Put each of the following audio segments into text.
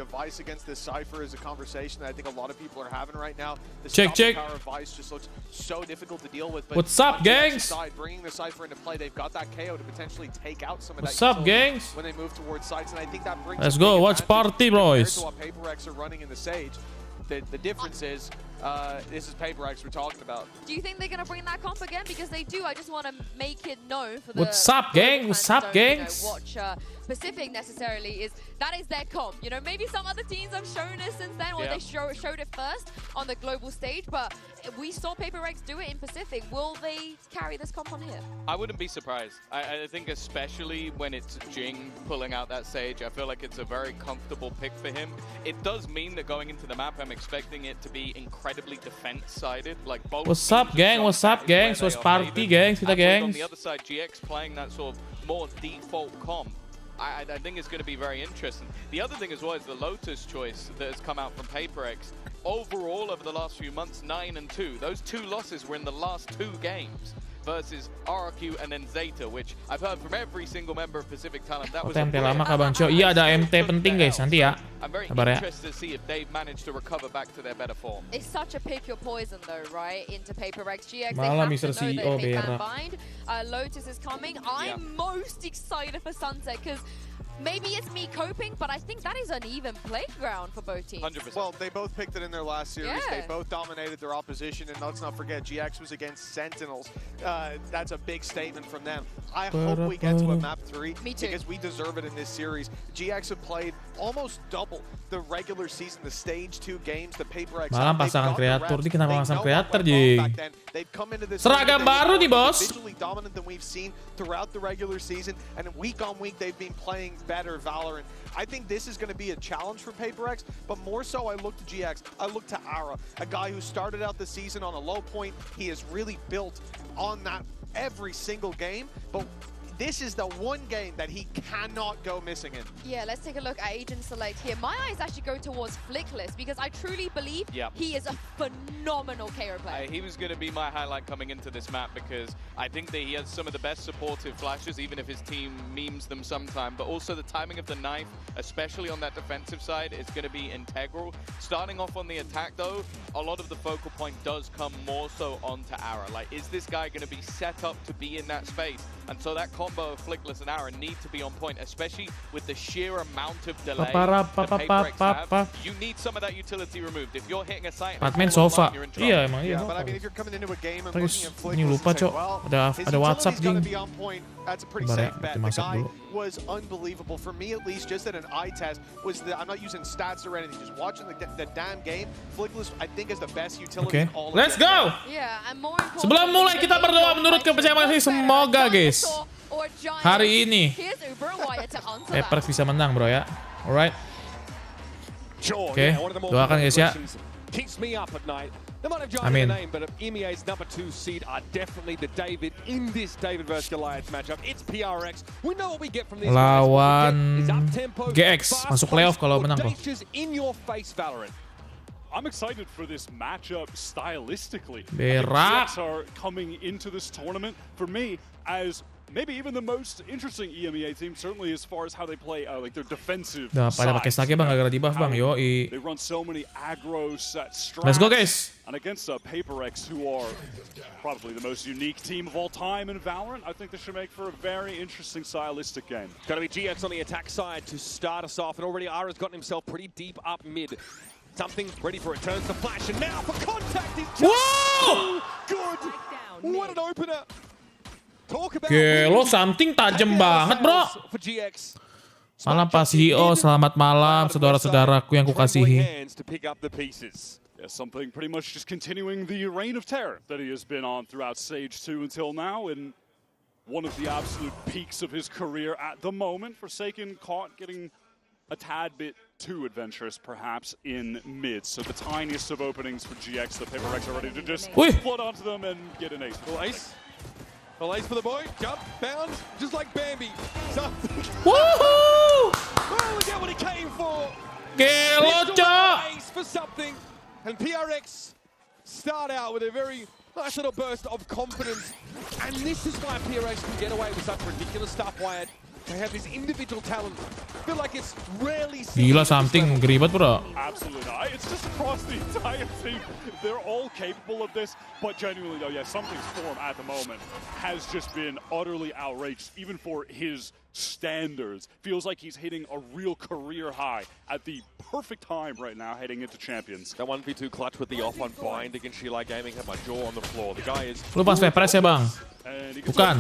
Vice against this Cypher is a conversation that I think a lot of people are having right now. The power of Vice just looks so difficult to deal with. But what's up, gangs? Side, bringing the Cypher into play, they've got that KO to potentially take out some of what's that up, gangs? when they move towards sites, and I think that brings. Let's go, watch party, boys. What Paperrex are running in the Sage. The difference is, this is Paperrex we're talking about. Do you think they're going to bring that comp again? Because they do. I just want to make it known for the... What's up, gang? What's up, gangs? Watch Pacific necessarily is... That is their comp. You know, maybe some other teams have shown it since then, or they showed it first on the global stage, but we saw Paperrex do it in Pacific. Will they carry this comp on here? I wouldn't be surprised. I think especially when it's Jing pulling out that Sage, I feel like it's a very comfortable pick for him. It does mean that going into the map, I'm expecting it to be incredibly defense-sided. Like both. What's up, gang? What's up, gangs? What's party, gangs? Kita, gangs. On the other side, GX playing that sort of more default comp. I think it's going to be very interesting. The other thing as well is the Lotus choice that has come out from Paperrex. Overall, over the last few months, 9-2. Those 2 losses were in the last 2 games versus RRQ and then Zeta, which I've heard from every single member of Pacific Talent. That was MT lama kah Bang Cio? Iya, ada MT penting guys nanti ya. I'm very Sabar ya. interested to see if they've managed to recover back to their better form. It's such a pick your poison though, right? Into Paperrex GX. Malah they Mr. have to know CEO that they can berak. bind. Lotus is coming. I'm most excited for Sunset because maybe it's me coping, but I think that is an even playground for both teams. 100%. Well, they both picked it in their last series. Yeah. They both dominated their opposition, and let's not forget, GX was against Sentinels. That's a big statement from them. I hope we get to a map 3 because we deserve it in this series. GX have played almost double the regular season, the stage 2 games, the Paperrex. Malam pasangan kreator nih, kenapa pasang kreator, Jing? Seragam baru nih, bos. Visually dominant than we've seen throughout the regular season, and week on week they've been playing better Valorant. I think this is going to be a challenge for Paperrex, but more so I look to GX, I look to Ara, a guy who started out the season on a low point. He has really built on that every single game, but this is the one game that he cannot go missing in. Yeah, let's take a look at agent select here. My eyes actually go towards Flickless because I truly believe he is a phenomenal KO player. He was going to be my highlight coming into this map because I think that he has some of the best supportive flashes, even if his team memes them sometime. But also the timing of the knife, especially on that defensive side, is going to be integral. Starting off on the attack, though, a lot of the focal point does come more so onto Ara. Like, is this guy going to be set up to be in that space? And so that combo of Flickless and Ara need to be on point, especially with the sheer amount of delay that Paperrex have. You need some of that utility removed. If you're hitting a site, Batman sofa. Iya, emang iya. But I mean, if you're coming into a game and Terus looking at ini lupa, Flickless, Cok. Ada WhatsApp, Jing. that's a pretty Sabar ya, safe bet. The dimasak guy dulu. was unbelievable. For me, at least, just at an eye test, was the, I'm not using stats or anything, just watching the damn game. Flickless, I think, is the best utility in all of Let's it. go! Yeah, and more Sebelum mulai kita berdoa menurut kepercayaan masing-masing, semoga guys hari ini Paperrex bisa menang, bro ya. Alright. Oke, doakan guys ya. Amin. But MEA's number 2 seed are definitely the David in this David versus Goliath matchup. It's PRX. We know what we get from these Lawan GX masuk playoff kalau menang kok. In your face, Valorant. I'm excited for this matchup stylistically. Berak. GX are coming into this tournament for me as maybe even the most interesting EMEA team, certainly as far as how they play, like their defensive Udah pada pakai stake bang, gara-gara di buff bang, yoi. They run so many aggro set strats. Let's go guys. And against Paperrex, who are probably the most unique team of all time in Valorant, I think this should make for a very interesting stylistic game. Going to be GX on the attack side to start us off, and already Ara's gotten himself pretty deep up mid. Something ready for it, turns to flash, and now for contact is just so good. What an opener. Gelo, something tajam banget, bro. Malam Pak CEO, selamat malam saudara-saudaraku yang kukasihi. Yeah, something pretty much just continuing the reign of terror that he has been on throughout Stage 2 until now, and one of the absolute peaks of his career at the moment. Forsaken caught getting a tad bit too adventurous, perhaps, in mid. So the tiniest of openings for GX, the Paperrex are ready to just flood onto them and get an ace. Well, ace for the boy, jump, bound, just like Bambi. Woohoo! Well, we get what he came for. Gelo, Cok! Ace for something, and PRX start out with a very nice little burst of confidence. And this is why PRX can get away with such ridiculous stuff, Wyatt. They have this individual talent. I feel like it's rarely seen. Gila, something ribet, bro. Absolutely not. It's just across the entire team. They're all capable of this, but genuinely though, yeah, something's form at the moment has just been utterly outrageous, even for his standards. Feels like he's hitting a real career high at the perfect time right now heading into Champions. That 1v2 clutch with the off on bind against Shilai Gaming had my jaw on the floor. The guy is... Lu pas PRX ya, Bang? Bukan.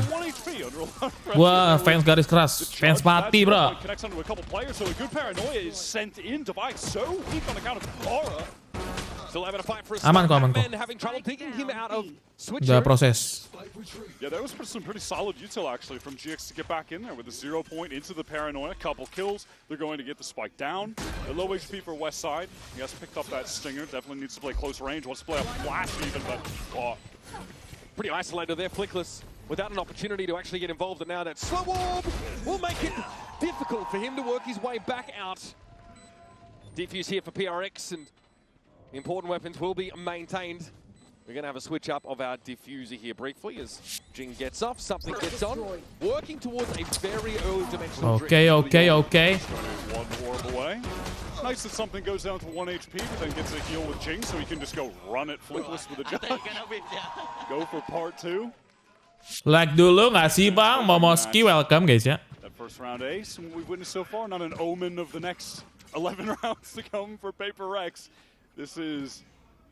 Wah, fans garis keras. Fans mati, bro. Connects onto a couple players, so a good paranoia is sent in. Device so weak on account of Aura. Still having a fight for a aman kok. having trouble picking him out of switcher. Udah proses. Yeah, that was some pretty solid util actually from GX to get back in there with a 0 point into the paranoia. Couple kills. They're going to get the spike down. A low HP for West Side. He has picked up that stinger. Definitely needs to play close range. Wants to play a flash even, but pretty isolated there, Flickless, without an opportunity to actually get involved. And now that slow orb will make it difficult for him to work his way back out. Defuse here for PRX, and the important weapons will be maintained. We're going to have a switch up of our diffuser here briefly as Jing gets off, something gets on, working towards a very early dimensional drift. Okay. One orb away. Nice that something goes down to 1 HP, but then gets a heal with Jing, so he can just go run it Flickless with a judge. Go for part 2. Like dulu nggak sih, Bang? Momoski welcome, guys ya. That first round ace, and we've witnessed so far, not an omen of the next 11 rounds to come for Paperrex. This is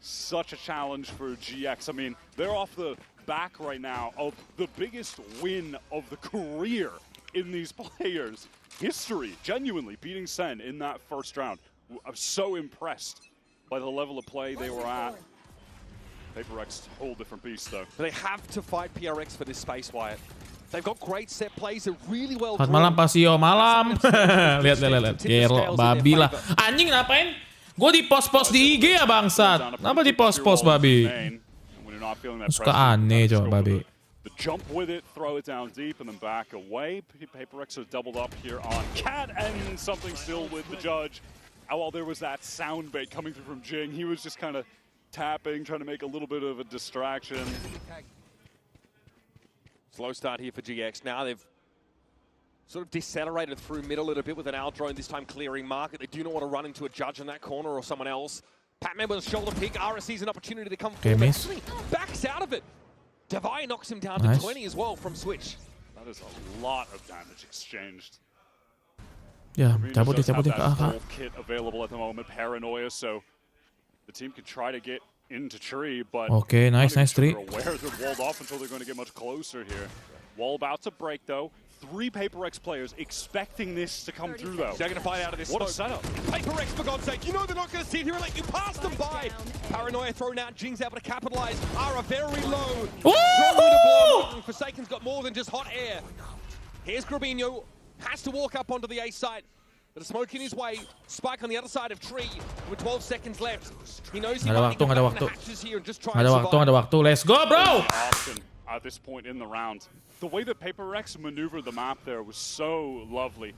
such a challenge for GX. I mean, they're off the back right now of the biggest win of the career in these players' history. Genuinely beating Sen in that first round. I'm so impressed by the level of play they were at. Paperrex, whole different beast though. But they have to fight PRX for this space, Wyatt. They've got great set plays, they're really well Selamat malam, Pasio. Malam. Lihat. Gero, babi lah. Anjing ngapain? Gue di post-post di IG ya, bangsat. Kenapa di post-post, babi? Suka aneh, coba, babi. The jump with it, throw it down deep, and then back away. Paperrex are doubled up here on Cat, and something still with the judge. While there was that sound bait coming through from Jing, he was just kind of tapping, trying to make a little bit of a distraction. Slow start here for GX. Now they've sort of decelerated through mid a little bit with an Owl drone, this time clearing market. They do not want to run into a judge in that corner or someone else. Patman with a shoulder pick. Ara sees an opportunity to come forward. Backs out of it. Devi knocks him down to 20 as well from Switch. That is a lot of damage exchanged. Ya, cabut dia ke kit available at the moment, paranoia, so the team can try to get into tree, but okay, nice tree. Aware they're walled off until they're going to get much closer here. Wall about to break though. 3 Paperrex players expecting this to come through though. They're going to fight out of this. What a setup. Paperrex, for God's sake. You know they're not going to sit here and let you pass them by. Paranoia thrown out. Jing's able to capitalize. Ara very low. Forsaken's got more than just hot air. Here's Grabinho. Has to walk up onto the A site. But a smoke in his way. Spike on the other side of tree. With 12 seconds left. He knows he might be the hatches here and just try and survive. Ada waktu. Let's go, bro! At this point in the round. The way that Paperrex maneuvered the map there was so lovely.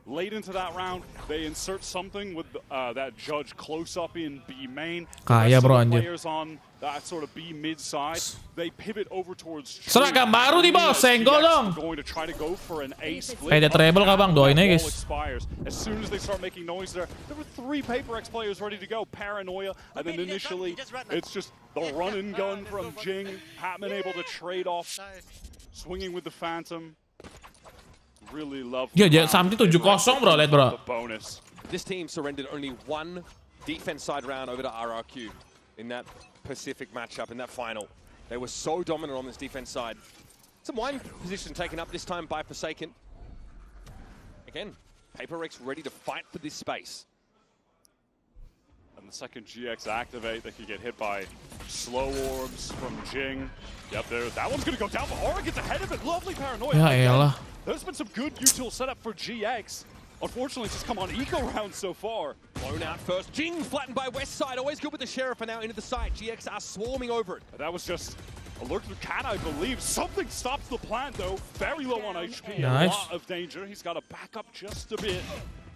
Late into that round, they insert something with that judge close up in B main. Kaya bro, anjir. Players on that sort of B mid side, they pivot over towards. Seragam baru nih bos, senggol dong. Going to try to go for an ace flip. Ada treble kah bang? Doain aja guys. As soon as they start making noise there were 3 Paperrex players ready to go. Paranoia, and then initially it's just the run and gun from Jing. Patman able to trade off, swinging with the Phantom. Really love. Yeah, something 7-0 bro, lihat bro. Bonus. This team surrendered only 1 defense side round over to RRQ in that Pacific matchup, in that final. They were so dominant on this defense side. Some wine position taken up this time by Forsaken. Again, Paperrex ready to fight for this space. And the second GX activate, they could get hit by slow orbs from Jing. Yep, there. That one's gonna go down, but Aura gets ahead of it. Lovely paranoia. Ya elah. There's been some good util setup for GX. Unfortunately, it's just come on eco round so far. Blown out first. Jing flattened by West Side. Always good with the Sheriff, and now into the site. GX are swarming over it. That was just alert to Cat, I believe. Something stops the plant, though. Very low on HP. Nice. A lot of danger. He's got to back up just a bit.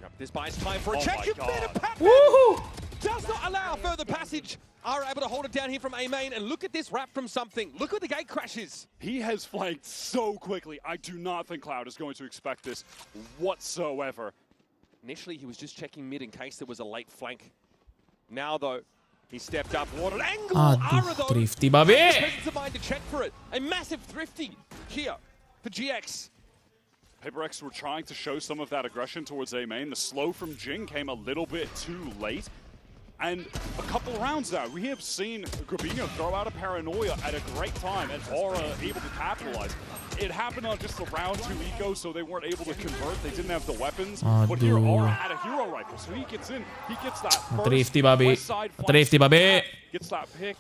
Yep, this buys time for a check. Woohoo! Does not allow further passage are able to hold it down here from A-Main, and look at this wrap from something. Look at the gate crashes. He has flanked so quickly. I do not think Cloud is going to expect this whatsoever. Initially, he was just checking mid in case there was a late flank. Now, though, he stepped up. What an angle! Ara, though, Thrifty, babi! presence of mind to check for it. A massive thrifty here for GX. PaperX were trying to show some of that aggression towards A-Main. The slow from Jing came a little bit too late. And a couple rounds now, we have seen Grabinho throw out a Paranoia at a great time, and Aura able to capitalize. It happened on just the round 2 eco, so they weren't able to convert. They didn't have the weapons. But here, Aura had a hero rifle, so he gets in. He gets that first Thrifty, babi. west side flank. Thrifty, babi. Gets that pick.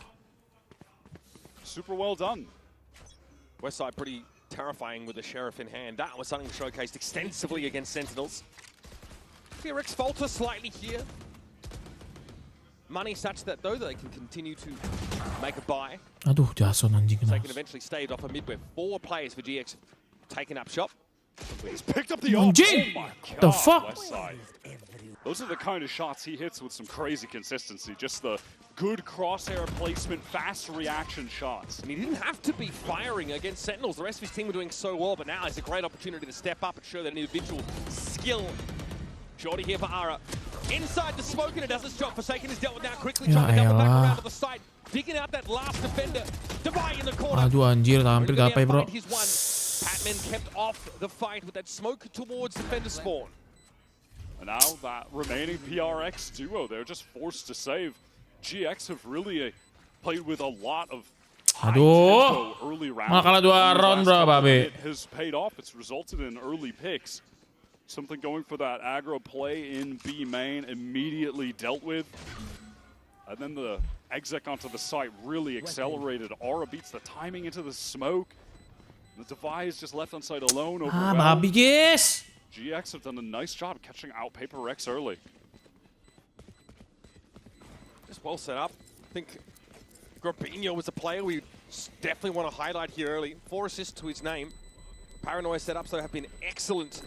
Super well done. Westside pretty terrifying with the Sheriff in hand. That was something showcased extensively against Sentinels. PRX falter slightly here. Money such that, though, they can continue to make a buy. Aduh, Jason anjing They kena. can eventually stave off a mid where 4 players for GX taken up shop. He's picked up the ult. Anjing! Oh my God, The fuck? Westside. Those are the kind of shots he hits with some crazy consistency. Just the good crosshair placement, fast reaction shots. And he didn't have to be firing against Sentinels. The rest of his team were doing so well, but now it's a great opportunity to step up and show that individual skill. Shorty here for Ara. Inside the smoke, and it does its job. Forsaken is dealt with now quickly, trying to double back around to the side. Digging out that last defender. Debai in the corner. Aduh anjir, hampir gapai bro. Patman kept off the fight with that smoke towards defender spawn. And now that remaining PRX duo, they're just forced to save. GX have really played with a lot of Aduh. early rounds. Malah kalah 2 round bro, babi. It has paid off. It's resulted in early picks. Something going for that aggro play in B main, immediately dealt with. And then the exec onto the site really accelerated. Aura beats the timing into the smoke. The device just left on site alone. Babi guys. GX have done a nice job of catching out PaperX early. Just well set up. I think Grabinho was a player we definitely want to highlight here early. 4 assists to his name. Paranoia setups though have been excellent.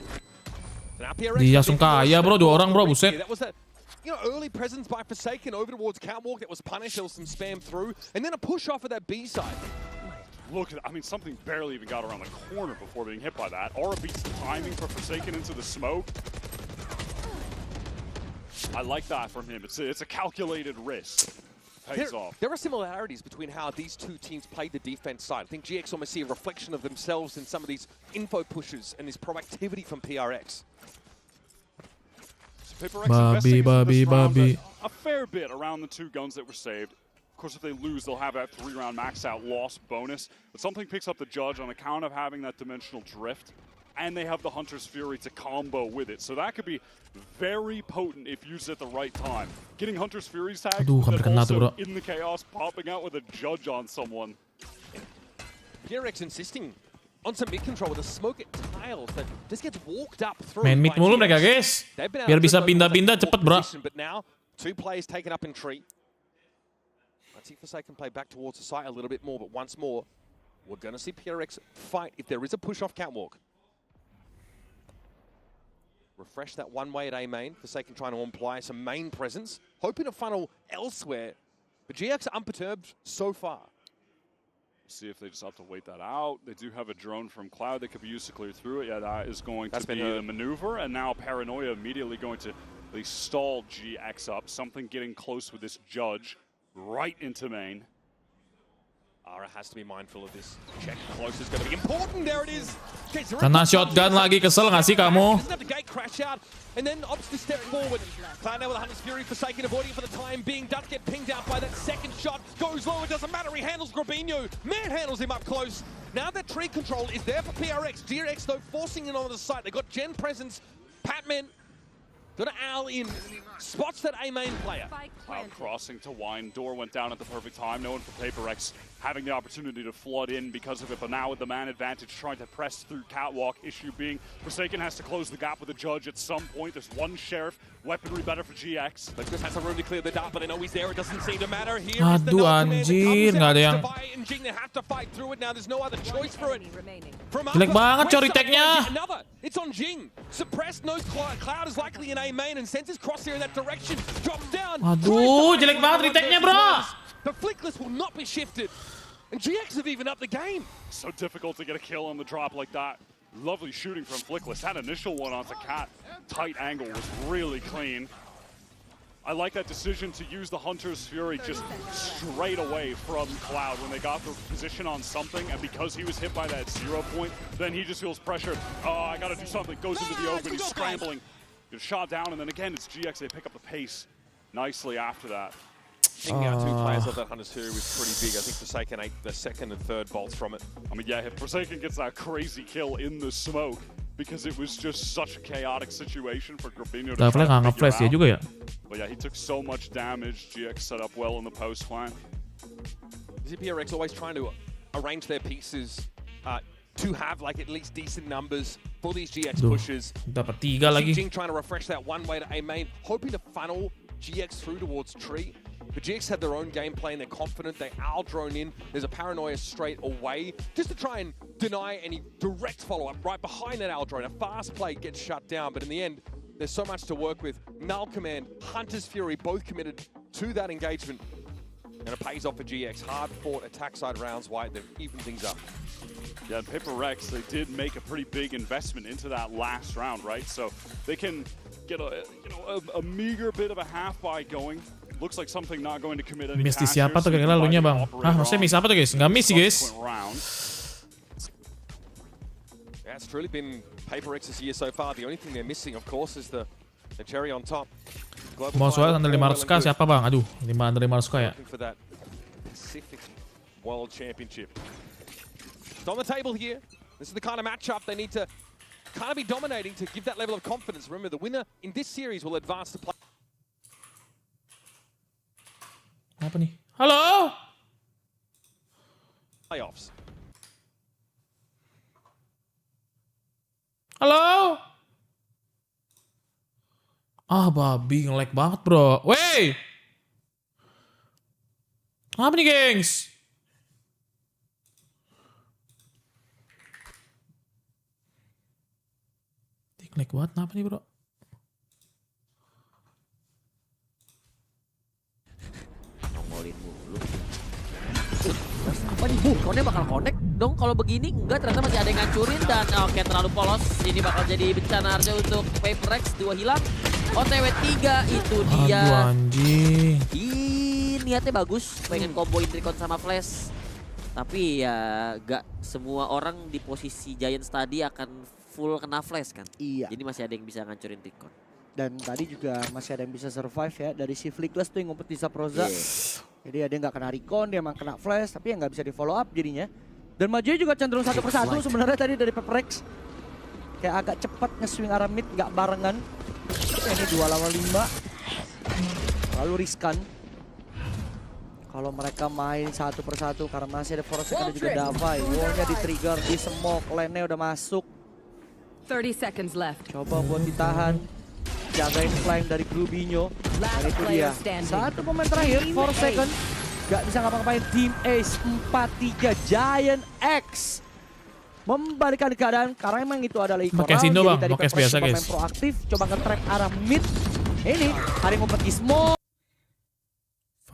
Now PRX Dia langsung kaya bro, 2 orang bro, buset. That was that, early presence by Forsaken over towards Catwalk that was punished. There was some spam through, and then a push off of that B side. Look, I mean, something barely even got around the corner before being hit by that. Aura beats the timing for Forsaken into the smoke. I like that from him. It's a calculated risk. Pays off. There are similarities between how these two teams played the defense side. I think GX almost see a reflection of themselves in some of these info pushes and this proactivity from PRX. So PaperX investing a fair bit around the 2 guns that were saved. Of course, if they lose, they'll have that 3-round max out loss bonus. But something picks up the Judge on account of having that dimensional drift. And they have the Hunter's Fury to combo with it. So that could be very potent if used at the right time. Getting Hunter's Fury's tag, and also in the Chaos, popping out with a Judge on someone. PRX insisting on some mid control with a smoke at tiles that just gets walked up through. Main mid mulu mereka guys. Biar bisa pindah-pindah cepet bro. But now, 2 players taken up in tree. Let's see if Forsaken play back towards the site a little bit more, but once more, we're going to see PRX fight if there is a push off Catwalk. Refresh that one way at A main. Forsaken trying to imply some main presence, hoping to funnel elsewhere. But GX are unperturbed so far. See if they just have to wait that out. They do have a drone from Cloud that could be used to clear through it. Yeah, that is going to be the maneuver. And now Paranoia immediately going to at least stall GX up. Something getting close with this Judge right into main. Ara has to be mindful of this. Check close is going to be important. There it is. Kena shotgun lagi, kesel nggak sih kamu? Doesn't have the gate crash out, and then opts to step forward. Cloud now with a Hunter's Fury, Forsaken avoiding for the time being. Does get pinged out by that second shot. Goes low, it doesn't matter. He handles Grabinho. Manhandles him up close. Now that tree control is there for PRX. GX though forcing it on the site. They got Gen presence. Patman got an owl in. Spots that A main player. Cloud crossing to Wine. Door went down at the perfect time. No one for PaperX having the opportunity to flood in because of it. But now with the man advantage trying to press through Catwalk. Issue being Forsaken has to close the gap with the Judge at some point. There's 1 Sheriff. Weaponry better for GX. But just has some room to clear the dart, but they know he's there. It doesn't seem to matter. Here is Aduh, the anjir, nggak ada yang. and Jing, they have to fight through it now. There's no other choice for it. Jelek banget coy retake-nya. Another. It's on Jing. Suppressed, no Cloud is likely in A main and sends his crosshair in that direction. Drops down. Aduh, jelek banget retake-nya bro. The flickless will not be shifted. And GX have even upped the game. So difficult to get a kill on the drop like that. Lovely shooting from Flickless. That initial one onto Cat, tight angle was really clean. I like that decision to use the Hunter's Fury just straight away from Cloud when they got the position on something, and because he was hit by that 0 point, then he just feels pressured. Oh, I gotta do something. Goes into the open, he's scrambling. Gets shot down, and then again, it's GX. They pick up the pace nicely after that. Taking out 2 players of that Hunter's Fury was pretty big. I think Forsaken ate the second and third bolts from it. I mean, yeah, if Forsaken gets that crazy kill in the smoke, because it was just such a chaotic situation for Grabinho to try to figure out. But yeah, he took so much damage. GX set up well in the post flank. PRX always trying to arrange their pieces to have like at least decent numbers for these GX pushes. Dapat 3 lagi. Jing trying to refresh that one way to A main, hoping to funnel GX through towards Tree. But GX had their own gameplay and they're confident. They owl drone in. There's a paranoia straight away just to try and deny any direct follow-up right behind that owl drone. A fast play gets shut down, but in the end, there's so much to work with. Null Command, Hunter's Fury, both committed to that engagement. And it pays off for GX. Hard-fought attack side rounds wide. They've evened things up. Yeah, and Paperrex, they did make a pretty big investment into that last round, right? So they can get a meager bit of a half buy going. Looks like something not going to commit any miss di siapa tuh kayak lalunya bang? Ah, maksudnya miss apa tuh guys? Nggak miss sih guys. Yeah, it's truly been Paperrex's year so far. The only thing they're missing, of course, is the cherry on top. Mau soal under 500k siapa bang? Aduh, 5 under 500k ya. For that Pacific World Championship. It's on the table here. This is the kind of matchup they need to kind of be dominating to give that level of confidence. Remember, the winner in this series will advance to play. Apa nih? Halo? Playoffs. Halo? Ah, babi nge-lag banget, bro. Wey! Apa nih, gengs? Nge-lag banget, kenapa nih, bro? Nongolin mulu. Apa nih, Konnya bakal connect dong kalau begini? Enggak, ternyata masih ada yang ngancurin dan oke, terlalu polos. Ini bakal jadi bencana harga untuk Paperrex. 2 hilang. OTW 3 itu dia. Aduh anjing. Niatnya bagus, pengen comboin Tricon sama Flash. Tapi ya gak semua orang di posisi Giants tadi akan full kena Flash kan. Iya. Jadi masih ada yang bisa ngancurin Tricon. Dan tadi juga masih ada yang bisa survive ya. Dari si Flickless tuh yang ngumpet di Saproza. Jadi ada yang gak kena recon, dia emang kena flash. Tapi yang gak bisa di follow up jadinya. Dan majunya juga cenderung satu persatu sebenarnya tadi dari Paperrex. Kayak agak cepat nge-swing arah mid, gak barengan. Ini 2 lawan 5. Lalu riskan. Kalau mereka main satu persatu karena masih ada Forest ada juga Davai. Wallnya di trigger, di smoke, lane-nya udah masuk. 30 seconds left. Coba buat ditahan. Jagain flank dari Grabinho. Dan itu dia. Satu pemain terakhir, 4 second. Gak bisa ngapa-ngapain. Team Ace 4-3 Giant X. Membalikan keadaan karena emang itu adalah Iko Pakai Sindo bang, pakai biasa guys. Pemain proaktif, coba nge-trap arah mid. Ini hari ngumpet di smoke.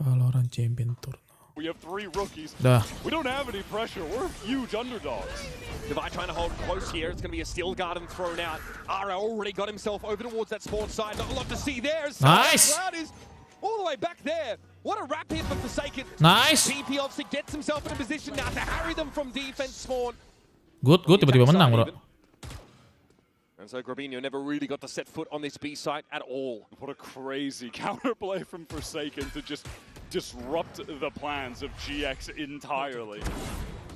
Valorant Champion Tour. We have 3 rookies. Dah. We don't have any pressure. We're huge underdogs. Divide trying to hold close here. It's going to be a steel garden thrown out. Ara already got himself over towards that spawn side. Not a lot to see there. Nice. Cloud is all the way back there. What a wrap here for Forsaken. Nice. PP obviously gets himself in a position now to harry them from defense spawn. Good, tiba-tiba menang bro. And so Grabinho never really got to set foot on this B site at all. What a crazy counterplay from Forsaken to just disrupt the plans of GX entirely.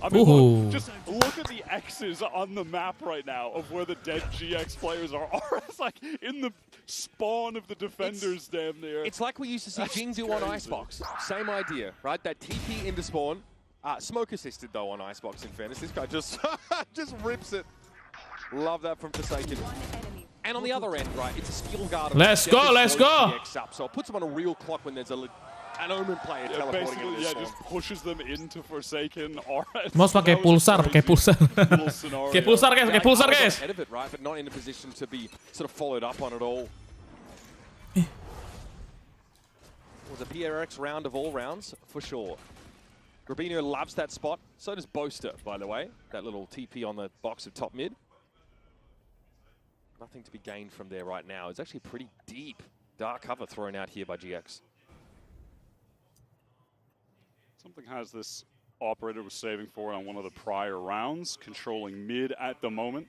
I mean, just look at the X's on the map right now of where the dead GX players are. It's like in the spawn of the defenders damn near. It's like we used to see Jingzu on Icebox. Same idea, right? That TP into spawn. Smoke assisted though on Icebox in fairness. This guy just just rips it. Love that from Forsaken. And on the other end, right, it's a skill guard. Let's go. So it puts him on a real clock when there's an Omen player teleporting into this just pushes them into Forsaken. Mouse pakai pulsar, Kayak pulsar guys. Ahead of it, right, but not in a position to be sort of followed up on at all. was a PRX round of all rounds, for sure. Grabino loves that spot. So does Boaster, by the way. That little TP on the box of top mid. Nothing to be gained from there right now. It's actually a pretty deep dark cover thrown out here by GX. Something has this operator was saving for on one of the prior rounds, controlling mid at the moment.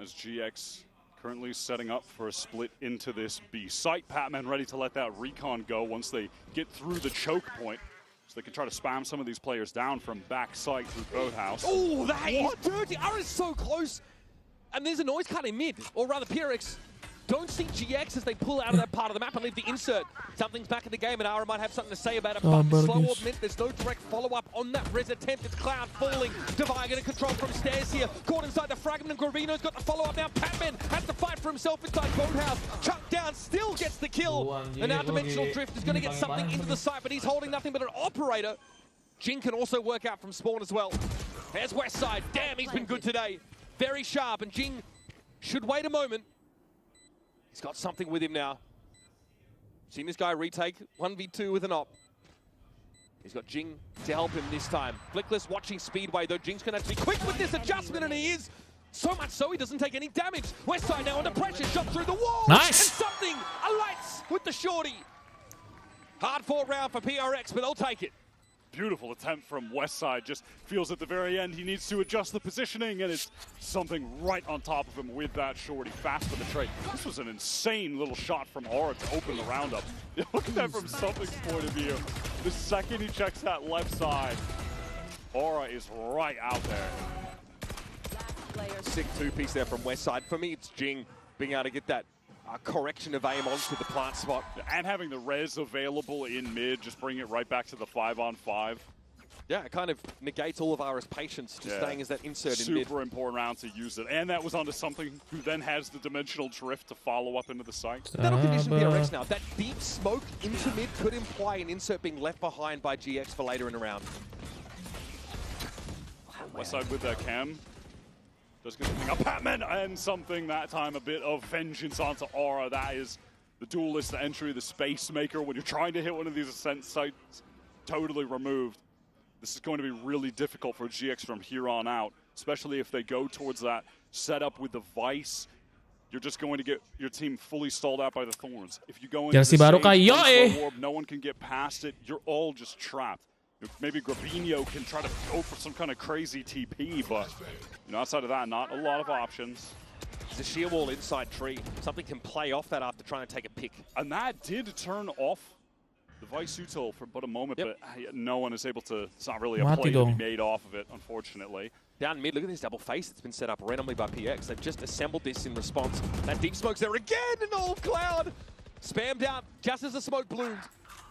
As GX currently setting up for a split into this B site. Patman ready to let that recon go once they get through the choke point. So they can try to spam some of these players down from back site through Boathouse. Oh, that is dirty. Ara is so close. And there's a noise cut in mid, or rather PRX. Don't see GX as they pull out of that part of the map and leave the insert. Something's back in the game and Ara might have something to say about it, but slow orb meant there's no direct follow-up on that res attempt. It's Cloud falling. Divine getting control from stairs here. Caught inside the fragment and Gravino's got the follow-up now. Patman has to fight for himself inside Boathouse. Chucked down, still gets the kill. And now Dimensional Drift is going to get something into the site, but he's holding nothing but an operator. Jing can also work out from spawn as well. There's Westside. Damn, he's been good today. Very sharp, and Jing should wait a moment. He's got something with him now. Seen this guy retake 1v2 with an op. He's got Jing to help him this time. Flickless watching Speedway, though Jing's gonna have to be quick with this adjustment, and he is. So much so he doesn't take any damage. Westside now under pressure, shot through the wall. Nice. And something alights with the shorty. Hard fought round for PRX, but they'll take it. Beautiful attempt from Westside. Just feels at the very end he needs to adjust the positioning, and it's something right on top of him with that shorty. Fast for the trade. This was an insane little shot from Aura to open the roundup. Look at that from something's point of view. The second he checks that left side, Aura is right out there. Sick two-piece there from Westside. For me, it's Jing being able to get that correction of aim onto the plant spot. And having the res available in mid, just bring it right back to the 5-on-5. Yeah, it kind of negates all of Ara's patience, just staying as that insert in mid. Super important round to use it. And that was onto something who then has the dimensional drift to follow up into the site. That'll condition PRX now. That deep smoke into mid could imply an insert being left behind by GX for later in the round. Westside with that cam. Does get something up Patman, and something that time, a bit of vengeance onto Aura. That is the duelist entry, the space maker. When you're trying to hit one of these Ascent sites, totally removed. This is going to be really difficult for GX from here on out, especially if they go towards that setup with the Vice. You're just going to get your team fully stalled out by the Thorns. If you go into the stage, orb, no one can get past it. You're all just trapped. Maybe Grabino can try to go for some kind of crazy TP, but outside of that, not a lot of options. There's a sheer wall inside tree. Something can play off that after trying to take a pick. And that did turn off the Vice Util for but a moment, but no one is able to, it's not really a play to be made off of it, unfortunately. Down mid, look at this double face that's been set up randomly by PX. They've just assembled this in response. That deep smoke's there again, and all Cloud spammed out just as the smoke bloomed.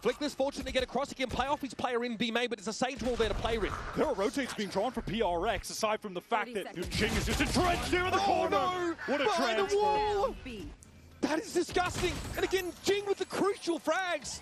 Flickless fortunate to get across. He can play off his player in B main, but it's a Sage wall there to play with. There are rotates being drawn for PRX, aside from the fact that Jing is just entrenched here in the corner. No! What a transfer. The wall! B. That is disgusting. And again, Jing with the crucial frags.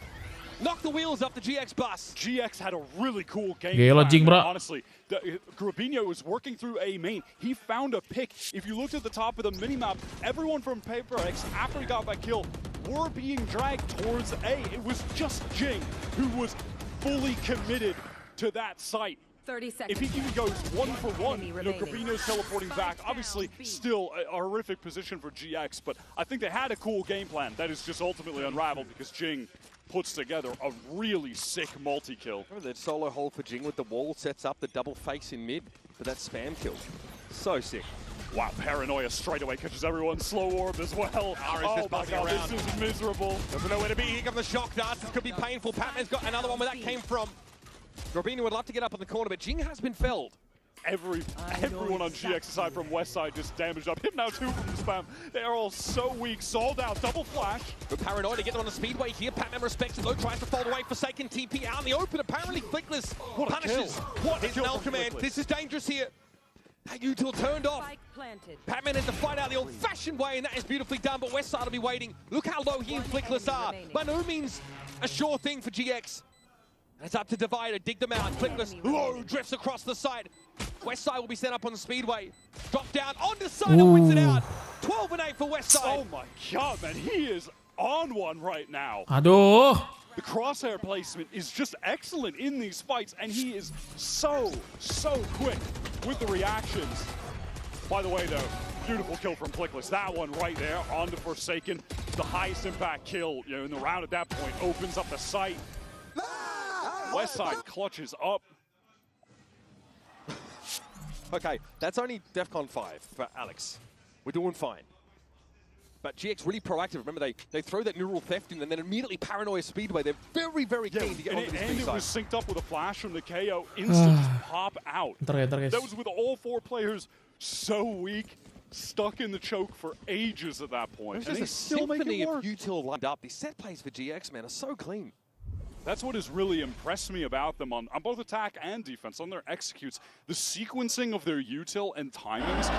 Knock the wheels off the GX bus. GX had a really cool game plan. Honestly, Grabino was working through A main. He found a pick. If you looked at the top of the minimap, everyone from Paperrex, after he got that kill, were being dragged towards A. It was just Jing who was fully committed to that site. 30 seconds. If he even goes 1-for-1, Grabino's teleporting back. Obviously, still a horrific position for GX, but I think they had a cool game plan that is just ultimately unraveled because Jing puts together a really sick multi-kill. Remember that solo hold for Jing with the wall sets up the double face in mid for that spam kill. So sick. Wow, Paranoia straight away catches everyone. Slow orb as well. Oh my god, this is miserable. Doesn't know where to be. Here comes the shock darts. This could be painful. Patman's got another one where that came from. Grabino would love to get up on the corner, but Jing has been felled. Everyone on GX aside from Westside just damaged up. Him now too from the spam. They are all so weak. Sold out. Double flash. But Paranoid to get on the speedway here. Patman respects it though. Tries to fold away. Forsaken TP out in the open. Apparently Flickless punishes. What is an L command? This is dangerous here. That util turned off. Patman had to fight out the old-fashioned way, and that is beautifully done, but Westside will be waiting. Look how low he and Flickless are. By no means a sure thing for GX. And it's up to Divide to dig them out. Flickless low drifts across the site. Westside will be set up on the speedway. Drop down onto side and wins it out. 12-8 for Westside. Oh my god, man. He is on one right now. Aduh. The crosshair placement is just excellent in these fights, and he is so quick with the reactions. By the way, though, beautiful kill from Flickless. That one right there on the Forsaken, the highest impact kill, you know, in the round at that point, opens up the sight. Westside clutches up. Okay, that's only DEFCON 5 for Alex. We're doing fine. But GX really proactive. Remember, they throw that neural theft in and then immediately Paranoia Speedway. They're very keen to get onto this and big it was side. synced up with a flash from the KO. Instant pop out. Ntar guys. That was with all 4 players so weak, stuck in the choke for ages at that point. There's just a symphony of util lined up. These set plays for GX, man, are so clean. That's what has really impressed me about them on both attack and defense, on their executes. The sequencing of their util and timings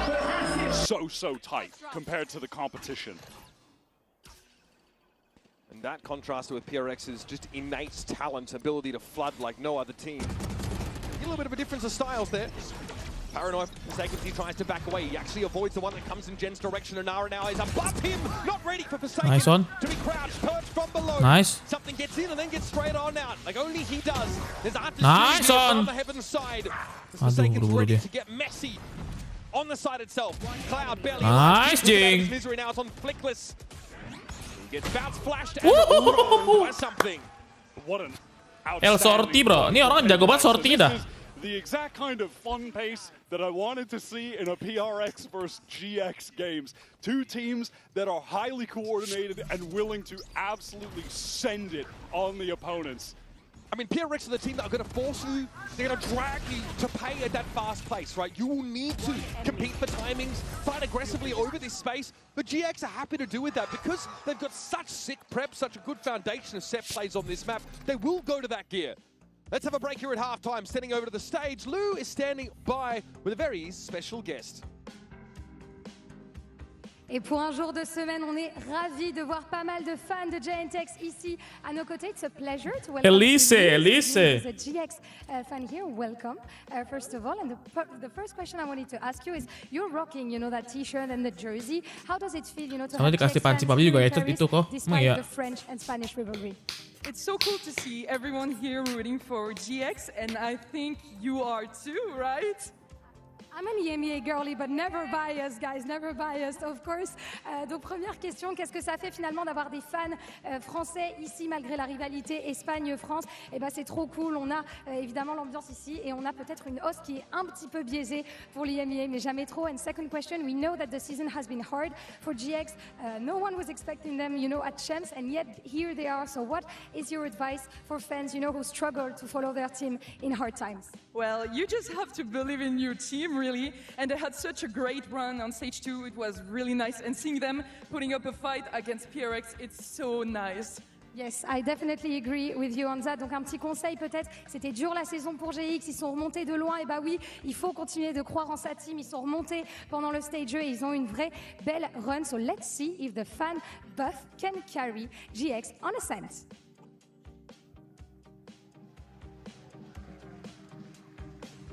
so tight compared to the competition. And that contrasted with PRX's just innate talent, ability to flood like no other team. A little bit of a difference of styles there. Paranoid, Forsaken, he tries to back away. He actually avoids the one that comes in Jen's direction. And Nara now is above him, not ready for Forsaken. Nice on. To be crouched, perched from below. Nice. Something gets in and then gets straight on out, like only he does. There's Nice on. on the heaven's side. Forsaken's buru-buru ready dia. to get messy on the side itself. Cloud barely. Nice, Jing. Misery now is on Flickless. He gets bounce flashed and by something. What an El sorti bro, ini orang jago banget sorti dah. The exact kind of fun pace that I wanted to see in a PRX versus GX games. 2 teams that are highly coordinated and willing to absolutely send it on the opponents. I mean, PRX are the team that are going to force you, they're going to drag you to pay at that fast pace, right? You will need to compete for timings, fight aggressively over this space, but GX are happy to do with that because they've got such sick prep, such a good foundation of set plays on this map. They will go to that gear. Let's have a break here at halftime. Standing over to the stage, Lou is standing by with a very special guest. Et pour un jour de semaine, on est ravis de voir pas mal de fans de Giantex ici à nos côtés. It's a pleasure to welcome Elise. the GX fan here. Welcome, first of all. And the first question I wanted to ask you is, you're rocking, you know, that T-shirt and the jersey. How does it feel, you know, to have dikasih GX panci fans PUBG juga here ya, in Paris, itu kok. despite Iya. the French and Spanish rivalry? It's so cool to see everyone here rooting for GX, and I think you are too, right? I'm an EMEA girly, but never biased, guys, never biased, of course. Donc, première question, qu'est-ce que ça fait finalement d'avoir des fans français ici, malgré la rivalité Espagne-France? Eh ben, c'est trop cool. On a évidemment l'ambiance ici et on a peut-être une hausse qui est un petit peu biaisée pour l'EMEA, mais jamais trop. And second question, we know that the season has been hard for GX. No one was expecting them, you know, at champs, and yet here they are. So what is your advice for fans, you know, who struggle to follow their team in hard times? Well, you just have to believe in your team, really. And they had such a great run on stage 2. It was really nice. And seeing them putting up a fight against PRX, it's so nice. Yes, I definitely agree with you on that. Donc un petit conseil peut-être, c'était dur la saison pour GX, ils sont remontés de loin, et bah oui, il faut continuer de croire en sa team, ils sont remontés pendant le stage 2 et ils ont une vraie belle run. So let's see if the fan buff can carry GX on Ascent.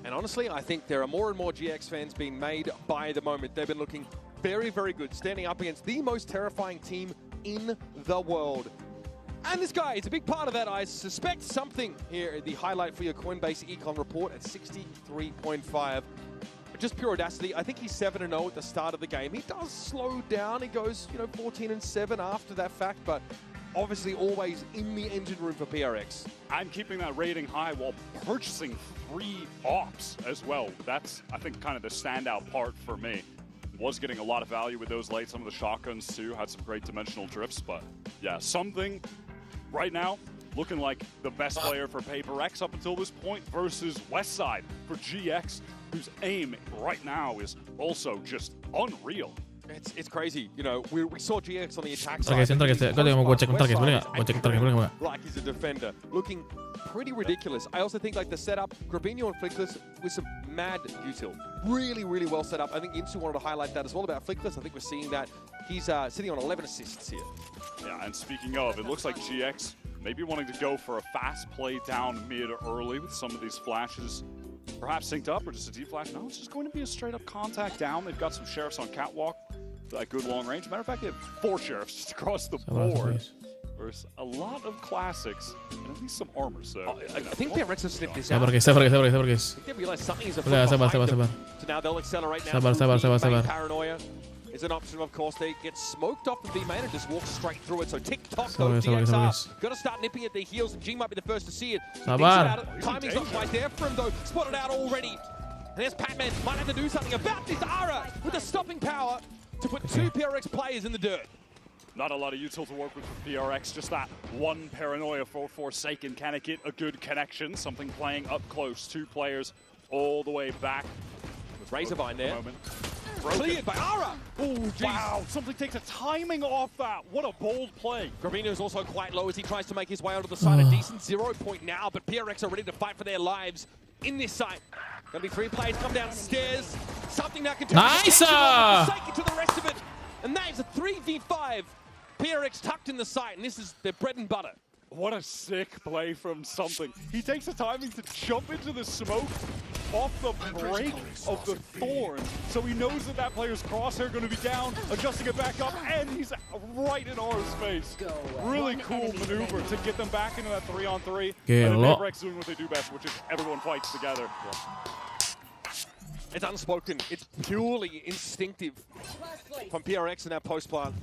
And honestly, I think there are more and more GX fans being made by the moment. They've been looking very good, standing up against the most terrifying team in the world. And this guy is a big part of that. I suspect something here. The highlight for your Coinbase Econ report at 63.5. Just pure audacity. I think he's 7-0 at the start of the game. He does slow down. He goes, you know, 14-7 after that fact, but obviously always in the engine room for PRX. And keeping that rating high while purchasing 3 ops as well. That's, I think, kind of the standout part for me. Was getting a lot of value with those late. Some of the shotguns, too, had some great dimensional drifts. But, yeah, something right now looking like the best player for Paperrex up until this point versus Westside for GX, whose aim right now is also just unreal. It's crazy, you know. We saw GX on the attack Ntar side. guys, gue mau cek bentar guys, boleh nggak? Gue cek bentar guys, boleh nggak? Like he's a defender, looking pretty ridiculous. I also think like the setup, Gravino and Flickless with some mad util. Really well set up. I think Insu wanted to highlight that as well about Flickless. I think we're seeing that. He's sitting on 11 assists here. Yeah, and speaking of, it looks like GX maybe wanting to go for a fast play down mid early with some of these flashes. Perhaps synced up or just a deep flash. No, it's just going to be a straight up contact down. They've got some sheriffs on catwalk. That good long range. Matter of fact, they have 4 sheriffs just across the board. There's a lot of classics and at least some armor. So I think PRX have sniffed this out. Sabar guys. They realize something is Sabar. So now they'll accelerate now. Sabar. Paranoia is an option, of course. They get smoked off the B-main and just walk straight through it. So tick-tock, though, DXR. Got to start nipping at their heels, and G might be the first to see it. Sabar. Timing's not quite there for him, though. Spotted out already. And there's Pac-Man. Might have to do something about this. Ara with the stopping power to put two PRX players in the dirt. Not a lot of util to work with for PRX, just that one Paranoia for Forsaken. Can it get a good connection? Something playing up close. Two players all the way back. With Razorvine there. Cleared by Ara! Oh, wow, something takes a timing off that. What a bold play. Gravino is also quite low as he tries to make his way onto the side. A decent 0 point now, but PRX are ready to fight for their lives in this site. Gonna be 3 players come downstairs. Something that can turn Forsaken to the rest of it. And that is a 3v5. PRX tucked in the site, and this is their bread and butter. What a sick play from something. He takes the timing to jump into the smoke off the break of the Thorn. So he knows that that player's crosshair going to be down, adjusting it back up, and he's right in Aura's face. Really cool maneuver to get them back into that 3-on-3. And PRX doing what they do best, which is everyone fights together. It's unspoken. It's purely instinctive from PRX in our post-plant.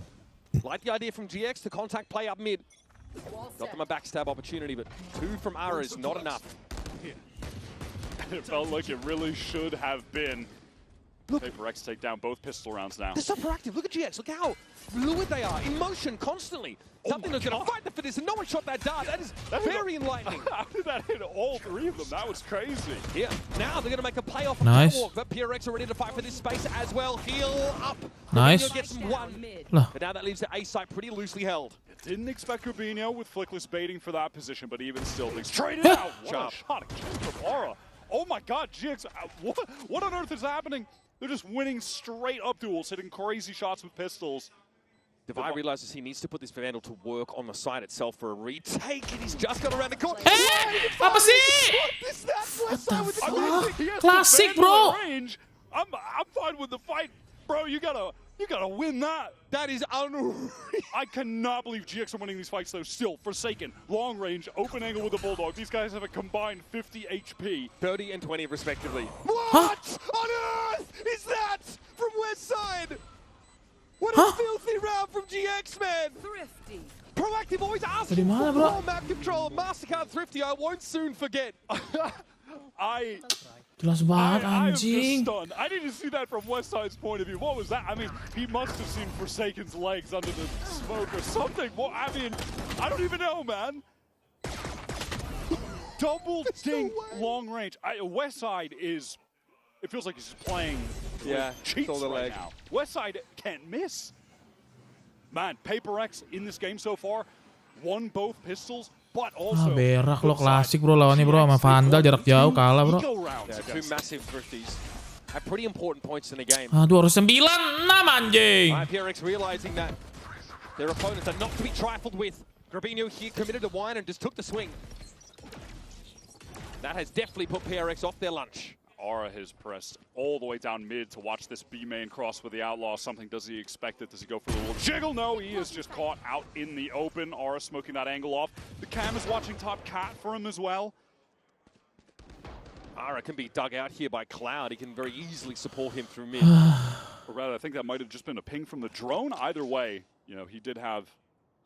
Like the idea from GX to contact play up mid. Got them a backstab opportunity, but 2 from Ara is not enough. It felt like it really should have been. Look, Paperrex take down both pistol rounds now. They're so proactive. Look at GX. Look how fluid they are. In motion constantly. Something that's going to fight for this, and no one shot that dart. That is very enlightening. How did that hit all 3 of them? That was crazy. Yeah. Now they're going to make a play off of Catwalk, but PRX are ready to fight for this space as well. Heal up. Nice. Gets him 1. But now that leaves the A site pretty loosely held. Didn't expect Rubinho with Flickless baiting for that position, but even still, things traded out. What a shot again from Aura. Oh my god, GX, what on earth is happening? They're just winning straight up duels, hitting crazy shots with pistols. Devi realizes he needs to put this Vandal to work on the site itself for a retake, and he's just got around the corner. Hey! Apa sih? What the fuck? Classic, bro! Range. I'm fine with the fight. Bro, you gotta win that. That is unreal. I cannot believe GX are winning these fights, though. Still, Forsaken, long range, open angle with the Bulldog. These guys have a combined 50 HP. 30 and 20 respectively. What on earth is that from Westside? What a filthy round from GX, man. Thrifty. Proactive always asking for more map control. MasterCard Thrifty, I won't soon forget. Jelas banget I am just anjing. stunned. I didn't see that from Westside's point of view. What was that? I mean, he must have seen Forsaken's legs under the smoke or something. Well, I mean, I don't even know, man. Double dink long range. Westside is, it feels like he's just playing cheats right now. Westside can't miss. Man, Paperrex in this game so far won both pistols. Berak lo, klasik bro lawannya bro, sama Vandal jarak jauh kalah bro. Yeah, 2 massive thrifties at pretty important points in the game. Aduh, harus 9-6 anjing. PRX realizing that their opponents are not to be trifled with. Grabino here committed to wine and just took the swing. That has definitely put PRX off their lunch. Aura has pressed all the way down mid to watch this B main cross with the Outlaw. Something, does he expect it? Does he go for a little jiggle? No, he is just caught out in the open. Aura smoking that angle off. The cam is watching top cat for him as well. Aura can be dug out here by Cloud. He can very easily support him through mid. Or rather, I think that might have just been a ping from the drone. Either way, you know, he did have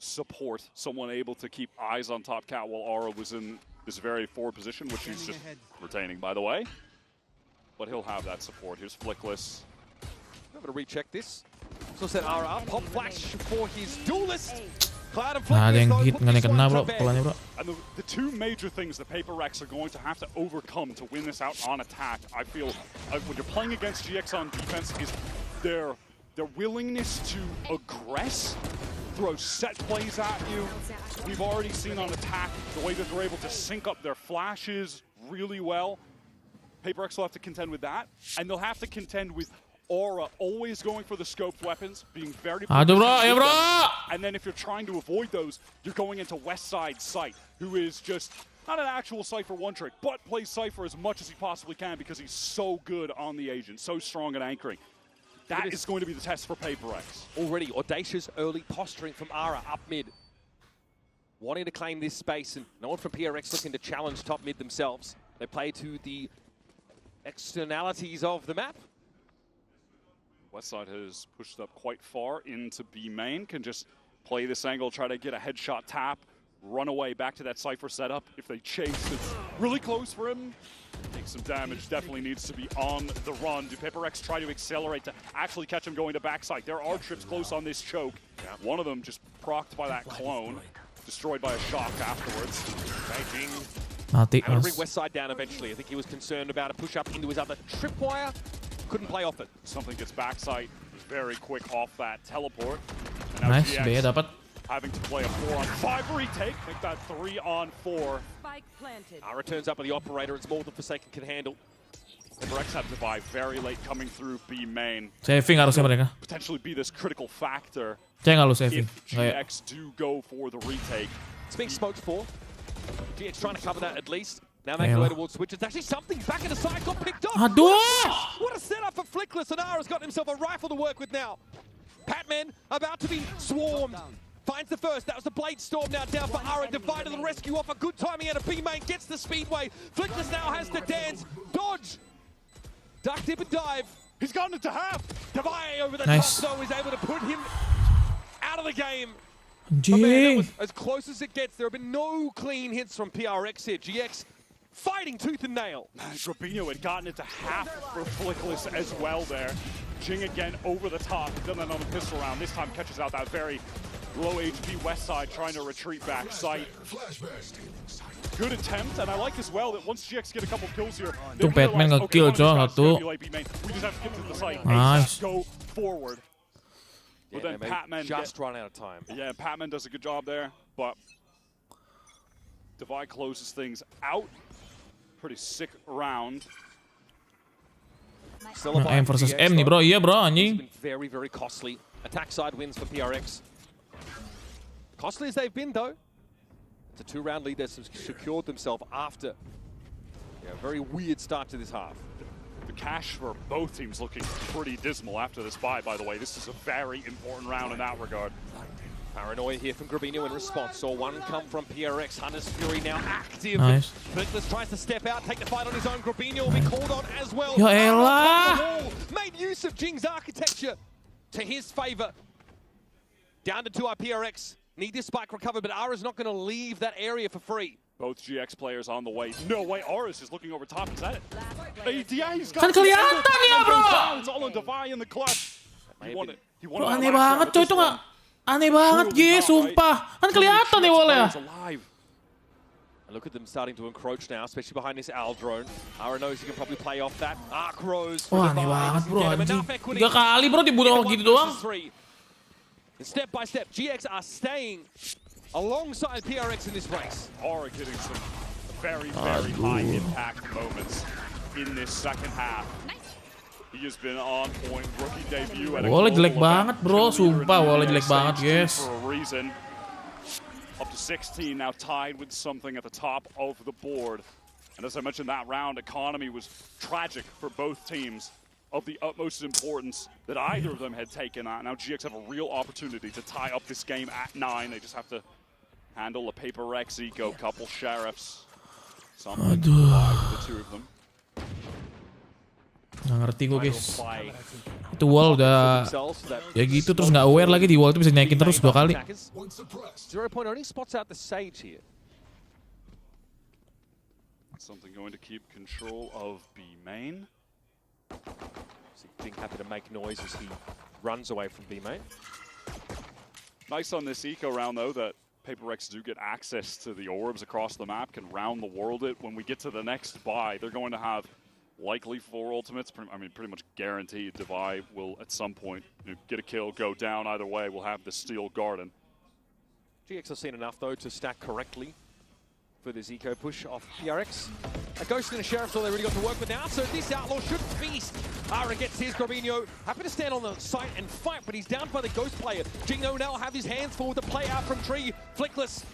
support, someone able to keep eyes on top cat while Aura was in this very forward position, which he's just retaining, by the way. But he'll have that support. Here's Flickless. I'm going to recheck this. So said Aura up. Pop flash for his duelist. Cloud and Nah, ada yang Flickless. hit, nggak ada yang kena bro, polanya bro. And the 2 major things that Paperrex are going to have to overcome to win this out on attack, I feel, when you're playing against GX on defense, is their willingness to aggress, throw set plays at you. We've already seen on attack the way that they're able to sync up their flashes really well. Paperrex will have to contend with that, and they'll have to contend with Aura always going for the scoped weapons, being very Aduh bro, ayo bro! And then if you're trying to avoid those, you're going into Westside Sight, who is just not an actual Cypher one trick, but plays Cypher as much as he possibly can because he's so good on the agent, so strong at anchoring. That is going to be the test for Paperrex. Already audacious early posturing from Aura up mid. wanting to claim this space, and no one from PRX looking to challenge top mid themselves. They play to the externalities of the map. Westside has pushed up quite far into B main, can just play this angle, try to get a headshot tap, run away back to that Cypher setup. If they chase, it's really close for him. Take some damage, definitely needs to be on the run. Do PaperX try to accelerate to actually catch him going to backside? There are trips close on this choke. One of them just procced by that clone, destroyed by a shock afterwards. Mati, I'm going to bring Westside down eventually. I think he was concerned about a push up into his other tripwire. Couldn't play off it. Something gets backside very quick off that teleport. And now nice, GX B dapat. having to play a 4-on-5 retake, make that 3-on-4. Spike planted. Returns up with the operator. It's more than Forsaken can handle. PaperX have Divide very late coming through B main. Saving harusnya mereka. Potentially be this critical factor Cek nggak lu saving? if GX do go for the retake. It's being smoked for. GX trying to cover that at least. Now making their way towards switch. It's actually something back in the side, got picked up. Aduh! What a setup for Flickless, and Ara's got himself a rifle to work with now. Patman about to be swarmed. Finds the first, that was the Blade Storm now down for Ara. Divide to the rescue off a good timing out of B main, gets the Speedway. Flickless now has to dance, dodge. Duck, dip and dive. He's gotten it to half. Divide over the Nice. top though is able to put him out of the game. But man, that was Anjing. as close as it gets. There have been no clean hits from PRX here. GX fighting tooth and nail. Robinho had gotten it to half for Flickless as well there. Jing again over the top, done that on the pistol round. This time catches out that very low HP Westside trying to retreat back sight. Good attempt, and I like as well that once GX get a couple kills here, they Tuh Batman realize, nge-kill, one of these guys is satu. gonna be late B main. We just have to get to the site. Nice. Go forward. But Yeah, then they Patman just run out of time. Yeah, Patman does a good job there, but Divide closes things out. Pretty sick round. M versus M nih bro, iya bro It's anjing. been very, very costly. Attack side wins for PRX. Costly as they've been though. It's a 2-round lead that's secured themselves after a very weird start to this half. The cash for both teams looking pretty dismal after this bye, by the way. This is a very important round in that regard. Paranoia here from Grabino in response. Saw one come from PRX. Hunter's Fury now active. Nice. Flickless tries to step out, take the fight on his own. Grabino will be called on as well. Ya elah! Made use of Jing's architecture to his favor. Down to 2 PRX. Need this spike recovered, but Ara's not going to leave that area for free. Both GX players on the way. No way, Aris is looking over top. Is that it? Yeah, he's got Kan kelihatan ya bro! It's all on Divide in the clutch. He won it. He won Bro, it. aneh banget coy, itu nggak? Aneh banget G, sumpah. Kan kelihatan nih wallnya. Look at them starting to encroach now, especially behind this Al drone. Ara knows he can probably play off that. Arc Rose. Wah aneh banget bro anjing. 3 kali bro dibunuh gitu doang. And step by step, GX are staying alongside PRX in this race. Aura getting some very, very high impact moments in this second half. He has been on point, rookie debut at a Wallnya jelek global banget event. bro, sumpah wallnya jelek Stage banget 2 guys. For a reason. Up to 16 now, tied with something at the top of the board. And as I mentioned, that round economy was tragic for both teams, of the utmost importance that either of them had taken on. Now GX have a real opportunity to tie up this game at 9. They just have to handle a Paperrex eco, couple sheriffs. Something to the two of them. Nggak ngerti gue guys. Itu wall udah ya gitu terus nggak aware lagi di wall itu bisa naikin terus 2 kali. 0 point only spots out the Sage here. Something going to keep control of B main. Being happy to make noise as he runs away from B main. Nice on this eco round though that Paperrex do get access to the orbs across the map, can round the world it. When we get to the next buy, they're going to have likely 4 ultimates. I mean, pretty much guaranteed Divide will at some point get a kill, go down. Either way, we'll have the Steel Garden. GX have seen enough though to stack correctly for this eco push off PRX. A Ghost and a Sheriff's all they really got to work with now, so this Outlaw should feast. Ara gets his Grabino, happy to stand on the site and fight, but he's down by the Ghost player. Jingo now have his hands full with the play out from Tree. Flickless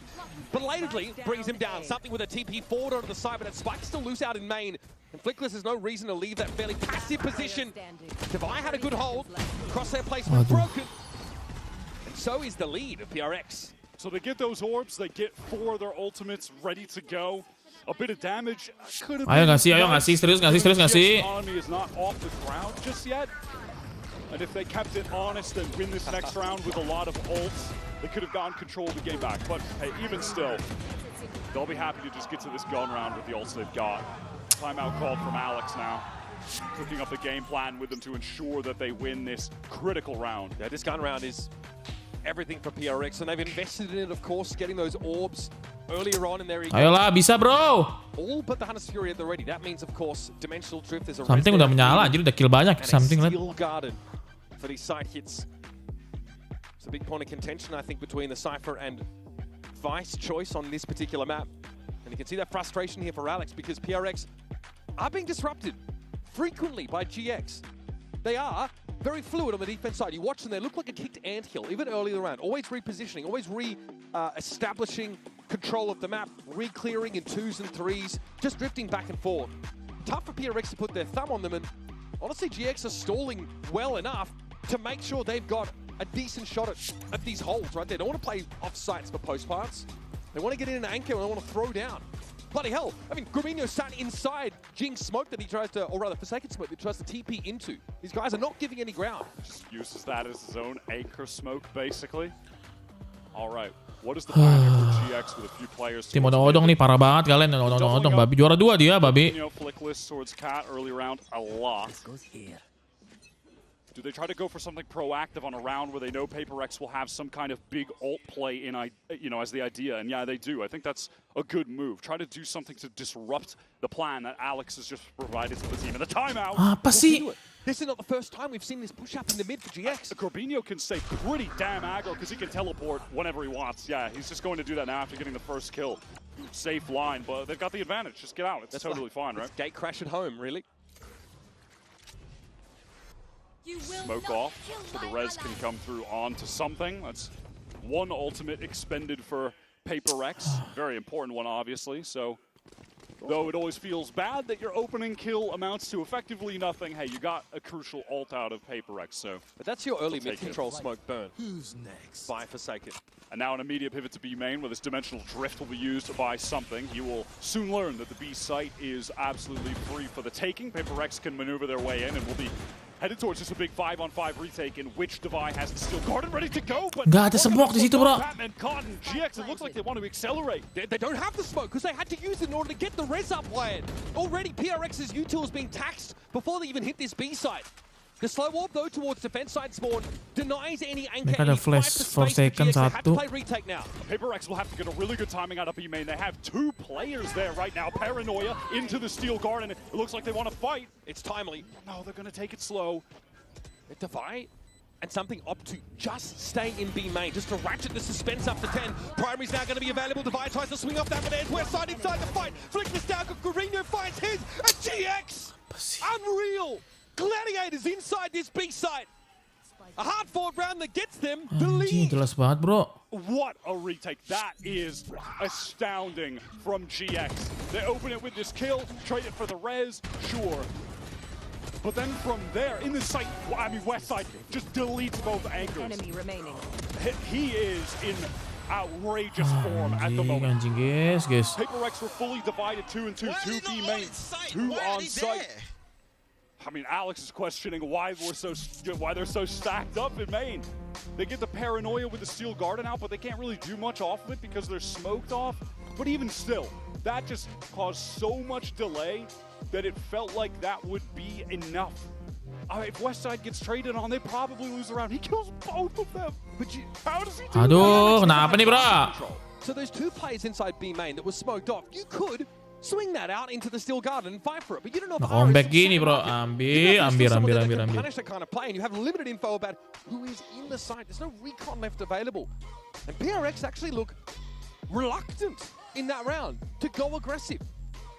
belatedly brings him down. Something with a TP forward onto the side, but that Spike's still loose out in main. And Flickless has no reason to leave that fairly passive position. Divide had a good hold. Crosshair placement broken. And so is the lead of PRX. So they get those orbs, they get 4 of their ultimates ready to go. A bit of damage could have Ayo ngasih, serius ngasih. Economy is not off the ground just yet. And if they kept it honest and win this next round with a lot of ults, they could have gotten control of the game back. But hey, even still, they'll be happy to just get to this gun round with the ults they've got. Timeout called from Alex now. Cooking up the game plan with them to ensure that they win this critical round. Yeah, this gun round is everything for PRX, and they've invested in it, of course, getting those orbs earlier on in their Ayolah, bisa bro. all but the Hunter's Fury at the ready. That means, of course, Dimensional Drift is a Something udah menyala, jadi udah kill banyak. Something lihat. Steel Garden for these side hits. It's a big point of contention, I think, between the Cypher and Vice choice on this particular map. And you can see that frustration here for Alex because PRX are being disrupted frequently by GX. They are very fluid on the defense side. You watch them, they look like a kicked anthill, even early in the round. Always repositioning, always establishing control of the map, re-clearing in 2s and 3s, just drifting back and forth. Tough for PRX to put their thumb on them, and honestly, GX are stalling well enough to make sure they've got a decent shot at these holes, right? They don't want to play off sites for post parts. They want to get in an anchor and they want to throw down. Bloody hell, I mean, Gromino sat inside Jing's smoke that he tries to, or rather Forsaken smoke that he tries to TP into. These guys are not giving any ground. Just uses that as his own anchor smoke, basically. All right, what is the plan here for GX with a few players? Tim odong nih parah banget kalian. Odong babi juara 2 dia babi. Flickless towards Cat early round a lot. Do they try to go for something proactive on a round where they know Paperrex will have some kind of big ult play in, as the idea? And yeah, they do. I think that's a good move. Try to do something to disrupt the plan that Alex has just provided to the team. And the timeout. Apa sih? This is not the first time we've seen this push up in the mid for GX. Corbino can stay pretty damn aggro because he can teleport whenever he wants. Yeah, he's just going to do that now after getting the first kill. Safe line, but they've got the advantage. Just get out. It's totally fine, right? Gate crash at home, really. Smoke off so the res can come through onto something. That's one ultimate expended for Paperrex. Very important one, obviously. So, though it always feels bad that your opening kill amounts to effectively nothing, hey, you got a crucial ult out of Paperrex, so... But that's your early mid-control smoke burn. Who's next? By Forsaken. And now an immediate pivot to B main, where this Dimensional Drift will be used by something. You will soon learn that the B site is absolutely free for the taking. Paperrex can maneuver their way in and will be headed towards just a big 5-on-5 retake in which Devi has the Steel Garden ready to go. But nggak ada smoke di situ, bro. Batman caught in GX. It looks like they want to accelerate. They don't have the smoke because they had to use it in order to get the res up land. Already PRX's util is being taxed before they even hit this B site. The slow warp though towards defense side spawn denies any anchor. Mereka ada flash Forsaken satu. Paperrex will have to get a really good timing out of B main. They have 2 players there right now. Paranoia into the Steel Garden. It looks like they want to fight. It's timely. No, they're going to take it slow. Devi and something opt to just stay in B main, just to ratchet the suspense up to 10. Primary's now going to be available. Devi tries to swing off that, but there's West side inside the fight. Flick this down, Guarino finds his, and GX! Unreal! Gladiators inside this B site. A hard-fought round that gets them the lead. Jelas banget, bro. What a retake. That is astounding from GX. They open it with this kill, trade it for the res, sure. But then from there, in the site, I mean, West side just deletes both anchors. Enemy remaining. He is in outrageous form at the moment. Guys. Paperrex were fully divided 2 and 2, 2 B main, 2 on site. I mean, Alex is questioning why they're so stacked up in main. They get the Paranoia with the Steel Garden out, but they can't really do much off of it because they're smoked off. But even still, that just caused so much delay that it felt like that would be enough. If Westside gets traded on, they probably lose the round. He kills both of them. But how does he do that? Aduh, kenapa nih, bro? So those 2 players inside B main that was smoked off, you could swing that out into the Steel Garden and fight for it, but you don't know if comeback gini, bro. Ambil. Punish that kind of play, and you have limited info about who is in the site. There's no recon left available. And PRX actually look reluctant in that round to go aggressive.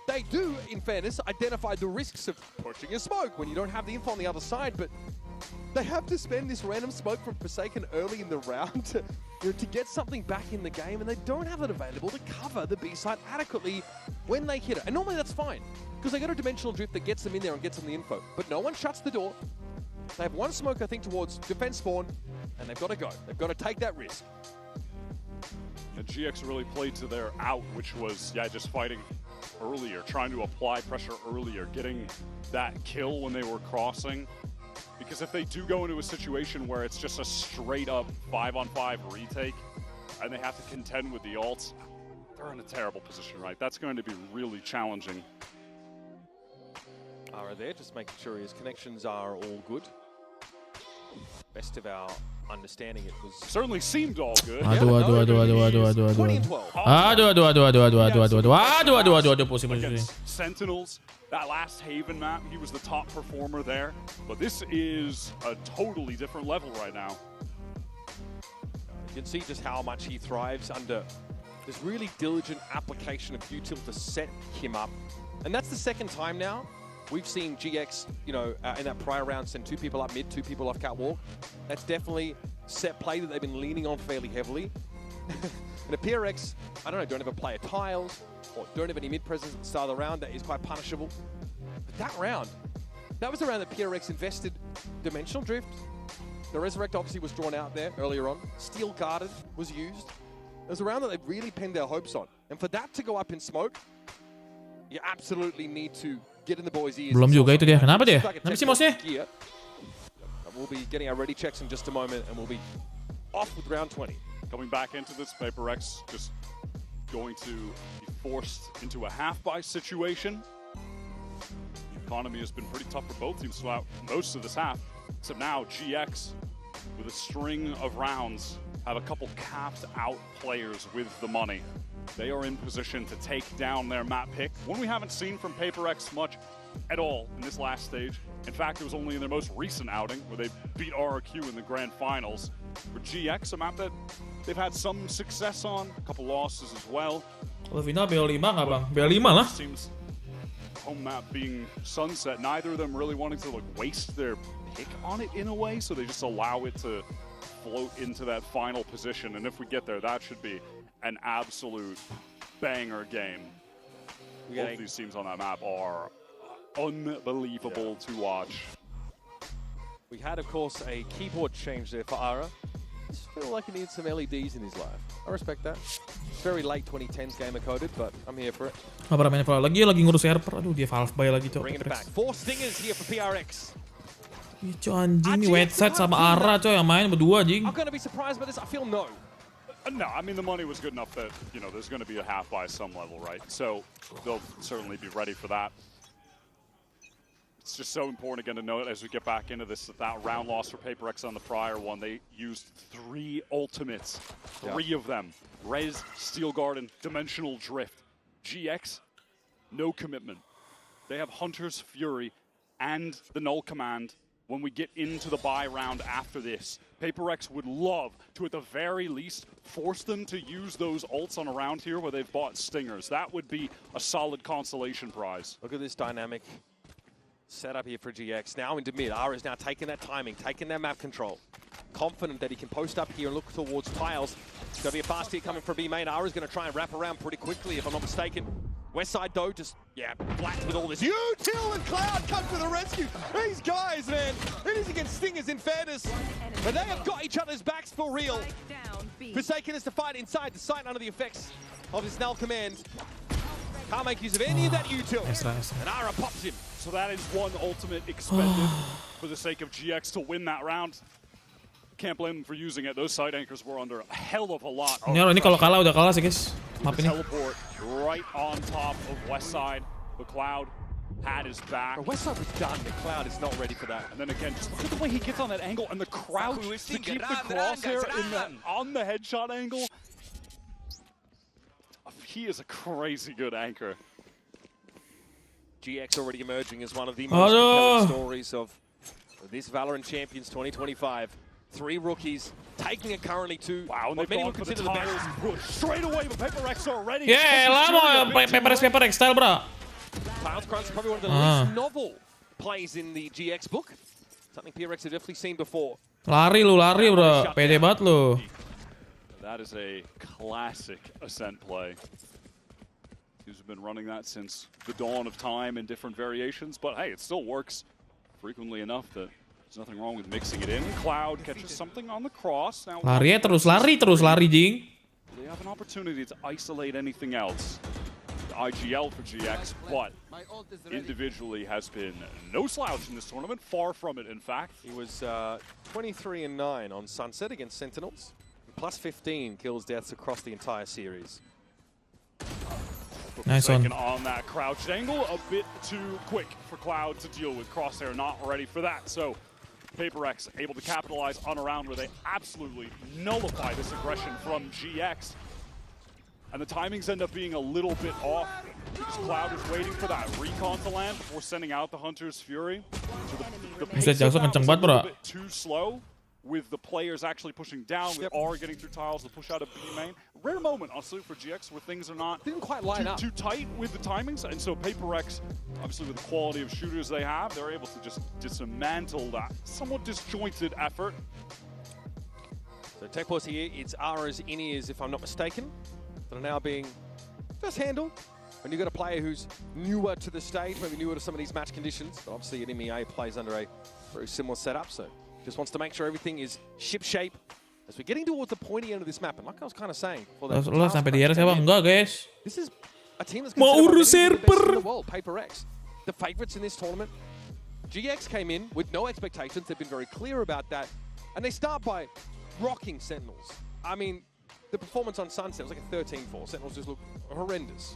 They do, in fairness, identify the risks of pushing a smoke when you don't have the info on the other side, but they have to spend this random smoke from Forsaken early in the round to get something back in the game, and they don't have it available to cover the B side adequately when they hit it. And normally that's fine, because they got a Dimensional Drift that gets them in there and gets them the info. But no one shuts the door. They have 1 smoke, I think, towards defense spawn, and they've got to go. They've got to take that risk. And GX really played to their out, which was, just fighting earlier, trying to apply pressure earlier, getting that kill when they were crossing. Because if they do go into a situation where it's just a straight up 5-on-5 retake and they have to contend with the ults, they're in a terrible position, right? That's going to be really challenging. Ara there, just making sure his connections are all good. Best of our understanding, it was certainly seemed all good. Aduh. Pusing. Sentinels, that last Haven map, he was the top performer there. But this is a totally different level right now. You can see just how much he thrives under this really diligent application of util to set him up. And that's the second time now we've seen GX, in that prior round send 2 people up mid, 2 people off catwalk. That's definitely set play that they've been leaning on fairly heavily. And a PRX, I don't know, don't have a player tiles or don't have any mid presence at the start of the round. That is quite punishable. But that round, that was the round that PRX invested Dimensional Drift. The Resurrect obviously was drawn out there earlier on. Steel Guarded was used. It was a round that they really pinned their hopes on. And for that to go up in smoke, you absolutely need to get in the boys' ears. Belum juga itu dia. Kenapa dia? Kenapa sih mouse-nya? We'll be getting our ready checks in just a moment, and we'll be off with round 20. Coming back into this, Paperrex just going to be forced into a half-buy situation. The economy has been pretty tough for both teams throughout most of this half. So now GX, with a string of rounds, have a couple capped out players with the money. They are in position to take down their map pick. One we haven't seen from Paperrex much at all in this last stage. In fact, it was only in their most recent outing where they beat RRQ in the grand finals. For GX, a map that they've had some success on, a couple losses as well. Kalau final BL5 nggak bang? BL5 lah. Seems home map being sunset, neither of them really wanting to waste their pick on it in a way, so they just allow it to float into that final position. And if we get there, that should be an absolute banger game. Both of these teams on that map are unbelievable to watch. We had, of course, a keyboard change there for Ara. I just feel like he needs some LEDs in his life. I respect that. It's very late 2010s gamer coded, but I'm here for it. Nggak pernah main Valve lagi ngurus server. Aduh, dia Valve buy lagi, Cok. Bringing it back. 4 stingers here for PRX. Ih, Cok, anjing nih Wetside sama Ara, Cok, yang main berdua, anjing. I'm gonna be surprised by this. I feel no. No, I mean, the money was good enough that, there's going to be a half by some level, right? So they'll certainly be ready for that. It's just so important again to note as we get back into this, that round loss for Paperrex on the prior one, they used 3 ultimates, 3 of them. Res, Steel Garden, Dimensional Drift. GX, no commitment. They have Hunter's Fury and the Null Command. When we get into the buy round after this, Paperrex would love to, at the very least, force them to use those ults on a round here where they've bought Stingers. That would be a solid consolation prize. Look at this dynamic setup here for GX. Now into mid. Ara is now taking that timing, taking that map control. Confident that he can post up here and look towards tiles. It's going to be a fast hit coming from B-Main. Ara is going to try and wrap around pretty quickly, if I'm not mistaken. Westside, though, just, blacked with all this. Util and Cloud come to the rescue. These guys, man, it is against Stingers in fairness. But they have got each other's backs for real. Forsaken is to fight inside the sight under the effects of his Null Command. Can't make use of any of that util. And Ara pops him. So that is one ultimate expended for the sake of GX to win that round. Can't blame them for using it. Those side anchors were under a hell of a lot. Ini kalau kalah udah kalah sih, guys. Map ini. Teleport right on top of Westside. The Cloud had his back. Westside was done. The Cloud is not ready for that. And then again, just look at the way he gets on that angle and the crouch to keep the crosshair on the headshot angle. He is a crazy good anchor. GX already emerging as one of the most compelling stories of this Valorant Champions 2025. 3 rookies taking it currently to many would consider the best. Straight away, but Paperrex already. Yeah, lama Paperrex style, bro. Tiles Crunch is probably one of the least novel plays in the GX book. Something PRX have definitely seen before. Lari, bro. Pede banget lu. That is a classic Ascent play. He's been running that since the dawn of time in different variations, but hey, it still works frequently enough that there's nothing wrong with mixing it in. Cloud catches something on the cross. Now, lari terus, jing. They have have an opportunity to isolate anything else. The IGL for GX, but individually has been no slouch in this tournament, far from it in fact. He was 23-9 on Sunset against Sentinels, plus 15 kills deaths across the entire series. Nice one. On that crouched angle, a bit too quick for Cloud to deal with. Crosshair not ready for that, so Paperrex able to capitalize on a round where they absolutely nullify this aggression from GX. And the timings end up being a little bit off because Cloud is waiting for that recon to land before sending out the Hunter's Fury. So the pace of that was a little bit too slow, with the players actually pushing down, with R getting through tiles to push out a B main. Rare moment, honestly, for GX where things are not didn't quite line up too tight with the timings, and so Paperrex, obviously with the quality of shooters they have, they're able to just dismantle that somewhat disjointed effort. So tech pause here, it's Ara's in-ears, if I'm not mistaken, that are now being just handled. When you've got a player who's newer to the stage, maybe newer to some of these match conditions, but obviously an MEA plays under a very similar setup, so just wants to make sure everything is ship-shape as we're getting towards the pointy end of this map. And like I was kind of saying, for that Lo sampai di atas apa enggak, guys? this is a team that's Mau considered urus by many the best server. in the world, Paperrex. The favorites in this tournament. GX came in with no expectations. They've been very clear about that. And they start by rocking Sentinels. I mean, the performance on Sunset was like a 13-4. Sentinels just look horrendous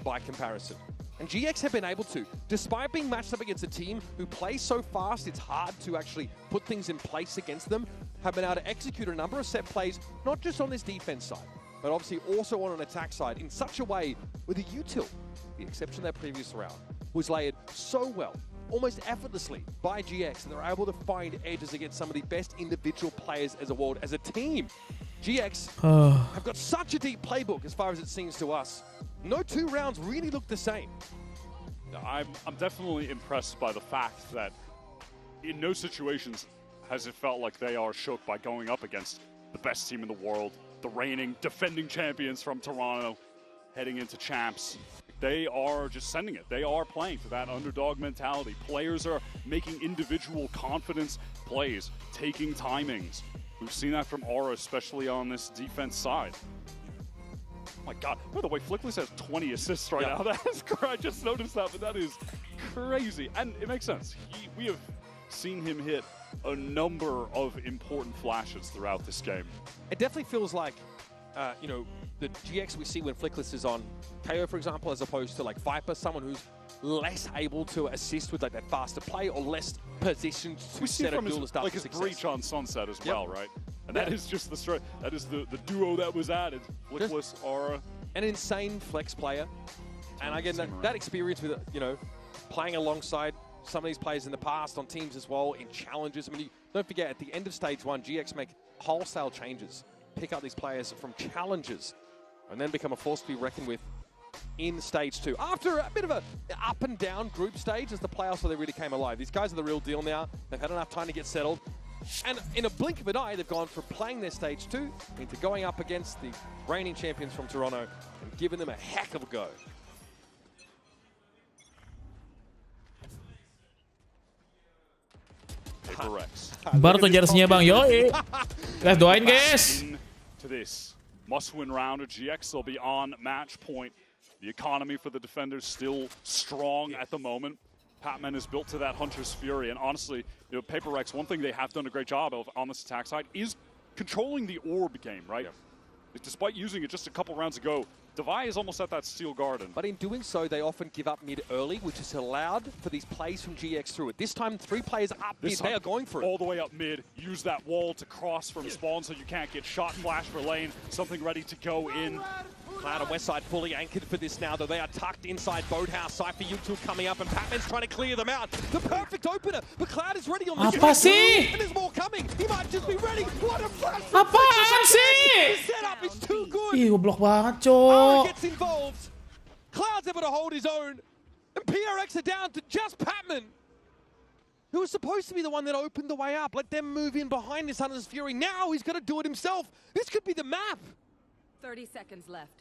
by comparison. And GX have been able to, despite being matched up against a team who plays so fast, it's hard to actually put things in place against them, have been able to execute a number of set plays, not just on this defense side, but obviously also on an attack side in such a way where the util, the exception of that previous round, was layered so well, almost effortlessly by GX, and they're able to find edges against some of the best individual players as a world, as a team. GX have got such a deep playbook as far as it seems to us. No two rounds really look the same. I'm definitely impressed by the fact that in no situations has it felt like they are shook by going up against the best team in the world, the reigning, defending champions from Toronto, heading into champs. They are just sending it. They are playing for that underdog mentality. Players are making individual confidence plays, taking timings. We've seen that from Aura, especially on this defense side. Oh my God, by the way, Flickless has 20 assists right now. That is crazy. I just noticed that, but that is crazy. And it makes sense. We have seen him hit a number of important flashes throughout this game. It definitely feels like, you know, the GX we see when Flickless is on KO, for example, as opposed to like Viper, someone who's less able to assist with like that faster play or less positioned to set a duel to start like his success. breach on Sunset as well, right? And that is just the that is the duo that was added. Flickless, Aura. An insane flex player. And again, that experience with, you know, playing alongside some of these players in the past on teams as well, in challenges. I mean, don't forget, at the end of stage 1, GX make wholesale changes, pick up these players from challenges, and then become a force to be reckoned with in stage 2. After a bit of a up and down group stage as the playoffs where they really came alive. These guys are the real deal now. They've had enough time to get settled. And in a blink of an eye, they've gone from playing their stage 2 into going up against the reigning champions from Toronto and giving them a heck of a go. Paperrex. Baru tuh jersey-nya Bang. Yoi. Guys, doain guys. To this must-win round of GX, they'll be on match point. The economy for the defenders still strong at the moment. Pemain is built to that Hunter's Fury, and honestly, you know, Paperrex, one thing they have done a great job of on this attack side is controlling the orb game, right? Yeah. Despite using it just a couple rounds ago, Devi is almost at that Steel Garden. But in doing so, they often give up mid early, which is allowed for these plays from GX through it. This time, 3 players up mid, they are going for it. All the way up mid, use that wall to cross from spawn so you can't get shot, flash for lane, something ready to go in. Cloud on west side fully anchored for this now, though they are tucked inside Boathouse. Cypher U2 coming up, and Pemain's trying to clear them out. The perfect opener, but Cloud is ready on the Apa sih? and there's more coming. He might just be ready. What a flash! Apaan sih? The setup is too good. Ih, goblok banget, Ara cok. gets involved. Cloud's able to hold his own, and PRX are down to just Pemain, who was supposed to be the one that opened the way up. Let them move in behind this Hunter's Fury. Now he's going to do it himself. This could be the map. 30 seconds left.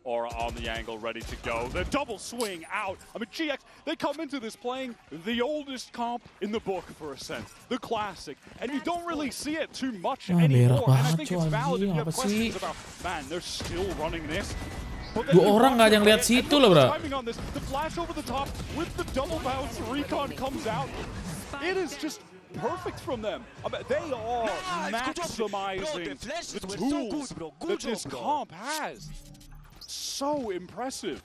Aura on the angle, ready to go. The double swing out. I mean, GX, they come into this playing the oldest comp in the book for Ascent, the classic, and you don't really see it too much anymore. And I think it's valid if you have questions about, man, they're still running this. Dua orang nggak ada yang lihat situ loh, bro. The flash over the top with the double bounce, Recon comes out. It is just perfect from them. I mean, they are maximizing the tools that this comp has. So impressive.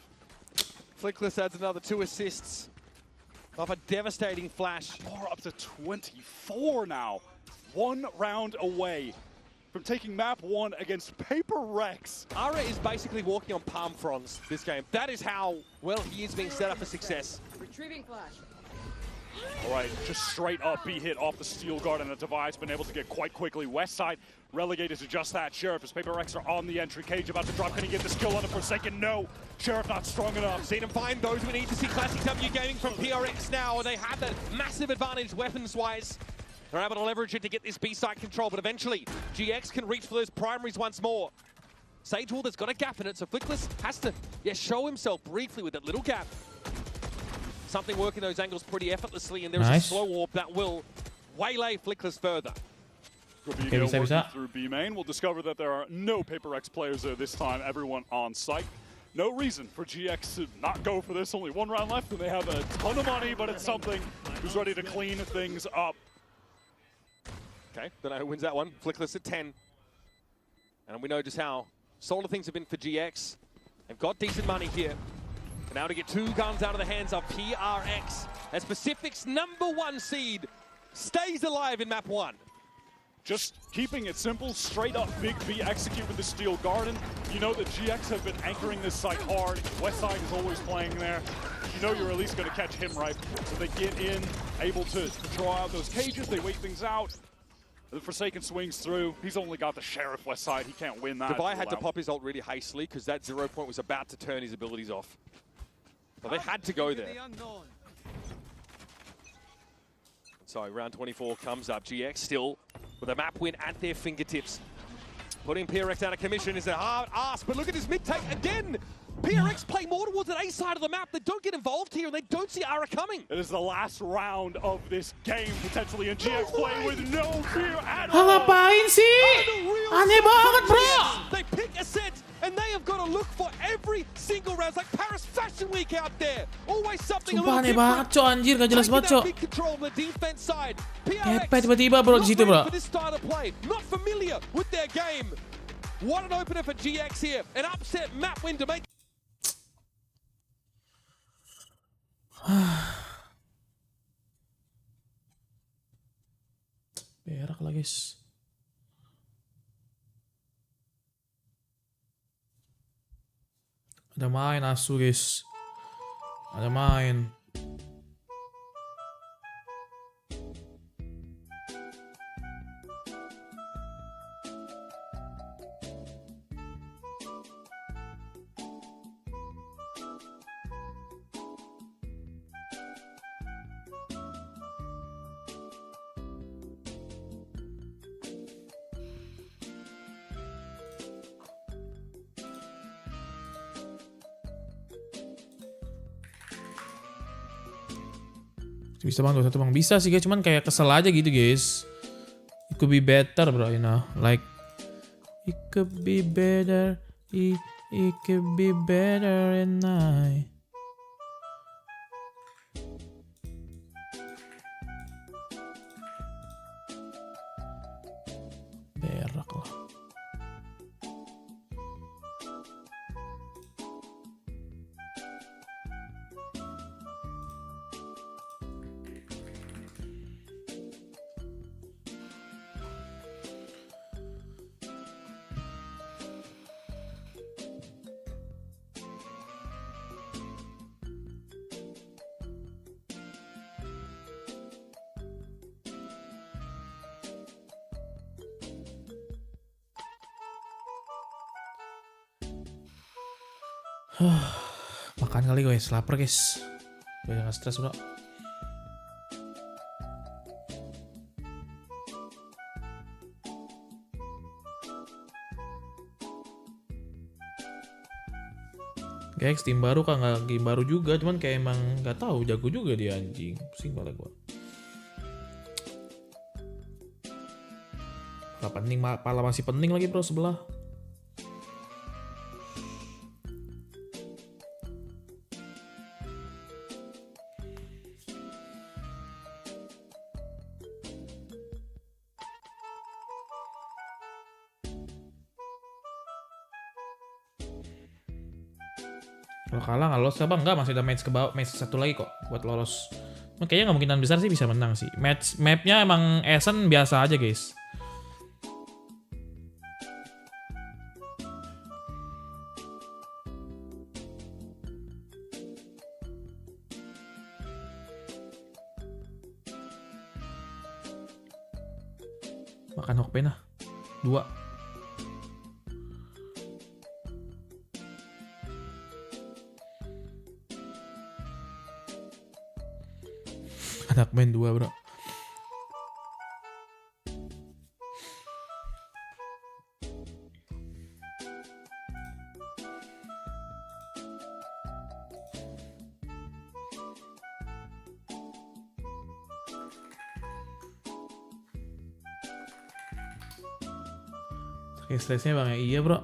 Flickless adds another 2 assists off a devastating flash. Up to 24 now. 1 round away from taking map 1 against Paperrex. Ara is basically walking on palm fronds this game. That is how well he is being set up for success. Retrieving flash. All right, just straight up B hit off the steel guard and the device, been able to get quite quickly. West side relegated to just that. Sheriff as Paperrex are on the entry. Cage about to drop. Can he get the skill on the Forsaken? No. Sheriff not strong enough. Seen him find those we need to see Classic W gaming from PRX now. They have that massive advantage weapons-wise. They're able to leverage it to get this B-side control, but eventually GX can reach for those primaries once more. Sage Wall, there's got a gap in it, so Flickless has to show himself briefly with that little gap. Something working those angles pretty effortlessly, and there's a slow warp that will waylay Flickless further. Bisa. Through B main, we'll discover that there are no Paperrex players there this time, everyone on site. No reason for GX to not go for this, only 1 round left, and they have a ton of money, but it's something who's ready to clean things up. Okay, Donato wins that one. Flickless at 10. And we know just how solid things have been for GX. They've got decent money here. And now to get 2 guns out of the hands of PRX. As Pacific's #1 seed stays alive in map 1. Just keeping it simple, straight up Big B, execute with the Steel Garden. You know that GX have been anchoring this site hard. Westside is always playing there. You know you're at least going to catch him right. So they get in, able to draw out those cages, they wait things out. The Forsaken swings through. He's only got the Sheriff west side. He can't win that. Devi had to pop his ult really hastily because that 0 point was about to turn his abilities off. But they had to go there. So round 24 comes up. GX still with a map win at their fingertips. Putting PRX out of commission is a hard ask, but look at his mid-take again. PRX play more towards an A side of the map. They don't get involved here, and they don't see Ara coming. It is the last round of this game, potentially, and GX playing with no fear at all. Ngapain sih? Aneh banget, bro. They pick Ascent, and they have got to look for every single round. It's like Paris Fashion Week out there. Always something a little Sumpah aneh different. banget, cok, anjir, gak jelas banget, cok. Big control on the defense side. Kepet tiba-tiba, bro, di situ, bro. For this style of play, not familiar with their game. What an opener for GX here. An upset map win to make. Berak lah, guys. Ada main Asu, guys. Ada main. Bisa bang, 21 bang. Bisa sih guys, cuman kayak kesel aja gitu guys. It could be better bro, you know. Like, it could be better. It could be better and I. Berak lah. Makan kali guys, lapar guys. Biar gak stres bro. GX tim baru kan, nggak game baru juga, cuman kayak emang nggak tahu, jago juga dia anjing. Pusing kepala gua. Pala masih pening lagi bro sebelah. Kalau kalah nggak lolos apa enggak, masih ada match ke bawah, match satu lagi kok buat lolos. Kayaknya kemungkinan besar sih bisa menang sih. Mapnya emang Ascent biasa aja guys. Makan Hokpen ah. 2. Anak main 2 bro. Oke, stresnya bang ya, iya bro.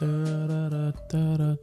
Tararatarat.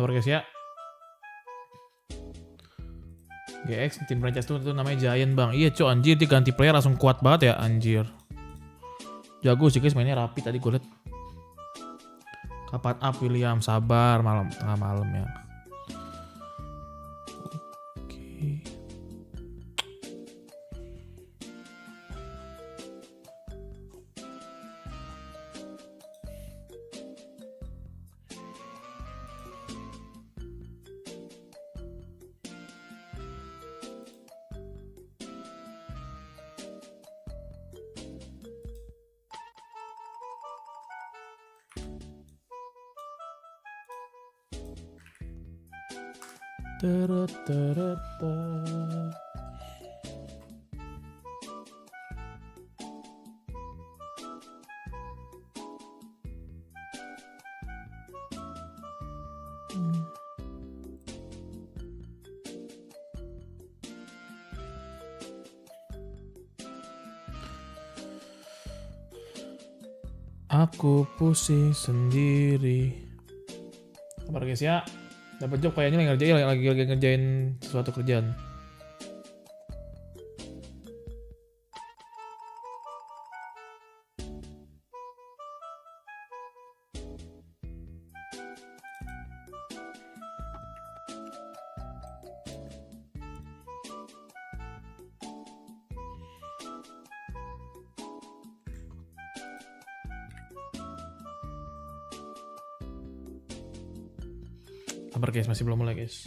Sabar guys ya. GX tim franchise tuh namanya Giant bang. Iya cok anjir, dia ganti player langsung kuat banget ya anjir. Jago sih guys, mainnya rapi tadi gue liat. Kapan up William, sabar malam tengah malam ya. Oke. Taratarata. Aku pusing sendiri. Sabar guys ya. Dapat job kayaknya lagi ngerjain sesuatu kerjaan. Sabar guys, masih belum mulai guys.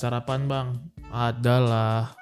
Sarapan bang, adalah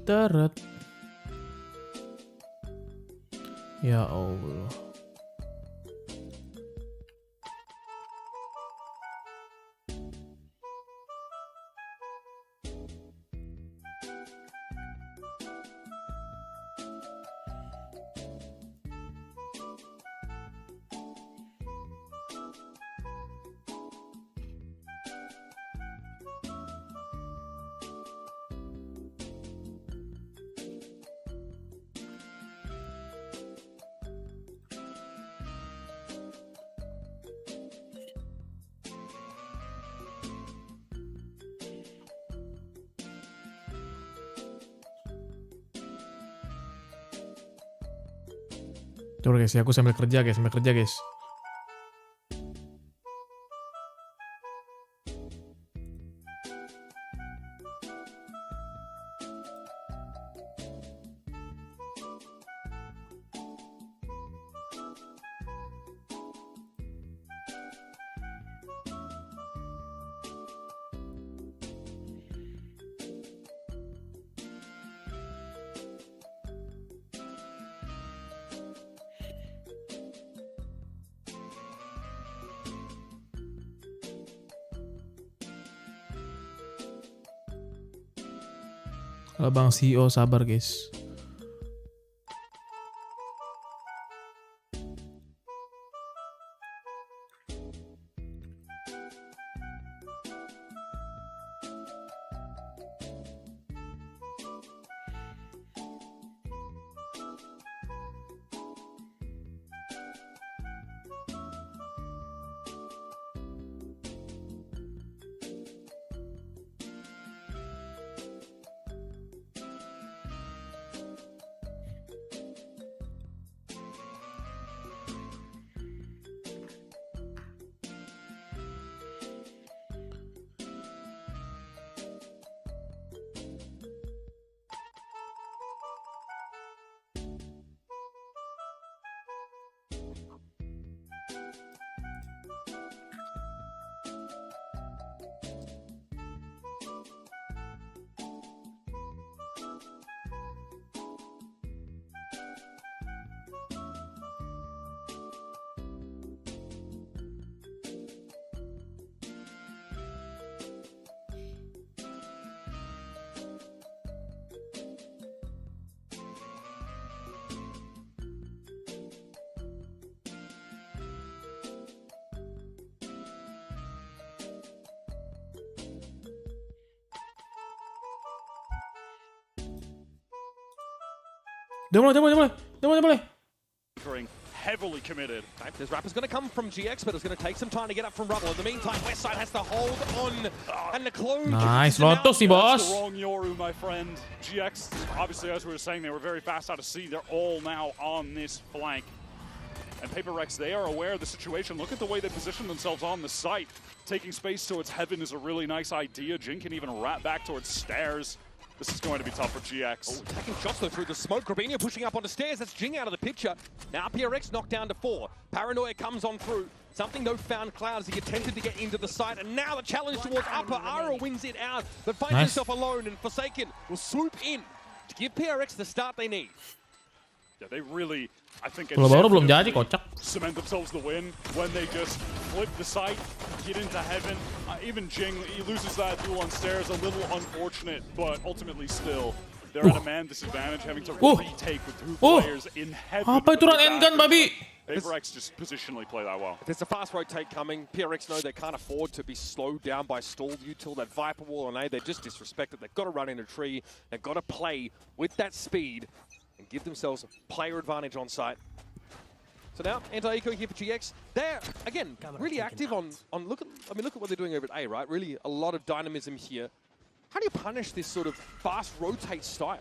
teret. Ya Allah. Coba guys, ya aku sambil kerja guys. Bang CEO sabar guys. Udah mulai. Heavily committed. This wrap is going to come from GX, but it's going to take some time to get up from Rubble. In the meantime, Westside has to hold on, and the clone. Nice, Lotus sih bos. The wrong Yoru, my friend. GX, obviously, as we were saying, they were very fast out of sea. They're all now on this flank. And Paperrex, they are aware of the situation. Look at the way they position themselves on the site. Taking space towards heaven is a really nice idea. Jin can even wrap back towards stairs. This is going to be tough for GX. Oh, taking shots though through the smoke. Grabinho pushing up on the stairs. That's Jing out of the picture. Now PRX knocked down to 4. Paranoia comes on through. Something no found cloud as he attempted to get into the site. And now the challenge towards upper. Ara wins it out, but finds himself alone. And Forsaken will swoop in to give PRX the start they need. Yeah, they really, I think, Baru belum jadi, kocak. cement themselves the win when they just flip the site, get into heaven. Even Jing, he loses that duel on stairs, a little unfortunate, but ultimately still, they're at a man disadvantage, having to retake with 2 players in heaven. Apa itu run and gun, babi? Paperrex just positionally play that well. If there's a fast rotate coming, PRX know they can't afford to be slowed down by stalled util. That Viper wall on A, they just disrespect it. They've got to run in a tree. They've got to play with that speed and give themselves a player advantage on site. So now, anti-eco here for GX. They're, again, really active on look at what they're doing over at A, right? Really a lot of dynamism here. How do you punish this sort of fast rotate style?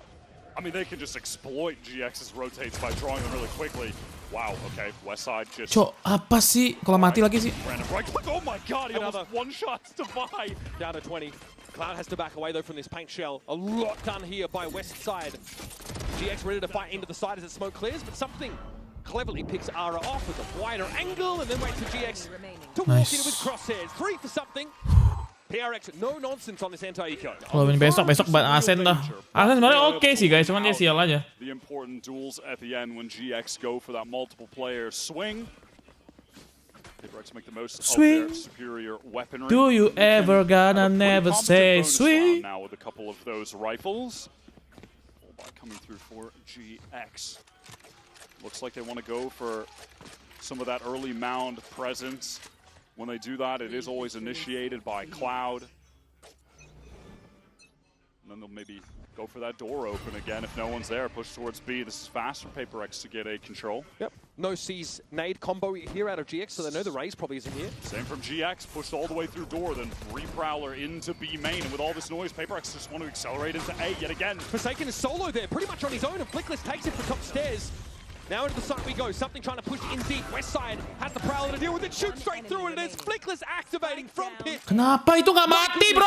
I mean, they can just exploit GX's rotates by drawing them really quickly. Wow, okay, West Side just... Cok, apa sih? Kalau mati lagi sih. Oh my god, he almost one-shots to buy. Down to 20. Cloud has to back away, though, from this paint shell. A lot done here by West Side. GX ready to fight into the side as the smoke clears, but something cleverly picks Ara off with a wider angle and then waits for GX to walk in with crosshairs. 3 for something. PRX, no nonsense on this anti-eco. Kalau ini besok buat Ascent dah. Ascent sebenarnya oke sih guys, cuman dia sial aja. The important duels at the end when GX go for that multiple player swing. PRX make the most of their superior weaponry. Do you ever gonna never say swing? Now with a couple of those rifles. Coming through for GX. Looks like they want to go for some of that early mound presence. When they do that, it is always initiated by Cloud. And then they'll maybe go for that door open again if no one's there. Push towards B. This is fast for Paperrex to get a control. Yep. No C's nade combo here out of GX, so they know the raise probably isn't here. Same from GX. Pushed all the way through door, then Prowler into B main. And with all this noise, Paperrex just want to accelerate into A yet again. Forsaken is solo there, pretty much on his own, and Flickless takes it for top stairs. Now into the site we go. Something trying to push in deep. West Side has the Prowler to deal with it. Shoots straight through it. And it's Flickless activating from pit. Kenapa itu nggak mati, bro?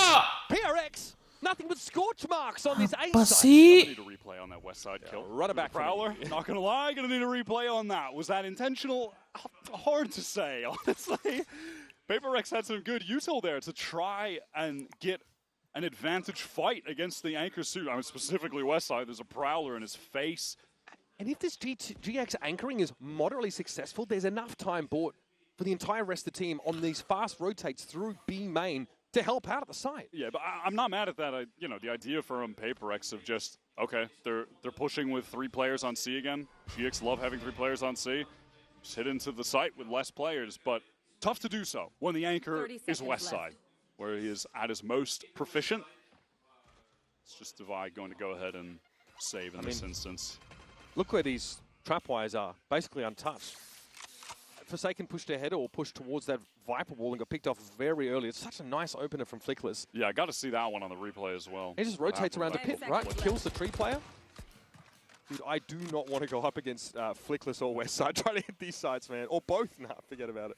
PRX, nothing but scorch marks on this A Apa side. sih? Need a replay on that West Side kill. Run it back, Prowler. Not gonna lie, gonna need a replay on that. Was that intentional? Hard to say, honestly. Paperrex had some good util there to try and get an advantage fight against the anchor suit. I mean, specifically West Side. There's a Prowler in his face. And if this GX anchoring is moderately successful, there's enough time bought for the entire rest of the team on these fast rotates through B main to help out at the site. Yeah, but I'm not mad at that. You know, the idea from Paperrex of just, okay, they're pushing with 3 players on C again. GX love having 3 players on C. Just hit into the site with less players, but tough to do so when the anchor is West Side, where he is at his most proficient. It's just Divide going to go ahead and save in this instance. Look where these trapwires are, basically untouched. Forsaken pushed ahead or pushed towards that Viper wall and got picked off very early. It's such a nice opener from Flickless. Yeah, I got to see that one on the replay as well. He just rotates around the pit, right? Kills the tree player. Dude, I do not want to go up against Flickless or West Side trying to hit these sites, man. Or both. Nah, forget about it.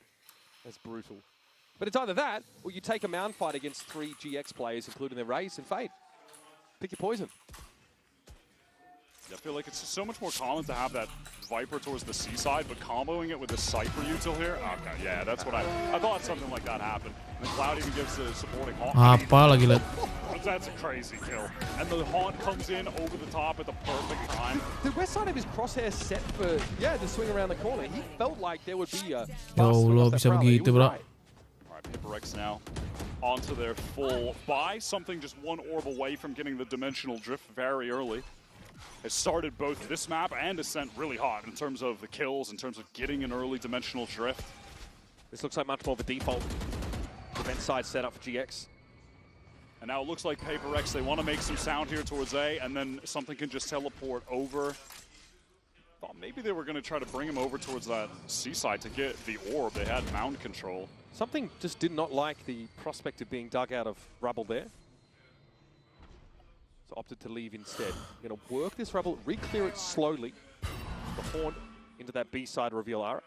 That's brutal. But it's either that, or you take a mound fight against 3 GX players, including their Raze and Fade. Pick your poison. I feel like it's so much more common to have that Viper towards the seaside, but comboing it with the Cypher util here? Okay, yeah, that's what I thought something like that happened. And the Cloud even gives the supporting Haunt. Apa lagi, lihat. That's a crazy kill. And the Haunt comes in over the top at the perfect time. The West Side of his crosshair set for, the swing around the corner. He felt like there would be a... Ya Allah, bisa begitu, bro. Alright, Paperrex now onto their full buy. Something just 1 orb away from getting the dimensional drift very early. Has started both this map and Ascent really hot in terms of the kills, in terms of getting an early dimensional drift. This looks like much more of a default defense side setup for GX. And now it looks like Paperrex, they want to make some sound here towards A, and then something can just teleport over. Thought maybe they were going to try to bring him over towards that seaside to get the orb. They had mound control. Something just did not like the prospect of being dug out of rubble there. So opted to leave instead. Going to work this rubble, re-clear it slowly. The Haunt into that B side reveal Ara.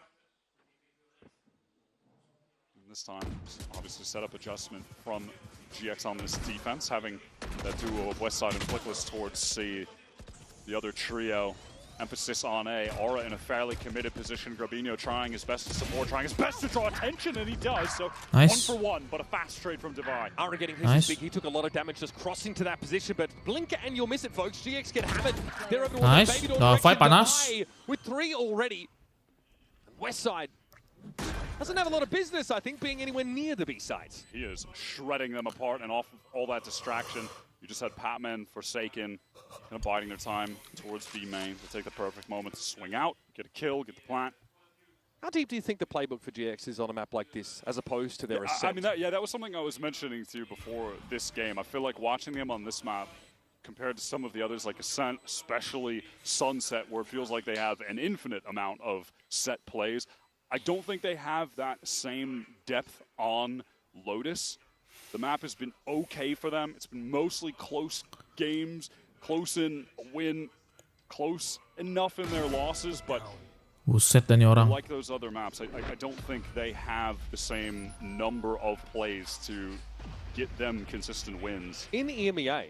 This time, obviously setup adjustment from GX on this defense, having that duo of Westside and Flickless towards the other trio. Emphasis on A. Aura in a fairly committed position. Grabinho trying his best to support, trying his best to draw attention, and he does. So nice. 1 for 1, but a fast trade from Divide. Aura getting his big. He took a lot of damage just crossing to that position, but blink and you'll miss it, folks. GX get hammered. They're over Nice. Fight panas. With 3 already. Westside doesn't have a lot of business, I think, being anywhere near the B sides. He is shredding them apart, and off of all that distraction, you just had Patman, Forsaken, kind of biding their time towards B main to take the perfect moment to swing out, get a kill, get the plant. How deep do you think the playbook for GX is on a map like this, as opposed to their Ascent? I mean, that was something I was mentioning to you before this game. I feel like watching them on this map, compared to some of the others like Ascent, especially Sunset, where it feels like they have an infinite amount of set plays, I don't think they have that same depth on Lotus. The map has been okay for them. It's been mostly close games, close in win, close enough in their losses, but Buset dah nih orang. like those other maps, I don't think they have the same number of plays to get them consistent wins. In EMEA,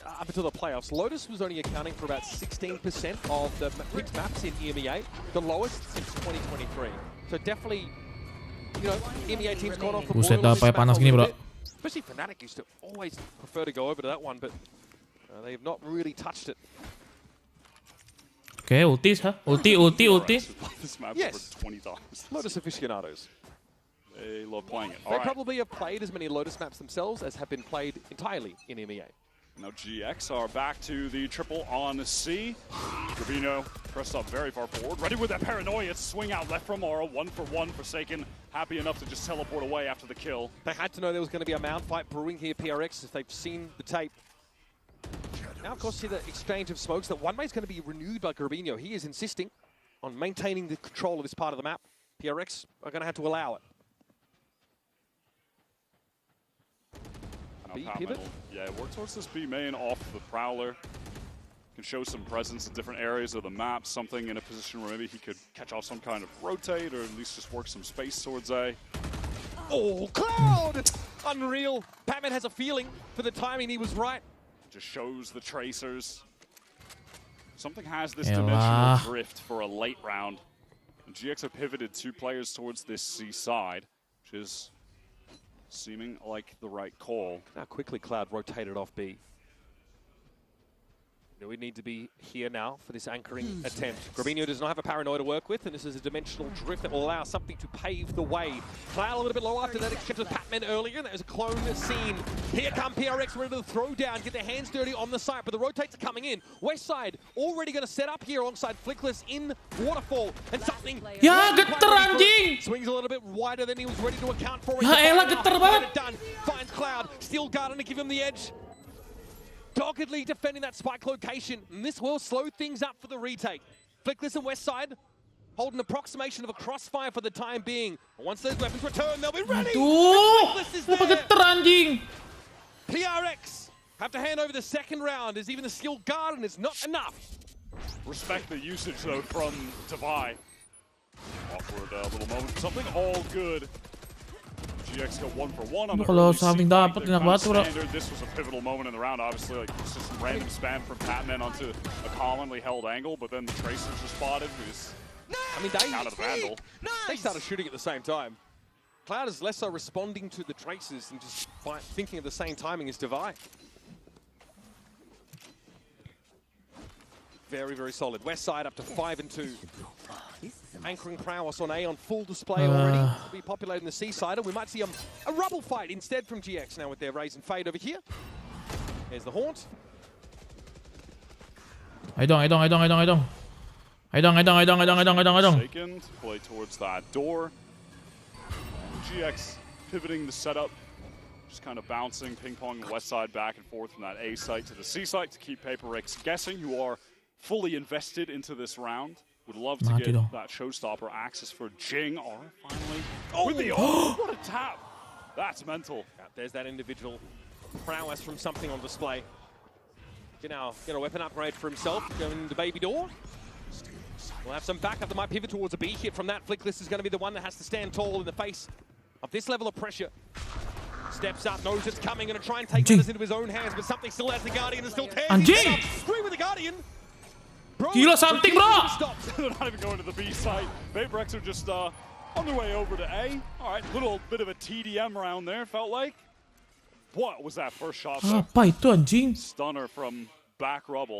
up until the playoffs, Lotus was only accounting for about 16% of the picked maps in EMEA, the lowest since 2023. So definitely, you know, EMEA teams gone off the board. Buset dah, pakai panas gini, bro. Especially Fnatic used to always prefer to go over to that one, but they have not really touched it. Okay, ulti, huh? Ulti. This map's Yes. for $20. Lotus aficionados. They love playing it. They probably have played as many Lotus maps themselves as have been played entirely in EMEA. Now GX are back to the triple on C. Gravino pressed up very far forward, ready with that paranoia to swing out left from Aura. 1 for 1, Forsaken, happy enough to just teleport away after the kill. They had to know there was going to be a mound fight brewing here, PRX, if they've seen the tape. Now, of course, see the exchange of smokes. That one way is going to be renewed by Gravino. He is insisting on maintaining the control of this part of the map. PRX are going to have to allow it. B pivot? Yeah, work towards this B main off the Prowler. Can show some presence in different areas of the map, something in a position where maybe he could catch off some kind of rotate or at least just work some space towards A. Oh, Cloud! Unreal. Batman has a feeling for the timing. He was right. Just shows the tracers. Something has this dimensional drift for a late round. And GX have pivoted 2 players towards this C side, which is seeming like the right call. How quickly Cloud rotated off B. We need to be here now for this anchoring attempt. Grabinho does not have a paranoia to work with, and this is a dimensional drift that will allow something to pave the way. Cloud a little bit low after that exchange with Patman earlier. That was a clone scene. Here come PRX ready to throw down, get their hands dirty on the site, but the rotates are coming in. Westside already going to set up here alongside Flickless in Waterfall, and something. Ya, geter anjing! Swings a little bit wider than he was ready to account for. Ya elah, geter banget! Done. Finds Cloud, still guarding to give him the edge. Doggedly defending that spike location, and this will slow things up for the retake. Flickless and Westside hold an approximation of a crossfire for the time being. Once those weapons return, they'll be ready. Flickless is there. Geter anjing! PRX have to hand over the second round, as even the skill garden is not enough. Respect the usage though from Divide. Awkward little moment. Something all good. GX go 1 for 1 on the Kalau early something C dapat enak banget, bro. standard. This was a pivotal moment in the round, obviously, like just some random spam from Patman onto a commonly held angle, but then the tracers were spotted. I mean, out of the Vandal. They started shooting at the same time. Cloud is less so responding to the tracers and just thinking of the same timing as Divide. Very, very solid. Westside up to 5 and 2. Anchoring prowess on A on full display already. To be populated in the C-side, and we might see a rubble fight instead from GX now with their raise and fade over here. There's the haunt. Ayo dong. Second, play towards that door. GX pivoting the setup, just kind of bouncing, ping-ponging Westside back and forth from that A site to the C site to keep Paperrex guessing, who are fully invested into this round. Would love to get that showstopper access for Jing. Finally, with the what a tap! That's mental. Yeah, there's that individual prowess from something on display. Get a weapon upgrade for himself. Going into baby door. We'll have some backup that might pivot towards a B hit from that. Flickless is going to be the one that has to stand tall in the face of this level of pressure. Steps up, knows it's coming, gonna try and take matters into his own hands, but something still has the Guardian and still tears. Three with the Guardian. Bro, gila something, bro. They're not even going to the B site. Paperrex are just on their way over to A. All right, little bit of a TDM round there, felt like. What was that first shot? Apa itu anjing? Stunner from back rubble.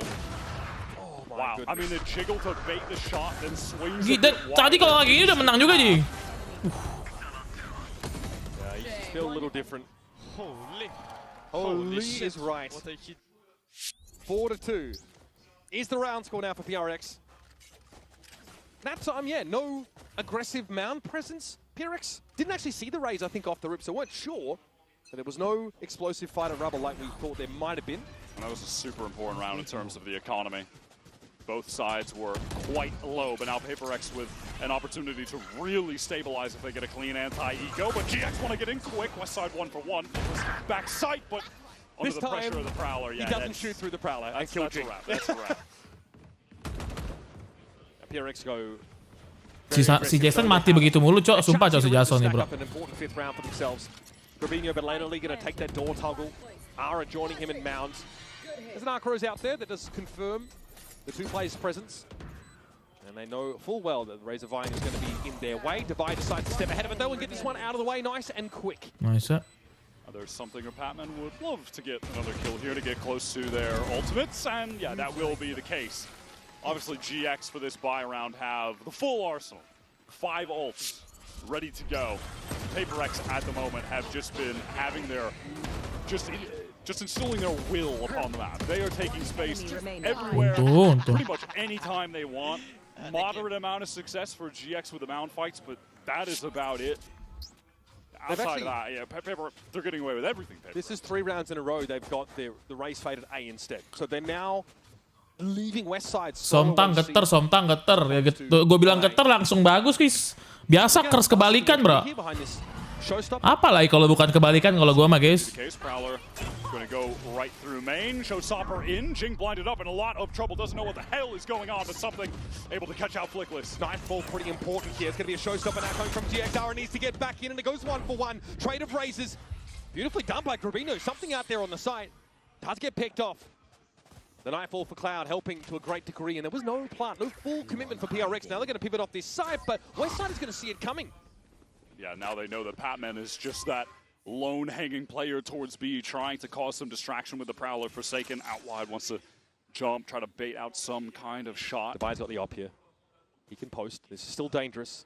Oh my Wow, goodness. I mean the jiggle to bait the shot, then swings. Tadi kalau lagi ini udah menang juga, Ji. Yeah, you just feel a little different. Holy is right. 4-2 is the round score now for PRX. That time, yeah, no aggressive mound presence. PRX didn't actually see the raise, I think, off the rip, so weren't sure. But there was no explosive fight at rubble like we thought there might have been. And that was a super important round in terms of the economy. Both sides were quite low, but now Paperrex with an opportunity to really stabilize if they get a clean anti-eco. But GX want to get in quick. West side 1-for-1. Back sight, but under the pressure of the Prowler. Yeah, he doesn't shoot through the Prowler. That's a wrap. That's a wrap. PRX go. Si Jason mati begitu mulu, Cok. Sumpah, Cok, si Jason nih, bro. An important fifth round for themselves. Gravino belatedly going to take that door toggle. Ara joining him in mounds. There's an Arcros out there that does confirm the two players' presence. And they know full well that the Razor Vine is going to be in their way. Divide decides to step ahead of it though and get this one out of the way nice and quick. Nice. There's something a Patman would love to get another kill here to get close to their ultimates, and yeah, that will be the case. Obviously, GX for this buy round have the full arsenal. 5 ults ready to go. Paperrex at the moment have just been having their, just instilling their will upon the map. They are taking space just everywhere, pretty much any time they want. Moderate amount of success for GX with the mound fights, but that is about it. Outside of that, yeah, they're getting away with everything. This is 3 rounds in a row. They've got the race fate at A instead. So they're now leaving West Side. Somtang geter. Ya gitu. Gue bilang geter langsung bagus, guys. Biasa kers kebalikan, bro. Apa lagi kalau bukan kebalikan kalau gue mah, guys. Going to go right through main. Showstopper in. Jing blinded up in a lot of trouble. Doesn't know what the hell is going on, but something able to catch out Flickless. Nightfall pretty important here. It's going to be a showstopper now coming from GXR. Needs to get back in, and it goes 1-for-1. Trade of raises. Beautifully done by Gravino. Something out there on the side. Does get picked off. The Nightfall for Cloud helping to a great degree, and there was no plant, no full commitment for PRX. Now they're going to pivot off this side, but Westside is going to see it coming. Yeah, now they know that Patman is just that lone hanging player towards B, trying to cause some distraction with the Prowler. Forsaken out wide, wants to jump, try to bait out some kind of shot. Divide's got the op here. He can post. This is still dangerous.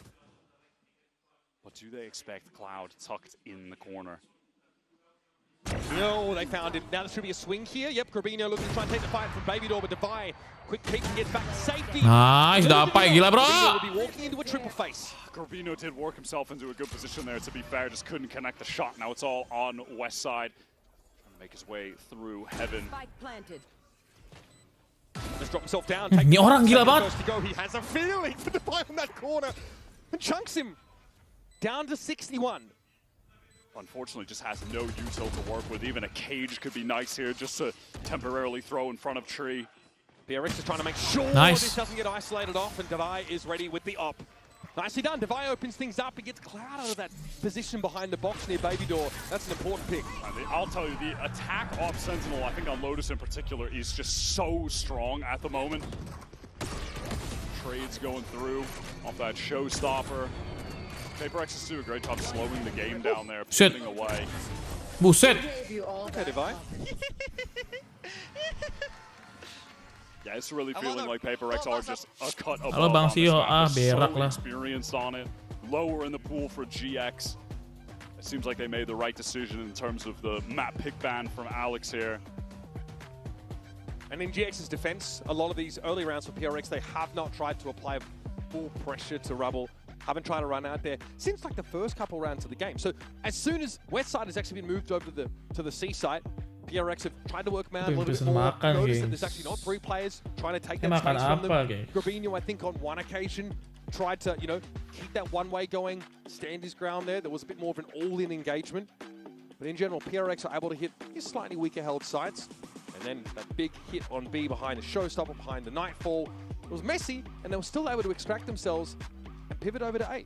But do they expect Cloud tucked in the corner? No, they found him. Now there should be a swing here. Yep, Gravino looking to try and take the fight from Baby Door, but Divide, quick peek and gets back to safety. Nice, dapat gila, bro. Gravino will be walking into a triple face. Gravino did work himself into a good position there, to be fair, just couldn't connect the shot. Now it's all on West Side. Trying to make his way through heaven. Just drop himself down. Ini orang gila banget. He has a feeling for Divide on that corner and chunks him down to 61. Unfortunately, just has no util to work with. Even a cage could be nice here, just to temporarily throw in front of tree. PRX is trying to make sure this doesn't get isolated off, and Devai is ready with the op. Nicely done. Devai opens things up. He gets Cloud out of that position behind the box near Baby Door. That's an important pick. I'll tell you, the attack off Sentinel, I think on Lotus in particular, is just so strong at the moment. Trades going through off that showstopper. Paperrex is doing a great job slowing the game down there, putting away. Buset. Okay, Divide. Yeah, it's really feeling like Paperrex are just a cut above. Halo Bang Sio, berak lah. Experience on it, lower in the pool for GX. It seems like they made the right decision in terms of the map pick ban from Alex here. And in GX's defense, a lot of these early rounds for PRX, they have not tried to apply full pressure to Rubble. Haven't tried to run out there since like the first couple rounds of the game. So as soon as Westside has actually been moved over to the C site, PRX have tried to work man a little bit more. Notice that there's actually not 3 players trying to take that space from them. Gravino, I think, on one occasion tried to, you know, keep that one-way going, stand his ground there. There was a bit more of an all-in engagement. But in general, PRX are able to hit his slightly weaker held sites. And then that big hit on B behind the showstopper, behind the Nightfall. It was messy, and they were still able to extract themselves and pivot over to A.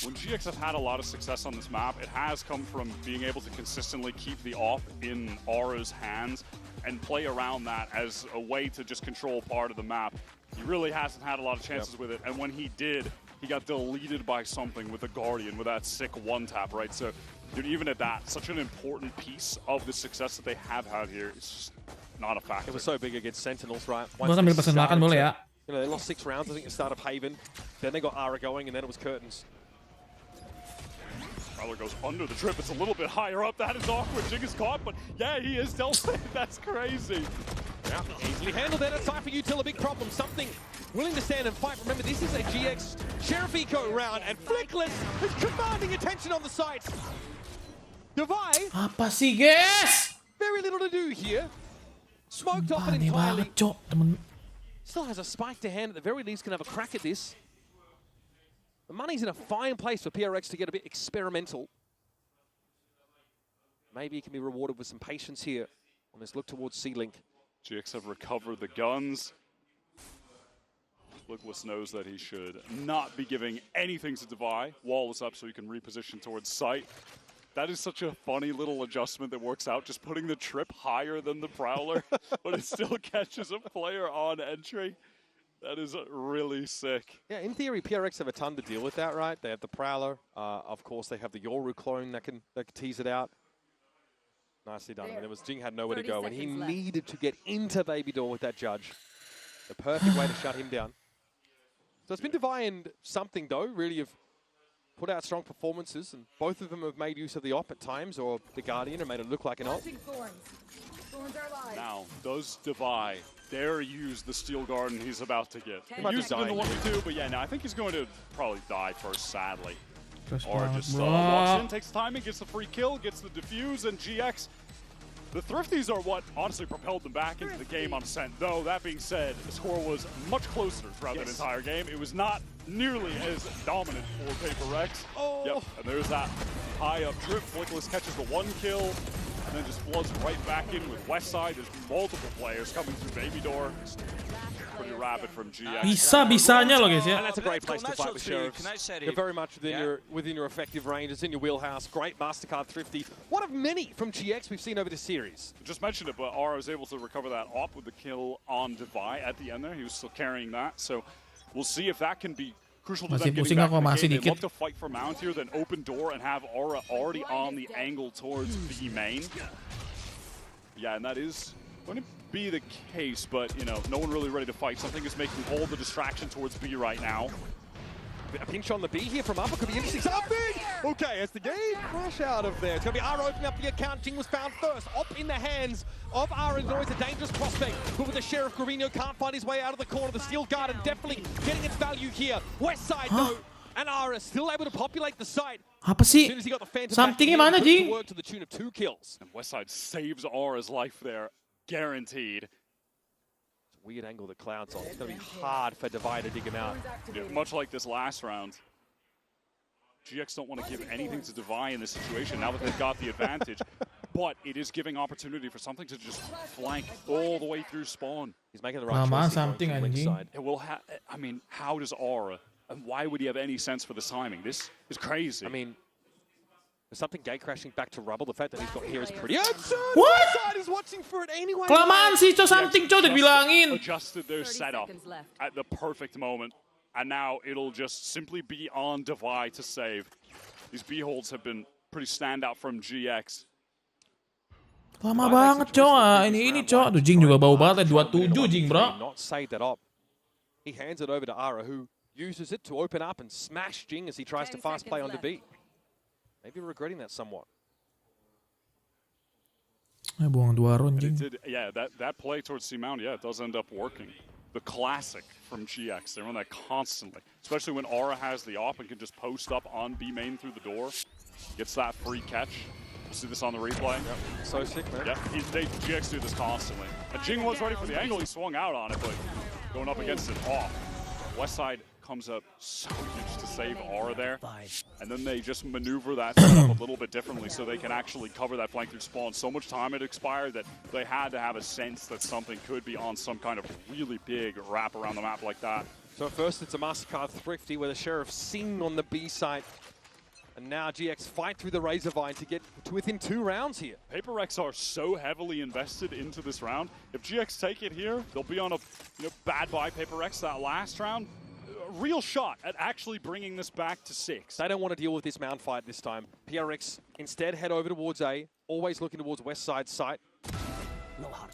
When GX have had a lot of success on this map, it has come from being able to consistently keep the AWP in Aura's hands and play around that as a way to just control part of the map. He really hasn't had a lot of chances with it, and when he did, he got deleted by something with the Guardian, with that sick one-tap, right? So, dude, even at that, such an important piece of the success that they have had here, it's just not a factor. It was so big against Sentinels, right? Gua sambil pesen makan boleh ya? You know, they lost 6 rounds, I think, at the start of Haven. Then they got Ara going, and then it was Curtains. Prowler goes under the trip. It's a little bit higher up. That is awkward. Jing is caught, but yeah, he is dealt with. That's crazy. Yeah, easily handled that. It's time for Util, a big problem. Something willing to stand and fight. Remember, this is a GX Sheriff Eco round, and Flickless is commanding attention on the site. Divide. Apa sih, guys? Very little to do here. Smoked off it Aneh entirely. banget, Cok, temen. Still has a spike to hand. At the very least, can have a crack at this. The money's in a fine place for PRX to get a bit experimental. Maybe he can be rewarded with some patience here on this look towards C-Link. GX have recovered the guns. Flickless knows that he should not be giving anything to Devi. Wall is up so he can reposition towards sight. That is such a funny little adjustment that works out, just putting the trip higher than the Prowler, but it still catches a player on entry. That is really sick. Yeah, in theory, PRX have a ton to deal with that, right? They have the Prowler. Of course, they have the Yoru clone that can tease it out. Nicely done. I mean, Jing had nowhere to go, and he needed to get into Baby Door with that judge. The perfect way to shut him down. So it's been Devi and something, though, really have put out strong performances, and both of them have made use of the op at times, or the Guardian, and made it look like an op. Now, does Devi dare use the Steel Garden he's about to get? He might used be it in the dying. 1v2, but yeah, no, I think he's going to probably die first, sadly. Terus Or banget, just bro. walks in, takes timing, gets the free kill, gets the defuse, and GX. The Thrifties are what honestly propelled them back into the game on Ascent. Though, that being said, the score was much closer throughout that entire game. It was not nearly as dominant for Paperrex. Oh. Yep, and there's that high up trip. Flickless catches the 1 kill, and then just floods right back in with Westside. There's multiple players coming through Baby Door. Pretty rapid from GX. Bisa-bisanya loh, guys, ya. And that's a great place to fight with Sheriffs. You're very much within your effective range. It's in your wheelhouse. Great MasterCard Thrifty. One of many from GX we've seen over this series. Just mentioned it, but Aura was able to recover that op with the kill on Devi at the end there. He was still carrying that, so we'll see if that can be crucial to them Masih getting pusing back aku, in the masih game. They dikit. look to fight for Mount here, then open door and have Aura already on the angle towards B main. Yeah, and that is going to be the case, but, you know, no one really ready to fight. Something is making all the distraction towards B right now. A pinch on the B here from Upper could be interesting. Something! Okay, as the game crash out of there. It's going to be Ara opening up the account. Jing was found first. Op in the hands of Ara is always a dangerous prospect. But with the Sheriff, Guarino can't find his way out of the corner. The Steel Garden definitely getting its value here. West side, though. And Ara still able to populate the site. Apa sih? As soon as he got the Phantom Something-nya back, mana, he Jing? to work to the tune of 2 kills. And Westside saves Aura's life there, guaranteed. Weird angle the Cloud's on. It's going to be hard for Devi to dig him out. Yeah, much like this last round. GX don't want to give anything to Devi in this situation now that they've got the advantage. But it is giving opportunity for something to just flank all the way through spawn. He's making the right Lama choice. something, anjing. It will I mean, how does Aura, and why would he have any sense for this timing? This is crazy. I mean, there's something gate crashing back to rubble. The fact that he's got here is pretty absurd. What? Side is watching for it anyway. Kelamaan sih, Cok, something, Cok, udah bilangin. Adjusted their setup at the perfect moment. And now it'll just simply be on Devi to save. These B-holds have been pretty standout from GX. Lama banget, Cok. Ini, Cok. Aduh, Jing juga bau banget. 27, Jing, bro. Not save that op. He hands it over to Ara, who uses it to open up and smash Jing as he tries to fast play onto B. Maybe regretting that somewhat. Buang 2 round, Jing. Yeah, that play towards C-Mount, yeah, it does end up working. The classic from GX, they run that constantly. Especially when Aura has the op and can just post up on B main through the door. Gets that free catch. We'll see this on the replay. Yep. So sick, man. Yeah, GX do this constantly. And Jing was ready for the angle, he swung out on it, but going up against it off. Westside comes up so huge to save Aura there. And then they just maneuver that setup a little bit differently so they can actually cover that flank through spawn. So much time had expired that they had to have a sense that something could be on some kind of really big wrap around the map like that. So first it's a MasterCard Thrifty with a share of Sing on the B side. And now GX fight through the Razorvine to get to within 2 rounds here. Paperrex are so heavily invested into this round. If GX take it here, they'll be on a bad bye Paperrex that last round. A real shot at actually bringing this back to 6. They don't want to deal with this mound fight this time. PRX instead head over towards A, always looking towards west side site.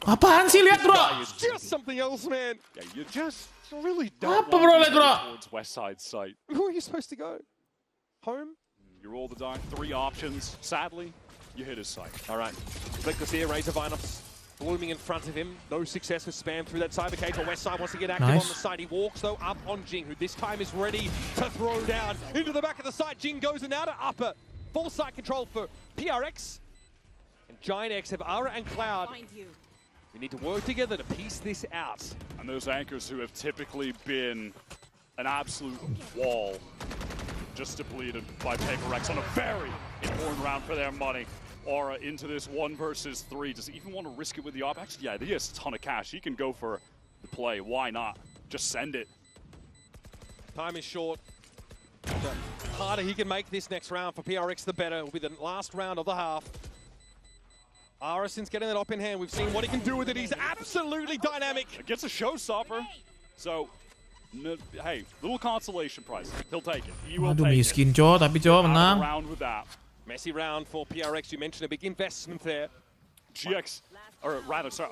Apaan sih, lihat bro? It's just something else, man. Yeah, you just really don't Apa bro, want to lihat bro? go towards west side site. Who are you supposed to go? Home? You roll the die, 3 options. Sadly, you hit his sight. All right. Victor's here, Razorvine blooming in front of him. No success with spam through that cyber cage. On west side wants to get active on the side. He walks though up on Jing, who this time is ready to throw down into the back of the site. Jing goes in now to upper. Full site control for PRX. And Giant X have Ara and Cloud. We need to work together to piece this out. And those anchors who have typically been an absolute wall, just depleted by Paperrex on a very important round for their money. Aura into this 1 versus 3. Does he even want to risk it with the op? Actually, yeah, he has a ton of cash. He can go for the play. Why not? Just send it. Time is short. The harder he can make this next round for PRX, the better. It will be the last round of the half. Ara, since getting that op in hand, we've seen what he can do with it. He's absolutely dynamic. It gets a showstopper. So, hey, little consolation prize. He'll take it. He will Aduh take miskin it. cowok, tapi cowok menang. Round with that. Messy round for PRX. You mentioned a big investment there. GX, or rather, sorry,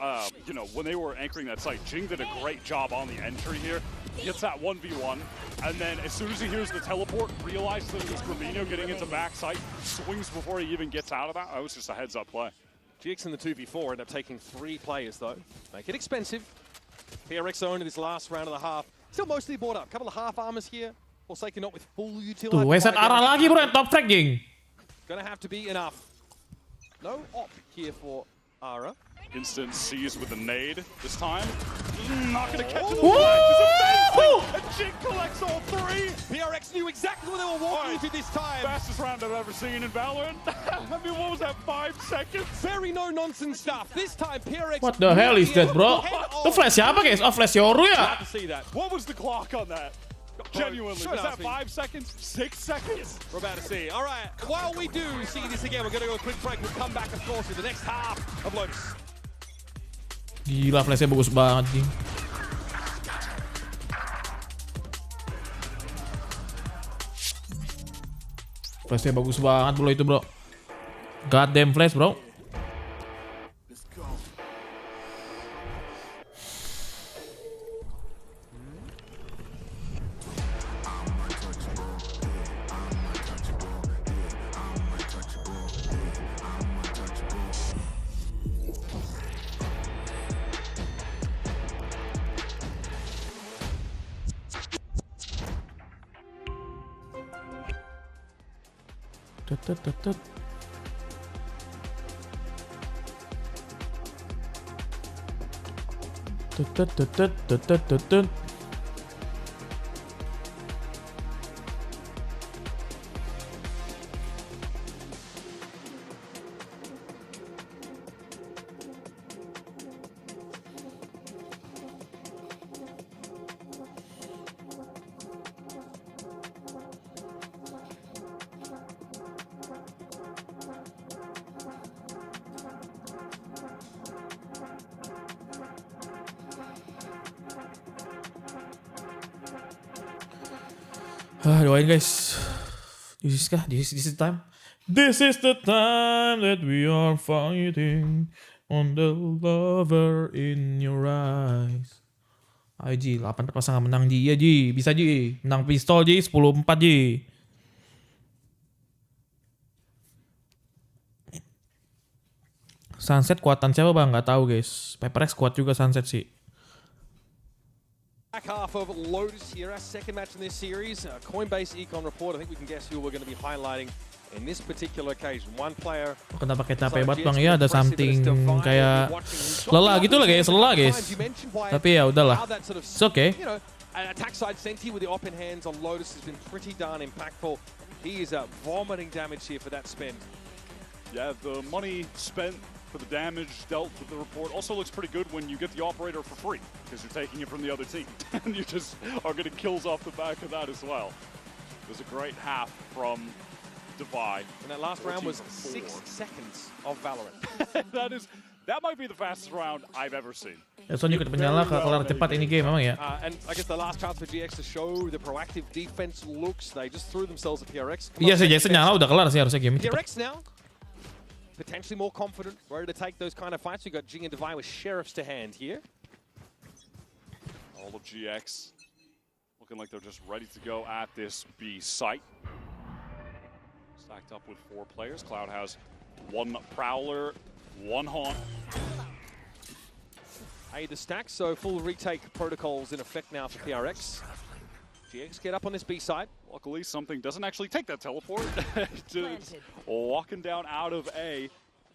when they were anchoring that site, Jing did a great job on the entry here. He gets that 1v1, and then as soon as he hears the teleport, realizes that it was Gravino getting into backside, swings before he even gets out of that. That was just a heads-up play. GX in the 2v4 end up taking 3 players, though. Make it expensive. PRX own in this last round of the half. Still mostly bought up. Couple of half armors here. Forsaken not with full utility. Tuh, Wesat Ara lagi bro, top frag Jing. Gonna have to be enough. No op here for Ara. Instant sees with the nade this time. Not gonna catch it. And Jing collects all 3. PRX knew exactly what they were walking into this time. Fastest round I've ever seen in Valorant. I mean, what was that, 5 seconds? Very no-nonsense stuff. This time, PRX... What the hell is that, bro? Itu flash siapa, guys? Oh, flash Yoru ya? Glad to see that. What was the clock on that? Genuinely, was that 5 seconds? 6 seconds? We're about to see. All right, while we do see this again, we're going to go a quick break. We'll come back, of course, in the next half of Lotus. Gila, flashnya bagus banget, Jing. Flashnya bagus banget bro itu bro. Goddamn flash bro. Doain guys. This is the time. This is the time that we are fighting on the lover in your eyes. Ayo Ji, 8 pasangan menang Ji. Iya Ji, bisa Ji. Menang pistol Ji, 10-4 Ji. Sunset kuatan siapa bang? Gak tahu guys. Paperrex kuat juga Sunset sih. Back half of Lotus here, our second match in this series. Coinbase Econ Report, I think we can guess who we're going to be highlighting in this particular occasion. One player. Kenapa kita hebat bang? Ya ada something kayak lelah gitu lah guys, lelah guys. Tapi ya udahlah. It's okay. Attack side Senti with the op in hands on Lotus has been pretty darn impactful. He is vomiting damage here for that spend. Yeah, the money spent for the damage dealt with the report. Also looks pretty good when you get the operator for free, because you're taking it from the other team. And you just are getting kills off the back of that as well. It was a great half from Divide. And that last round was 6 seconds of Valorant. That might be the fastest round I've ever seen. Edson juga penyala kelar cepat ini game memang ya. And I guess the last chance for GX to show the proactive defense looks, they just threw themselves at PRX. Iya sih, Jason nyala udah kelar sih harusnya game ini. PRX now, potentially more confident, ready to take those kind of fights. We got Jing and Divine with sheriffs to hand here. All of GX looking like they're just ready to go at this B site. Stacked up with 4 players. Cloud has 1 Prowler, 1 Haunt. The stack, so full retake protocols in effect now for PRX. GX get up on this B side. Luckily, something doesn't actually take that teleport. Just walking down out of A.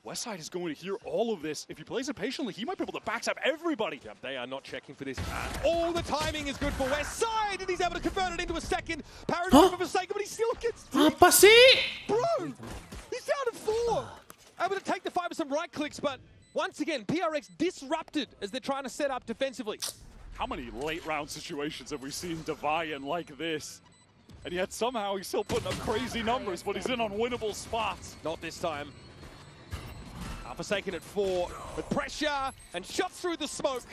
Westside is going to hear all of this. If he plays it patiently, he might be able to backstab everybody. Yep, they are not checking for this. All the timing is good for Westside, and he's able to convert it into a second. Paranoid for Forsaken, but he still gets 3. Apa sih? Bro, he's down to 4. Able to take the fight with some right clicks, but once again, PRX disrupted as they're trying to set up defensively. How many late round situations have we seen Deviant like this? And yet somehow he's still putting up crazy numbers, but he's in unwinnable spots. Not this time. Forsaken at 4 with pressure and shots through the smoke.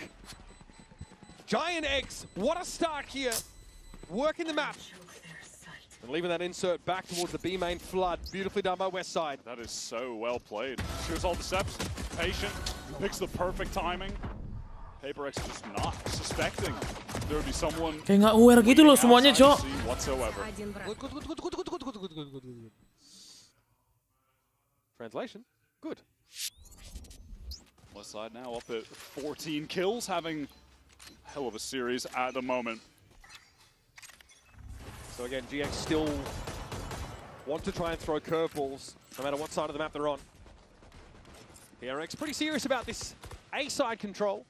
Giant Eggs, what a start here. Working the map. And leaving that insert back towards the B main flood. Beautifully done by Westside. That is so well played. Shows all the steps, patient, picks the perfect timing. Paperrex just not suspecting there would be someone. Kayak nggak aware gitu loh semuanya, Cok. Whatsoever. Translation, good. Westside now up at 14 kills, having a hell of a series at the moment. So again, GX still want to try and throw curveballs, no matter what side of the map they're on. PRX pretty serious about this A side control.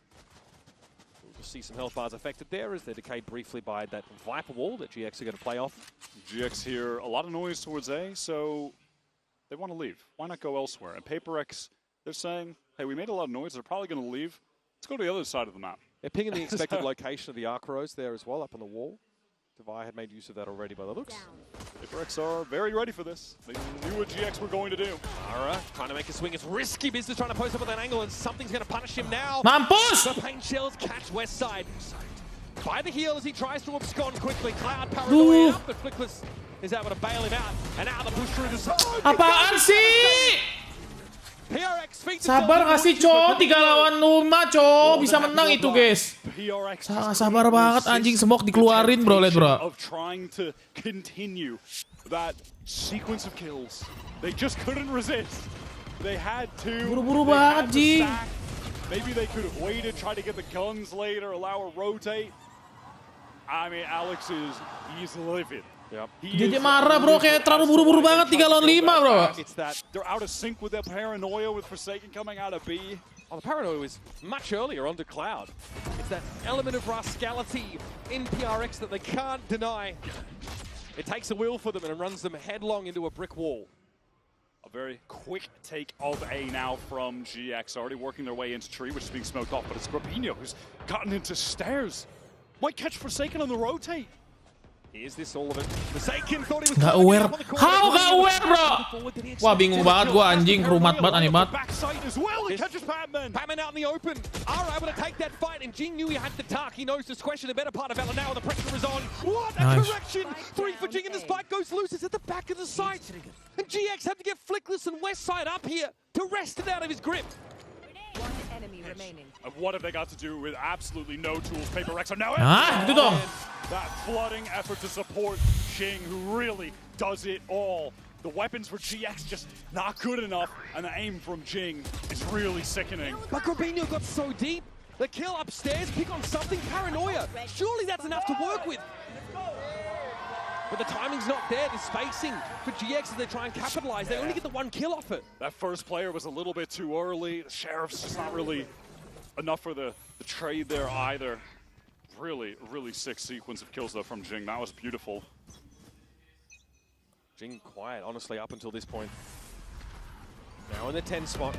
We'll just see some health bars affected there as they're decayed briefly by that Viper wall that GX are going to play off. GX hear a lot of noise towards A, so they want to leave. Why not go elsewhere? And Paperrex, they're saying, hey, we made a lot of noise, they're probably going to leave. Let's go to the other side of the map. They're pinging the expected location of the arc rows there as well, up on the wall. Devi had made use of that already by the looks. Paperrex are very ready for this. They knew what GX were going to do. Ara trying to make a swing. It's risky business trying to post up at that angle, and something's going to punish him now. Mampus! The paint shells catch Westside. By the heel as he tries to abscond quickly. Cloud paranoid out, but Flickless is able to bail him out. And now the push through the side. Apaan sih? PRX sabar kasih, Cok. 3 lawan 5, Cok. Bisa menang itu, guys. Sabar banget anjing, smoke dikeluarin, bro. Lihat, bro. Of trying to continue that sequence of kills. They just couldn't resist. They had to. Buru-buru banget, Jing. Maybe they could have waited, tried to get the guns later, allow a rotate. I mean, Alex he's livid. Yep. Dia marah, bro, kayak terlalu buru-buru banget 3 lawan 5, bro. It's that they're out of sync with their paranoia with Forsaken coming out of B. Oh, the paranoia was much earlier onto Cloud. It's that element of rascality in PRX that they can't deny. It takes a wheel for them and runs them headlong into a brick wall. A very quick take of A now from GX, already working their way into tree, which is being smoked off, but it's Grabinho who's gotten into stairs. Might catch Forsaken on the rotate. Here's this all of it. Forsaken thought he was gak aware. How gak aware, bro? Wah, bingung banget gua anjing, kerumat banget, aneh banget. Patman out in the open. Ara able to take that fight, and Jing knew he had the talk. He knows discretion, the better part of Ella now. The pressure is on. What a correction! 3 for Jing, and the spike goes loose. It's at the back of the site. And GX had to get Flickless and Westside up here to wrest it out of his grip. One enemy remaining. And what have they got to do with absolutely no tools? Paperrex are now itu dong. That flooding effort to support Jing, who really does it all. The weapons for GX just not good enough, and the aim from Jing is really sickening. But Grabinho got so deep. The kill upstairs, pick on something, paranoia. Surely that's enough to work with. But the timing's not there, the spacing for GX as they try and capitalize. They only get the 1 kill off it. That first player was a little bit too early. The Sheriff's just not really enough for the trade there either. Really, really sick sequence of kills though from Jing. That was beautiful. Jing quiet, honestly, up until this point. Now in the 10 spot.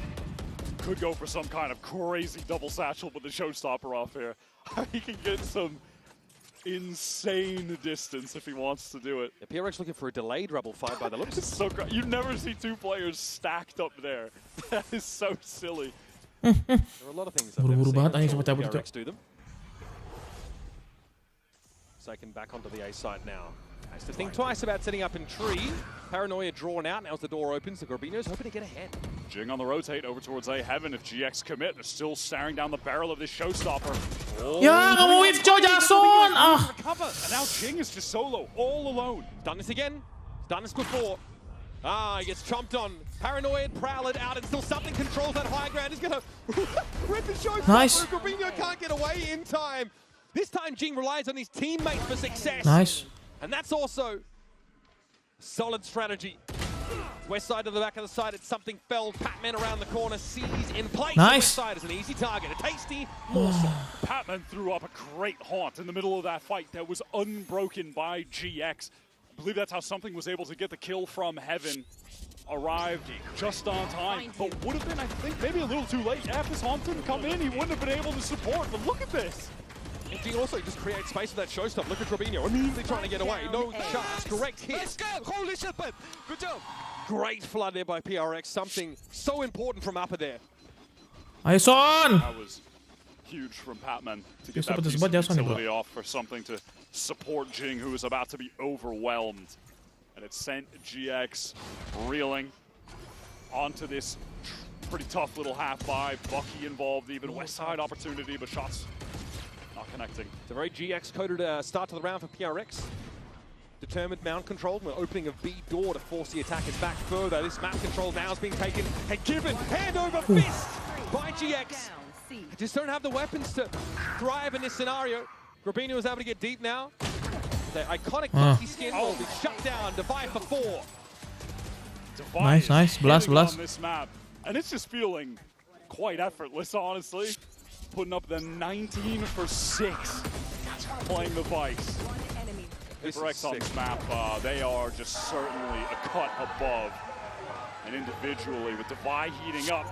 could go for some kind of crazy double satchel with the showstopper off here. He can get some insane distance if he wants to do it. Yeah, PRX looking for a delayed rebel fight by the looks. It's so great. You never see two players stacked up there. That is so silly. There are a lot of things I've never seen PRX do them. Second back onto the A side now. Has to think twice about setting up in tree. Paranoia drawn out. Now as the door opens, the Gorbino's hoping to get ahead. Jing on the rotate over towards A Heaven. If GX commit, they're still staring down the barrel of this showstopper. Oh, Ya, kamu whiff coy, Jason! Ah. And now Jing is just solo, all alone. Done this again. Done this before. He gets chomped on. Paranoid, Prowler out, and still something controls that high ground. He's gonna rip the showstopper. Nice. Gorbino can't get away in time. This time Jing relies on his teammates for success. Nice. And that's also a solid strategy. West side to the back of the side, it's something fell. Patman around the corner, sees in place. Nice. West side is an easy target, a tasty morsel. Patman threw up a great haunt in the middle of that fight that was unbroken by GX. I believe that's how something was able to get the kill from Heaven. Arrived just on time, but would have been, I think, maybe a little too late. If this haunt didn't come in, he wouldn't have been able to support, but look at this. And Jing also just creates space for that showstop. Look at Robinho immediately trying to get away. No chance. Correct hit. Let's go! Holy shit, man! Good job! Great flood there by PRX. Something so important from upper there. Ayo Son! That was huge from Patman to get that piece of utility off for something to support Jing, who was about to be overwhelmed. And it sent GX reeling onto this pretty tough little half-buy. Bucky involved, even West Side opportunity, but shots not connecting. It's a very GX-coded start to the round for PRX. Determined mount control. We're opening a B door to force the attackers back further. This map control now is being taken and given hand over fist by GX. They just don't have the weapons to thrive in this scenario. Grabino is able to get deep now. The iconic Bucky skin will be shut down. Divide for 4. Nice, nice. Blast. On this map. And it's just feeling quite effortless, honestly. Putting up the 19 for 6. Playing the Vice. PRX on this map, they are just certainly a cut above. And individually, with Devi heating up,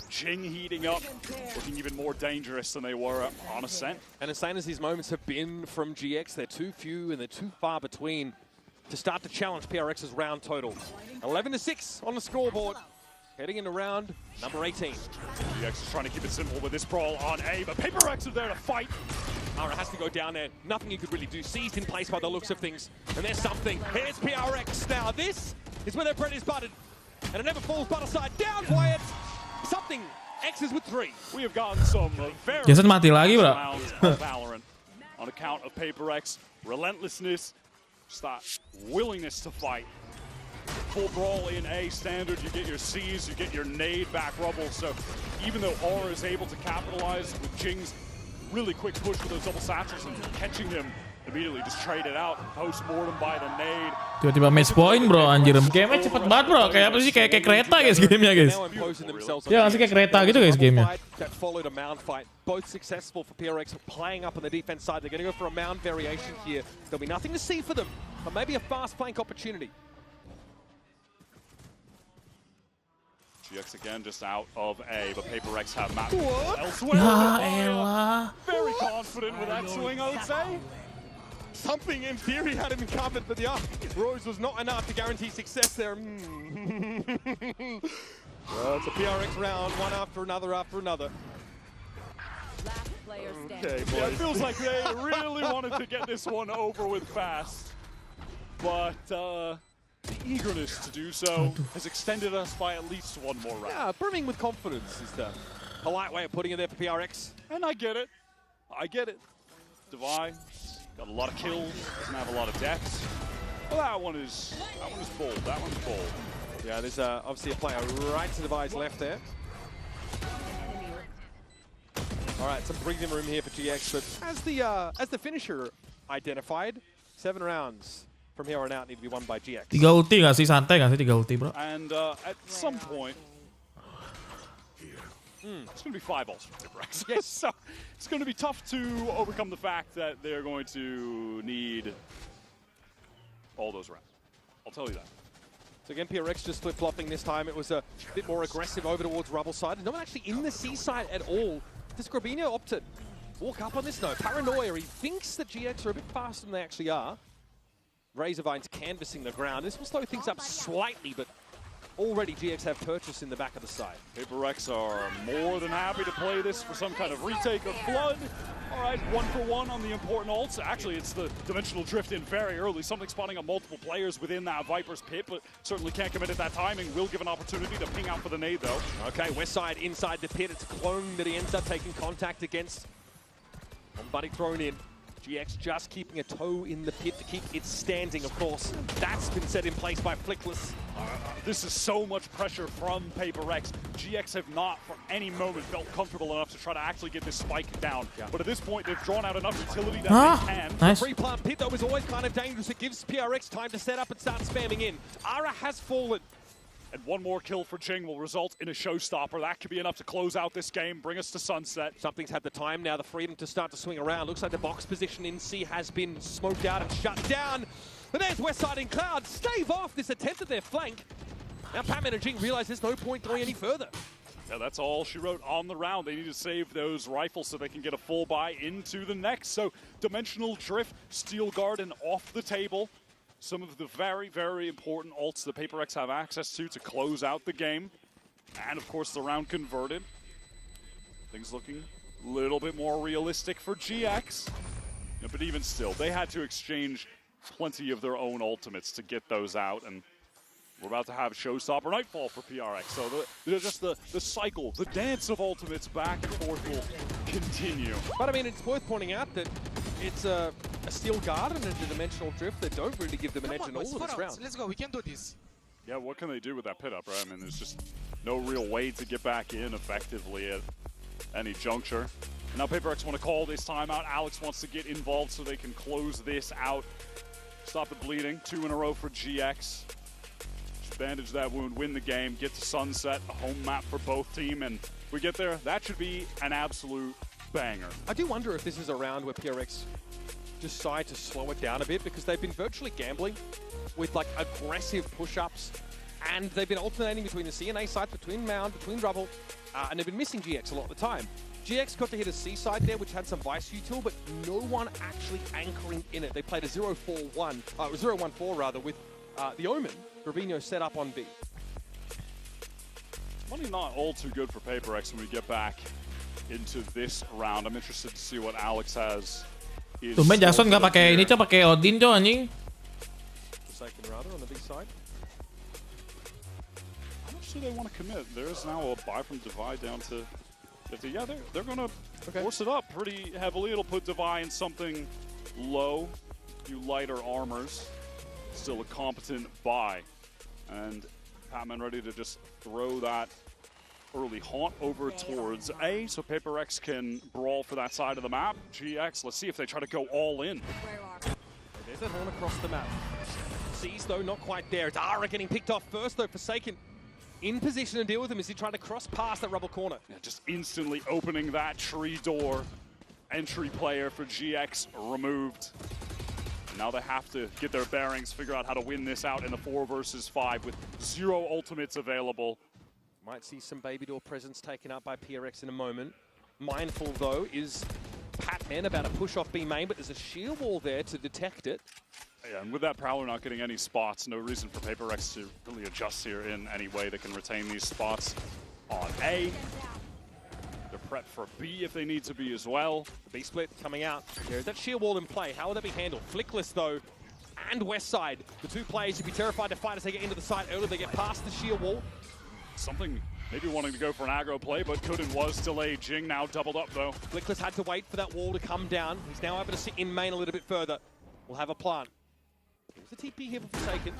Jing heating up, looking even more dangerous than they were on Ascent. And insane as these moments have been from GX, they're too few and they're too far between to start to challenge PRX's round total. 11-6 on the scoreboard. Heading into round number 18. GX is trying to keep it simple with this brawl on A, but PaperX is there to fight. Ara has to go down there. Nothing he could really do. Seized in place by the looks of things. And there's something. Here's PRX now. This is where their bread is buttered. And it never falls but aside. Down quiet. Something. X's with 3. We have gotten some very Jason mati lagi, bro. Valorant on account of PaperX relentlessness, just that willingness to fight. Full brawl in A standard, you get your C's, you get your nade back rubble. So even though Aura is able to capitalize with Jing's really quick push with those double satchels and catching him immediately, just trade it out, post-mortem by the nade. Tiba-tiba match point bro, anjir. Gamenya cepet banget bro, kayak apa sih, kayak kereta guys gamenya guys. Ya nggak sih kayak kereta gitu guys gamenya. That followed a mound fight, both successful for PRX, playing up on the defense side. They're going to go for a mound variation here. There'll be nothing to see for them, but maybe a fast flank opportunity. GX again just out of A, but PaperX have map Ya elsewhere. elah. Very confident with that swing, I would say. Something in theory had him covered, but the Rose was not enough to guarantee success there. Well, it's a PRX round, one after another after another. Okay, yeah, it feels like they really wanted to get this one over with fast. But the eagerness to do so has extended us by at least one more round. Yeah, brimming with confidence is the polite way of putting it there for PRX. And I get it. I get it. Devi got a lot of kills, doesn't have a lot of deaths. Well, that one is bold. That one's bold. Yeah, there's obviously a player right to Devi's left there. All right, some breathing room here for GX, but as the finisher identified, 7 rounds from here on out need to be won by GX. 3 ulti nggak sih? Santai nggak sih 3 ulti bro? And at some point, it's going to be 5 ults for PaperX. Yes. So it's going to be tough to overcome the fact that they're going to need all those rounds. I'll tell you that. So again, PRX just flip-flopping this time. It was a bit more aggressive over towards Rubble side. No one actually in the C side at all. Does Grabinho opt to walk up on this? No, paranoia. He thinks that GX are a bit faster than they actually are. Razorvine's canvassing the ground. This will slow things up slightly, but already GX have purchase in the back of the side. Paperrex are more than happy to play this for some kind of retake of Flood. All right, 1-for-1 on the important ults. Actually, it's the Dimensional Drift in very early. Something spawning on multiple players within that Viper's pit, but certainly can't commit at that timing. Will give an opportunity to ping out for the nade, though. Okay, West side inside the pit. It's a clone that he ends up taking contact against. One buddy thrown in. GX just keeping a toe in the pit to keep it standing, of course. That's been set in place by Flickless. This is so much pressure from Paperrex. GX have not, for any moment, felt comfortable enough to try to actually get this spike down. Yeah. But at this point, they've drawn out enough utility that they can. Nice. The pre-plant pit, though, is always kind of dangerous. It gives PRX time to set up and start spamming in. Ara has fallen. And one more kill for Jing will result in a showstopper. That could be enough to close out this game, bring us to sunset. Something's had the time now, the freedom to start to swing around. Looks like the box position in C has been smoked out and shut down. But there's Westside in Cloud. Stave off this attempt at their flank. Now Pac-Man and Jing realize there's no point going any further. Yeah, that's all she wrote on the round. They need to save those rifles so they can get a full buy into the next. So Dimensional Drift, Steel Garden off the table. Some of the very, very important ults that Paperrex have access to close out the game. And of course the round converted. Things looking a little bit more realistic for GX. Yeah, but even still, they had to exchange plenty of their own ultimates to get those out. And we're about to have Showstopper Nightfall for PRX. So just the cycle, the dance of ultimates back and forth will continue. But I mean, it's worth pointing out that it's a Steel Garden and a Dimensional Drift that don't really give them an edge in all of this round. Let's go, we can do this. Yeah, what can they do with that pit up, right? I mean, there's just no real way to get back in effectively at any juncture. And now Paperrex want to call this timeout. Alex wants to get involved so they can close this out. Stop the bleeding. 2 in a row for GX. Just bandage that wound, win the game, get to sunset, a home map for both team, and if we get there, that should be an absolute banger. I do wonder if this is a round where PRX decide to slow it down a bit, because they've been virtually gambling with like aggressive push-ups, and they've been alternating between the C and A side, between Mound, between Rubble, and they've been missing GX a lot of the time. GX got to hit a C side there, which had some Vice util, but no one actually anchoring in it. They played a 0-4-1, 0-1-4 rather, with the Omen. Grabinho set up on B. Money not all too good for Paperrex when we get back into this round. I'm interested to see what Alex has. Tumben Jackson nggak pakai ini, coba pakai Odin coba anjing. Forsaken rather on the B side. How much do they want to commit? There's now a buy from Divide down to 50. Yeah, they're going to force it up pretty heavily. It'll put Divide in something low, few lighter armors. Still a competent buy. And Pac-Man ready to just throw that early haunt over towards A, so Paperrex can brawl for that side of the map. GX, let's see if they try to go all in. There's that horn across the map. C's, though, not quite there. It's Ara getting picked off first, though. Forsaken in position to deal with him as he tried to cross past that Rubble corner. Yeah, just instantly opening that tree door. Entry player for GX removed. Now they have to get their bearings, figure out how to win this out in the 4 versus 5 with 0 ultimates available. Might see some Baby Door presence taken up by PRX in a moment. Mindful, though, is Pac-Man about to push off B main, but there's a shield wall there to detect it. Yeah, and with that Prowler not getting any spots, no reason for Paperrex to really adjust here in any way. They can retain these spots on A. They're prepped for B if they need to be as well. The B split coming out. There's that shield wall in play. How will that be handled? Flickless, though, and Westside. The 2 players would be terrified to fight as they get into the side early. They get past the shield wall. Something maybe wanting to go for an aggro play, but couldn't, was delayed. Jing now doubled up, though. Flickless had to wait for that wall to come down. He's now able to sit in main a little bit further. We'll have a plant. There's the TP here for Forsaken.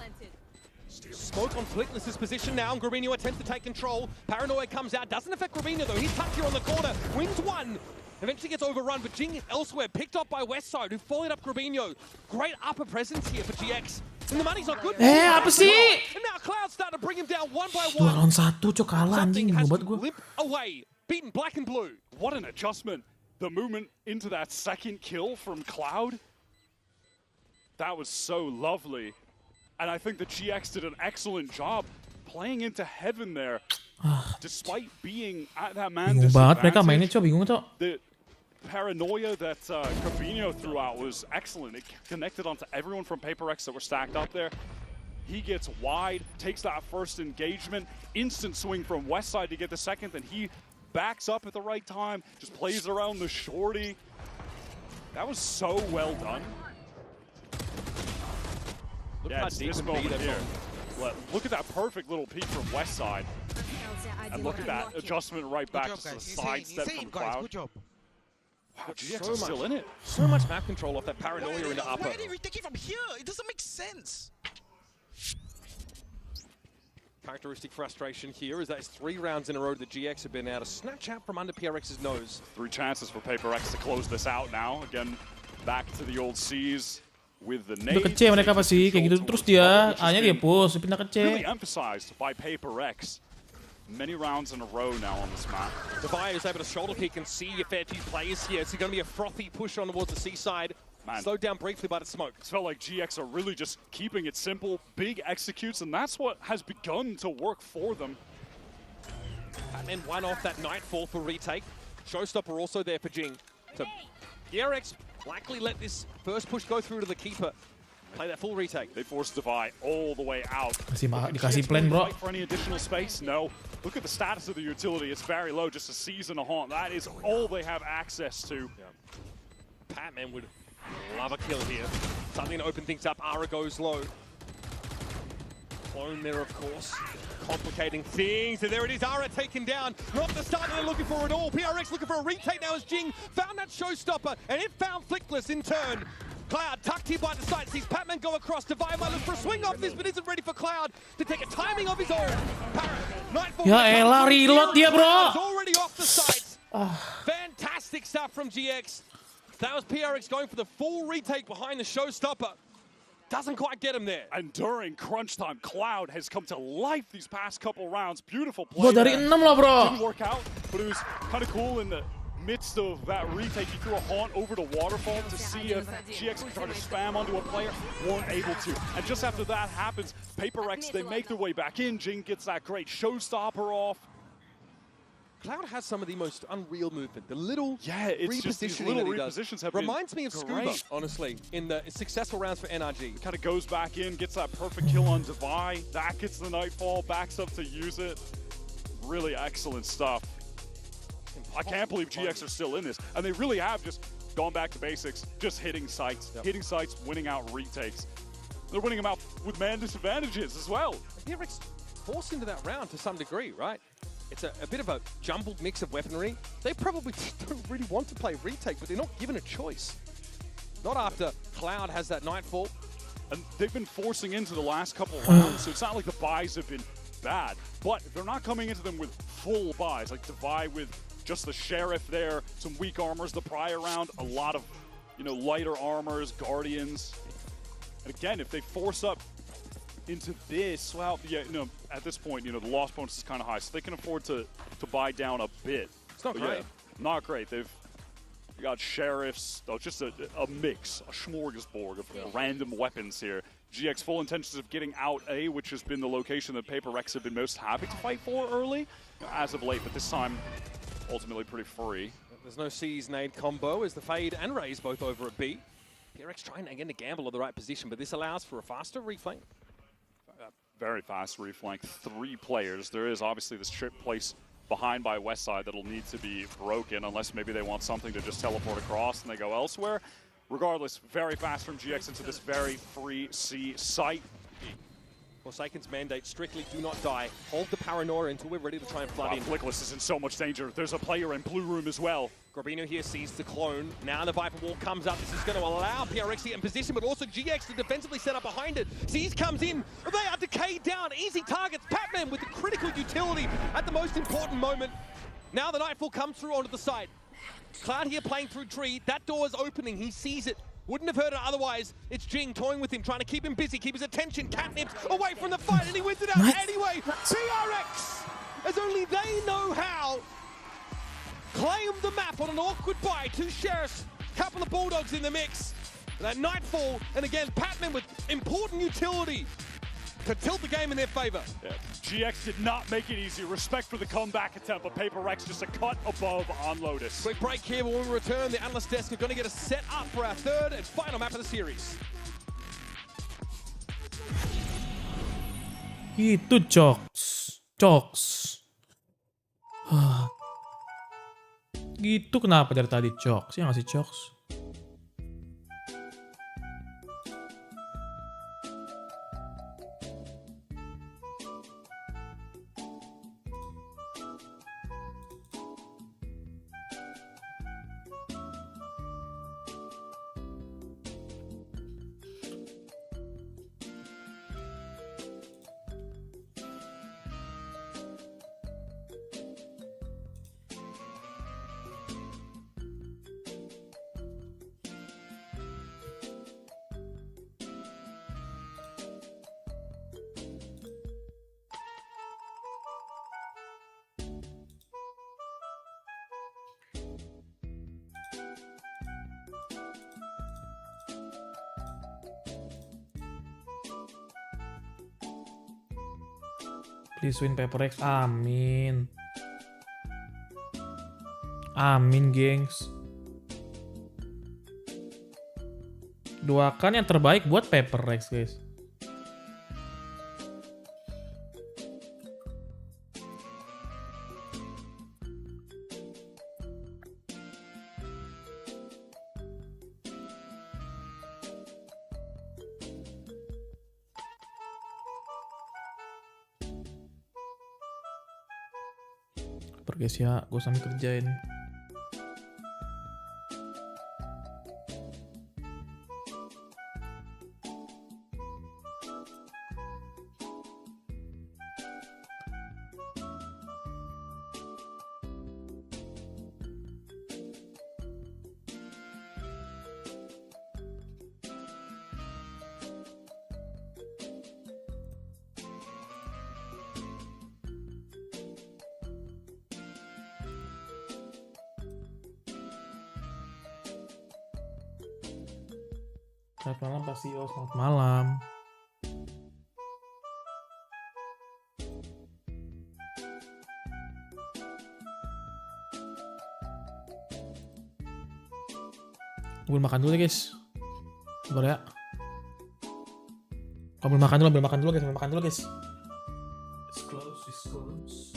Smoke on Flickless's position now, and Grabinho attempts to take control. Paranoia comes out, doesn't affect Grabinho though. He's tucked here on the corner, wins one. Eventually gets overrun, but Jing elsewhere, picked up by Westside, who followed up Grabinho. Great upper presence here for GX. And the money's not good. Apa sih? And now Cloud starting to bring him down one by one. 2 lawan 1, cok, kalah anjing, buat gue. Limp away, beaten black and blue. What an adjustment. The movement into that second kill from Cloud. That was so lovely. And I think the GX did an excellent job playing into heaven there, despite being at that man Bingung banget mereka mainnya, disadvantage. bingung, Cok. The paranoia that Covino threw out was excellent. It connected onto everyone from Paperrex that were stacked up there. He gets wide, takes that first engagement, instant swing from west side to get the second, then he backs up at the right time, just plays around the shorty. That was so well done. Look Yeah, how it's deep this and moment deep here. Look at that perfect little peek from west side. And look at that adjustment right back to the side step from Cloud. Good job. Wow, GX is still in it. So much map control off that paranoia in the upper. Why did he retake it from here? It doesn't make sense. Characteristic frustration here is that it's 3 rounds in a row that GX have been able to snatch out from under PRX's nose. 3 chances for Paperrex to close this out now. Again, back to the old C's with the Udah nades. ke C mereka pasti kayak gitu terus dia A-nya dia push, pindah ke C. Really emphasized by Paperrex. Many rounds in a row now on this map. Devaya is able to shoulder pick and see a fair few players here. It's going to be a frothy push on towards the seaside. Man. Slowed down briefly by the smoke. It felt like GX are really just keeping it simple, big executes, and that's what has begun to work for them. And then one off that Nightfall for retake. Showstopper also there for Jing. So PRX likely let this first push go through to the keeper. Play that full retake. They forced Devi all the way out. Dikasih plan, bro. For any additional space? No. Look at the status of the utility. It's very low, just a seize and a haunt. That is all they have access to. Yeah. Patman would love a kill here. Something to open things up. Ara goes low. Clone there, of course. Complicating things. And there it is. Ara taken down. Not the start that they're looking for at all. PRX looking for a retake now as Jing found that showstopper. And it found Flickless in turn. Cloud tucked here by the side. Sees Patman go across. Divine might look for a swing off this, but isn't ready for Cloud to take a timing of his own. Nightfall. Ya elah, reload dia, bro. Already off the sights. Fantastic stuff from GX. That was PRX going for the full retake behind the showstopper. Doesn't quite get him there. And during crunch time, Cloud has come to life these past couple rounds. Beautiful play. Gua dari 6 lah, bro. Didn't work out, but it was kind of cool in the midst of that retake. He threw a haunt over to Waterfall to see if GX could try to spam onto a player. Weren't able to. And just after that happens, Paperrex, they make their way back in. Jing gets that great showstopper off. Cloud has some of the most unreal movement. The little it's just these repositioning little that he does. repositions have Reminds been me of great. Scuba, honestly, in the successful rounds for NRG. Kind of goes back in, gets that perfect kill on Devi. That gets the Nightfall, backs up to use it. Really excellent stuff. I can't believe GX are still in this. And they really have just gone back to basics, just hitting sites. Hitting sites, winning out retakes. They're winning them out with man disadvantages as well. PRX forced into that round to some degree, right? It's a bit of a jumbled mix of weaponry. They probably don't really want to play retake, but they're not given a choice. Not after Cloud has that Nightfall. And they've been forcing into the last couple rounds, so it's not like the buys have been bad. But they're not coming into them with full buys, like Devi with just the Sheriff there, some weak armors the prior round, a lot of, lighter armors, Guardians. And again, if they force up into this, well, at this point, the loss bonus is kind of high, so they can afford to buy down a bit. It's not great. Not great. They've got Sheriffs, just a mix, a smorgasbord of random weapons here. GX full intentions of getting out A, which has been the location that Paperrex have been most happy to fight for early, as of late, but this time, ultimately pretty free. There's no C's nade combo as the Fade and Raze both over at B. PRX trying again to gamble on the right position, but this allows for a faster reflank. Very fast reflank, 3 players. There is obviously this trip place behind by West Side that'll need to be broken unless maybe they want something to just teleport across and they go elsewhere. Regardless, very fast from GX into this very free C site. Forsaken's mandate, strictly do not die. Hold the paranoia until we're ready to try and flood in. Flickless is in so much danger. There's a player in blue room as well. Grabino here sees the clone. Now the Viper wall comes up. This is going to allow PRX to get in position, but also GX to defensively set up behind it. Seas comes in. They are decayed down. Easy targets. Patman with the critical utility at the most important moment. Now the Nightfall comes through onto the side. Cloud here playing through tree. That door is opening. He sees it. Wouldn't have heard it otherwise. It's Jing toying with him, trying to keep him busy, keep his attention. Catnips away from the fight, and he wins it out anyway. PRX, as only they know how, claim the map on an awkward buy. 2 Sheriffs, couple of Bulldogs in the mix. That Nightfall, and again, Patman with important utility could tilt the game in their favor. Yeah. GX did not make it easy. Respect for the comeback attempt, but Paperrex just a cut above on Lotus. Quick break here, but when we return, the analyst desk are going to get us set up for our third and final map of the series. Itu Coks. Gitu kenapa dari tadi Coks? Ya nggak sih Coks? Please win Paperrex. Amin. Amin, gengs. Doakan yang terbaik buat Paperrex, guys. Guys ya, gue sambil kerjain. Selamat malam Pak CEO, selamat malam. Gue makan dulu guys. Sabar ya. Kamu makan dulu guys, makan dulu guys. It's close.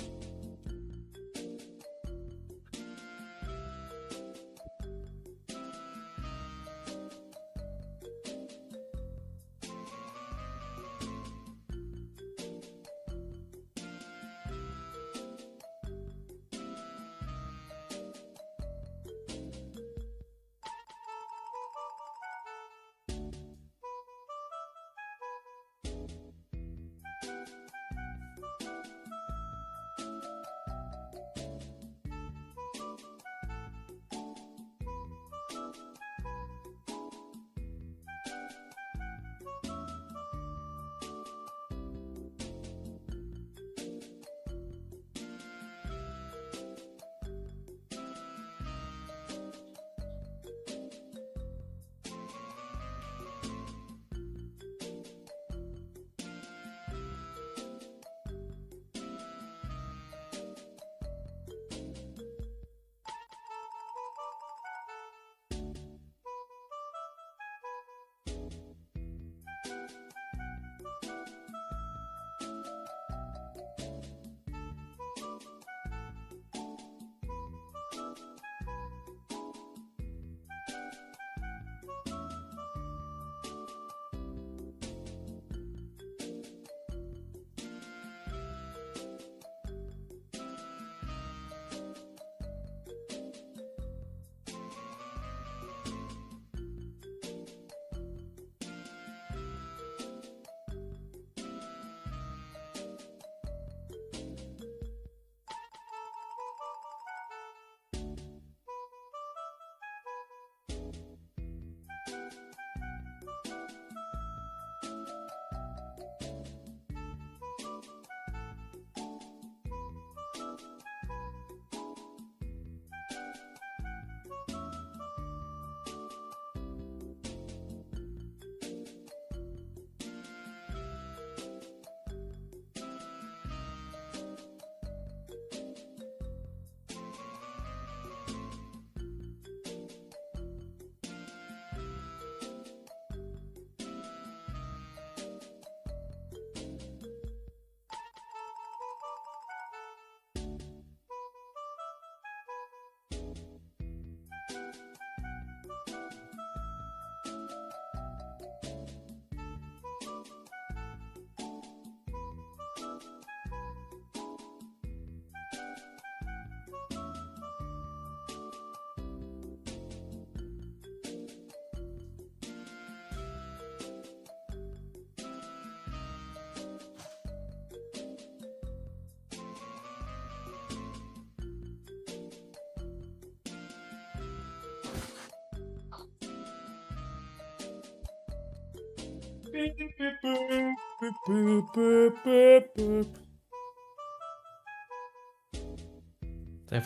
Server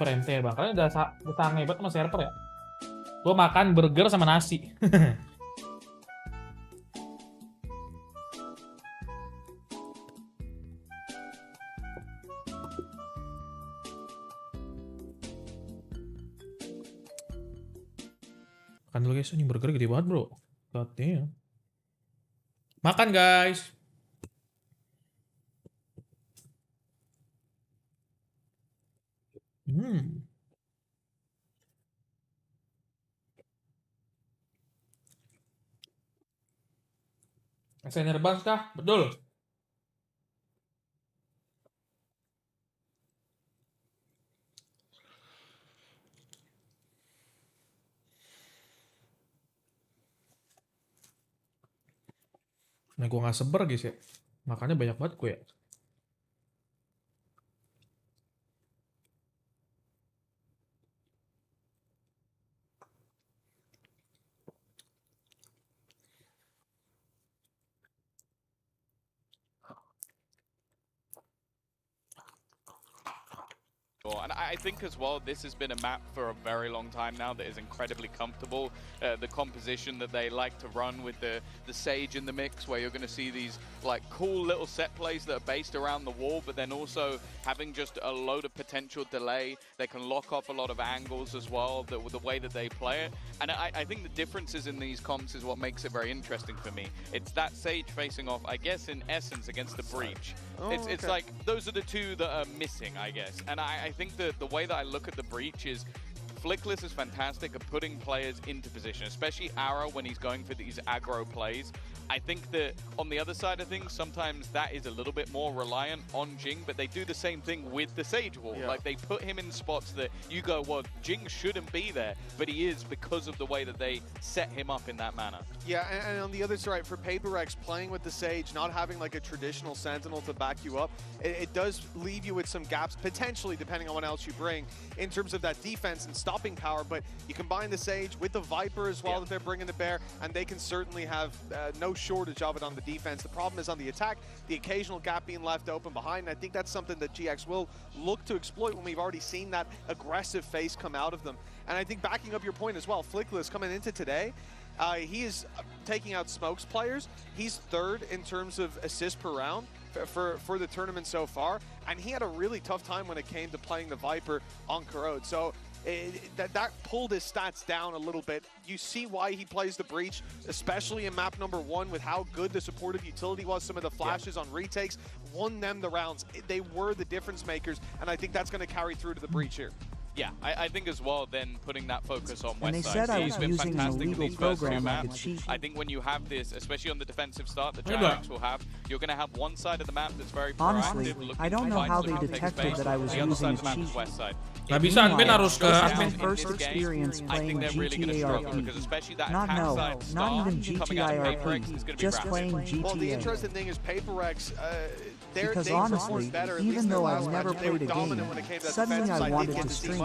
MT ya bang, kalian udah tangan hebat sama server ya. Gue makan burger sama nasi. Makan dulu guys, ini burger gede banget bro. God damn. Makan guys. Ascent kah? Betul. Nah gue gak seber guys ya. Makannya banyak banget gue ya. And I think as well, this has been a map for a very long time now that is incredibly comfortable. The composition that they like to run with the Sage in the mix, where you're going to see these like cool little set plays that are based around the wall, but then also having just a load of potential delay. They can lock off a lot of angles as well, the way that they play it. And I think the differences in these comps is what makes it very interesting for me. It's that Sage facing off, I guess, in essence, against the Breach. It's like, those are the two that are missing, I guess. And I think that the way that I look at the Breach is Flickless is fantastic at putting players into position, especially Arrow when he's going for these aggro plays. I think that on the other side of things, sometimes that is a little bit more reliant on Jing, but they do the same thing with the Sage Wall. Yeah. Like, they put him in spots that you go, well, Jing shouldn't be there, but he is because of the way that they set him up in that manner. Yeah, and on the other side, for Paperrex, playing with the Sage, not having like a traditional Sentinel to back you up, it does leave you with some gaps, potentially, depending on what else you bring, in terms of that defense and stopping power, but you combine the Sage with the Viper as well that they're bringing to bear, and they can certainly have no shortage of it on the defense. The problem is on the attack, the occasional gap being left open behind, and I think that's something that GX will look to exploit when we've already seen that aggressive face come out of them. And I think backing up your point as well, Flickless coming into today, he is taking out Smokes players. He's third in terms of assists per round for the tournament so far, and he had a really tough time when it came to playing the Viper on Corrode. So that pulled his stats down a little bit. You see why he plays the Breach, especially in map number 1, with how good the supportive utility was. Some of the flashes on retakes won them the rounds. They were the difference makers, and I think that's going to carry through to the Breach here. Yeah, I think as well, then putting that focus on and Westside. they said I was using an illegal program like a cheat. I think when you have this, especially on the defensive start that GX will have, you're going to have one side of the map that's very proactive. Honestly, I don't know how they detected that I was using a cheat. Nggak bisa admin harus ke admin. First experience playing GTA RP. Not even GTA RP, just playing GTA. Well, the interesting thing is Paperrex, because honestly, even though I've never played a game, suddenly I wanted to stream,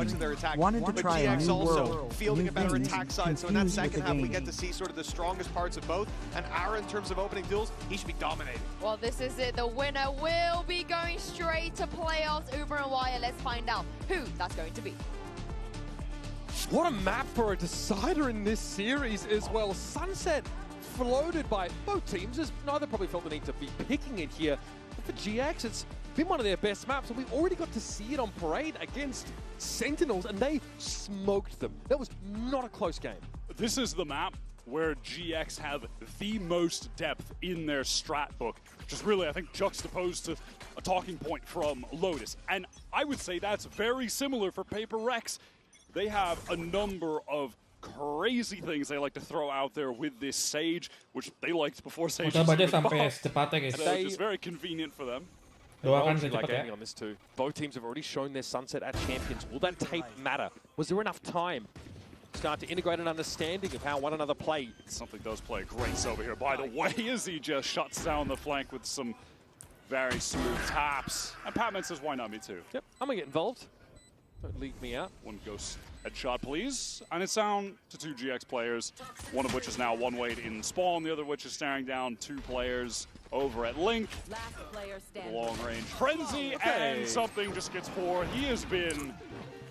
wanted to try a new world, fielding new a better things, attack side. So in that confused with second the half, we game. get to see sort of the strongest parts of both. And Ara, in terms of opening duels, he should be dominating. Well, this is it. The winner will be going straight to playoffs. Uber and Wire, let's find out who that's going to be. What a map for a decider in this series as well. Sunset floated by both teams, as neither probably felt the need to be picking it here. But for GX, it's been one of their best maps, and we already got to see it on Parade against Sentinels, and they smoked them. That was not a close game. This is the map where GX have the most depth in their strat book, which is really, I think, juxtaposed to a talking point from Lotus. And I would say that's very similar for Paperrex. They have a number of crazy things they like to throw out there with this Sage, which they liked before Sage. It's very convenient for them. Doakan Like secepatnya. on this too. Both teams have already shown their Sunset at Champions. Will that tape matter? Was there enough time? Start to integrate an understanding of how one another play. Something does play great over here, by the way, as he just shuts down the flank with some very smooth taps. And Patman says, why not me too? Yep, I'm gonna get involved. Don't leave me out. One ghost headshot, please. And it's down to 2 GX players, one of which is now one way in spawn, the other which is staring down 2 players over at Link. Long range frenzy, and something just gets forward. He has been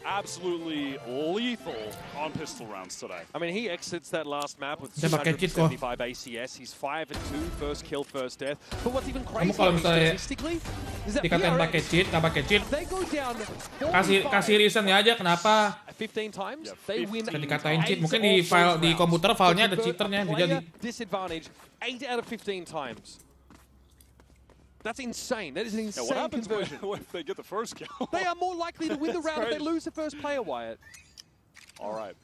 absolutely lethal on pistol rounds today. I mean, he exits that last map with 275 ACS. He's 5 and 2, first kill, first death. But what's even crazy statistically is that dikatain pakai cheat, nggak pakai cheat. they go down Kasih reason aja kenapa 15 times. They win. Dikatain cheat. Mungkin di file di komputer filenya ada cheaternya jadi. Disadvantage 8 out of 15 times. That's insane. That is an insane what happens conversion. if they get the first kill? They are more likely to win the round if they lose the first player, Wyatt. All right.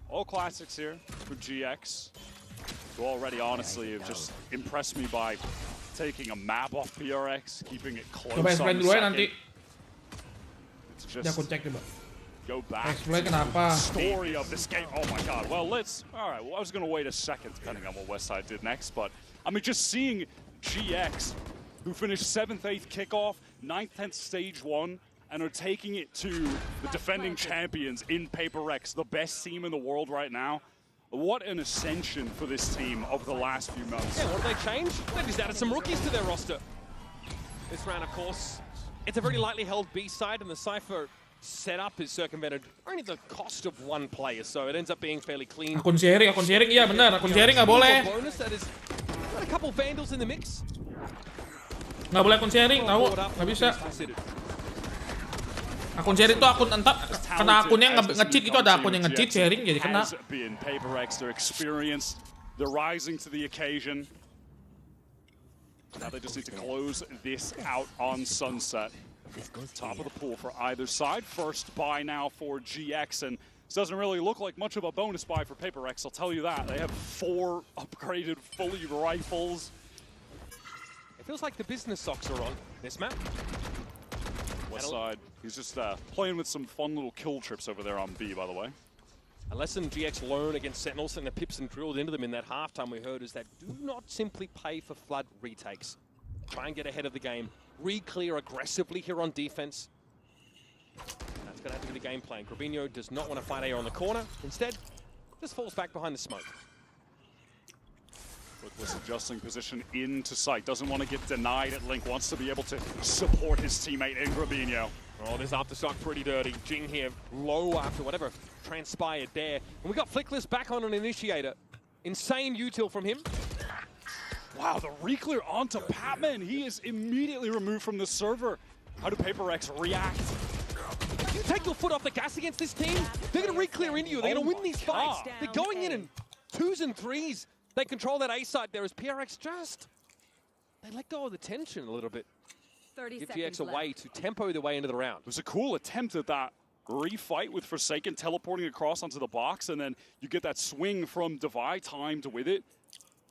All classics here for GX, who already honestly have just impressed me by taking a map off PRX, keeping it close Coba explain dulu ya nanti. It's Ya aku cek coba. Go back Explain to kenapa. the story of this game. Oh my god. Well, all right, well, I was going to wait a second depending on what Westside did next, but I mean, just seeing GX, who finished 7th, 8th kickoff, 9th, 10th stage 1, and are taking it to the defending champions in Paperrex, the best team in the world right now. What an ascension for this team over the last few months. Yeah, what did they change? They just added some rookies to their roster. This round, of course, it's a very lightly held B side, and the Cypher setup is circumvented only the cost of 1 player, so it ends up being fairly clean. Akun sharing, iya benar. Akun sharing nggak boleh. Bonus that is got a couple vandals in the mix. Nggak boleh akun sharing, tahu? Nggak bisa. Akun sharing itu akun entar kena akunnya nge-cheat itu ada akun yang nge-cheat sharing jadi kena. They're rising to the occasion. Now they just need to close this out on Sunset. Top of the pool for either side. First buy now for GX, and this doesn't really look like much of a bonus buy for Paperrex, I'll tell you that. They have 4 upgraded fully rifles. It feels like the business socks are on this map. Westside, he's just playing with some fun little kill trips over there on B, by the way. A lesson GX learned against Sentinels and the pips and drilled into them in that halftime we heard is that do not simply pay for flood retakes. Try and get ahead of the game. Re-clear aggressively here on defense. That's going to have to be the game plan. Grabinho does not want to fight AR on the corner. Instead, just falls back behind the smoke. Was adjusting position into sight. Doesn't want to get denied at Link. Wants to be able to support his teammate in Grabinho. Oh, this aftershock pretty dirty. Jing here low after whatever transpired there. And we got Flickless back on an initiator. Insane util from him. Wow, the re-clear onto Patman. He is immediately removed from the server. How do Paperrex react? If you take your foot off the gas against this team, they're going to re-clear into you. They're going to win these fights. They're going in 2s and 3s. They control that A side there as PRX they let go of the tension a little bit. 30 Give seconds GX a way to tempo their way into the round. It was a cool attempt at that refight with Forsaken teleporting across onto the box, and then you get that swing from Devi timed with it.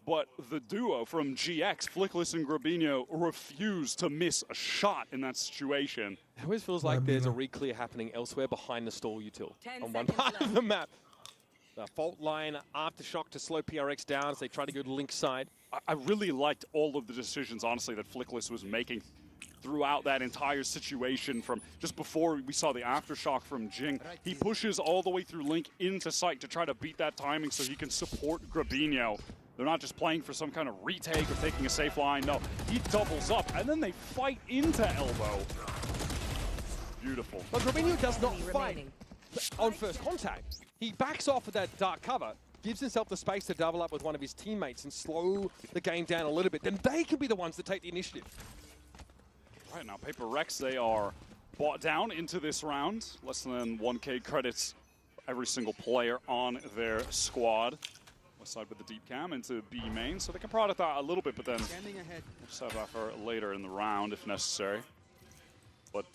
But the duo from GX, Flickless and Grabinho, refused to miss a shot in that situation. It always feels like there's a re-clear happening elsewhere behind the stall util on one part of the map. The fault line aftershock to slow PRX down as they try to go to Link's side. I really liked all of the decisions, honestly, that Flickless was making throughout that entire situation from just before we saw the aftershock from Jing. He pushes all the way through Link into sight to try to beat that timing so he can support Grabinho. They're not just playing for some kind of retake or taking a safe line. No, he doubles up, and then they fight into elbow. Beautiful. But Grabinho does not fight on first contact. He backs off with that dark cover, gives himself the space to double up with one of his teammates and slow the game down a little bit. Then they can be the ones that take the initiative. Right now, Paperrex, they are bought down into this round. Less than 1K credits every single player on their squad. Westside with the deep cam into B main, so they can product that a little bit, but then just have that for later in the round if necessary. But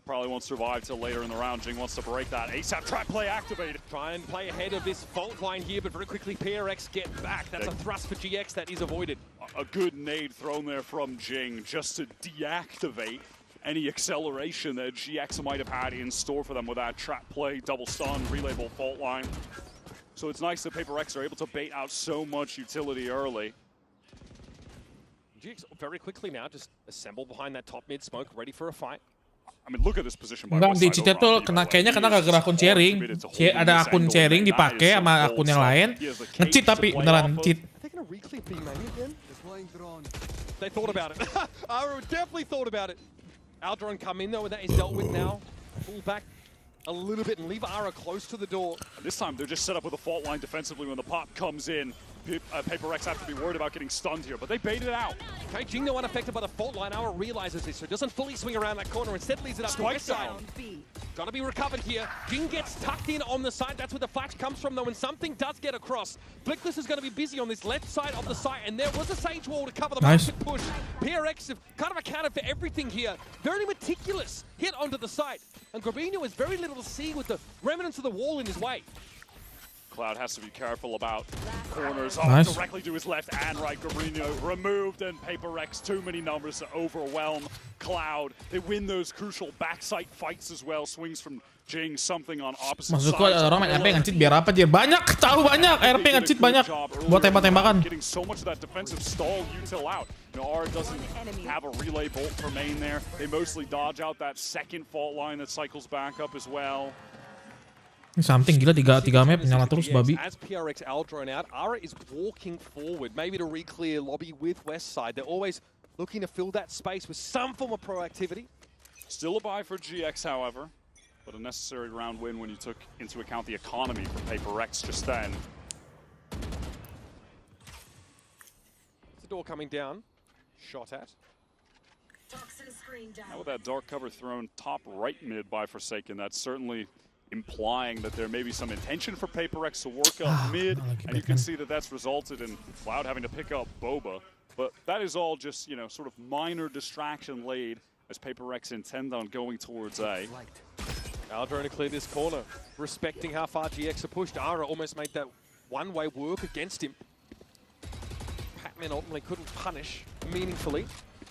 probably won't survive till later in the round. Jing wants to break that. ASAP trap play activated. Try and play ahead of this fault line here, but very quickly PRX get back. That's a thrust for GX that is avoided. A good nade thrown there from Jing just to deactivate any acceleration that GX might have had in store for them with that trap play, double stun, relabel fault line. So it's nice that Paperrex are able to bait out so much utility early. GX very quickly now just assemble behind that top mid smoke, ready for a fight. I mean, look at this position by Enggak, di Westside cheatnya tuh overall, kayaknya kena gara-gara akun sharing. Ada akun sharing dipakai sama akun yang lain. Nge-cheat tapi beneran cheat. They thought about it. Ara definitely thought about it. Aldron come in though, and that is dealt with now. Pull back a little bit and leave Ara close to the door. And this time they're just set up with a fault line defensively when the pop comes in. Paperrex have to be worried about getting stunned here, but they baited it out. Okay, Jing, no unaffected by the fault line. Ara realizes this, so doesn't fully swing around that corner. Instead, leaves it up to Westside. Gotta be recovered here. Jing gets tucked in on the side. That's where the flash comes from, though, and something does get across. Blickless is going to be busy on this left side of the site, and there was a Sage Wall to cover the market push. PRX have kind of accounted for everything here. Very meticulous hit onto the site. And Grabino has very little to see with the remnants of the wall in his way. Cloud has to be careful about corners. Directly to his left and right. Gabrino removed, and Paperrex too many numbers to overwhelm Cloud. They win those crucial backside fights as well. Swings from Jing, something on opposite Maksudku sides. orang main RP nge-cheat biar apa dia? Banyak, tahu banyak. RP nge-cheat banyak buat tembak-tembakan. Getting so much of that defensive stall util out. Aura doesn't have a relay bolt for main there. They mostly dodge out that second fault line that cycles back up as well. Ini something gila, tiga map nyala terus babi. As PRX Aldron out, Ara is walking forward, maybe to re-clear lobby with Westside. They're always looking to fill that space with some form of proactivity. Still a buy for GX, however, but a necessary round win when you took into account the economy for Paperrex just then. The door coming down, shot at. Now with that dark cover thrown top right mid by Forsaken, that's certainly implying that there may be some intention for Paperrex to work up mid, and you can see that that's resulted in Cloud having to pick up Boba. But that is all just, you know, sort of minor distraction laid as Paperrex intend on going towards A. Aldron to clear this corner, respecting how far GX are pushed. Ara almost made that one-way work against him. Pac-Man ultimately couldn't punish meaningfully.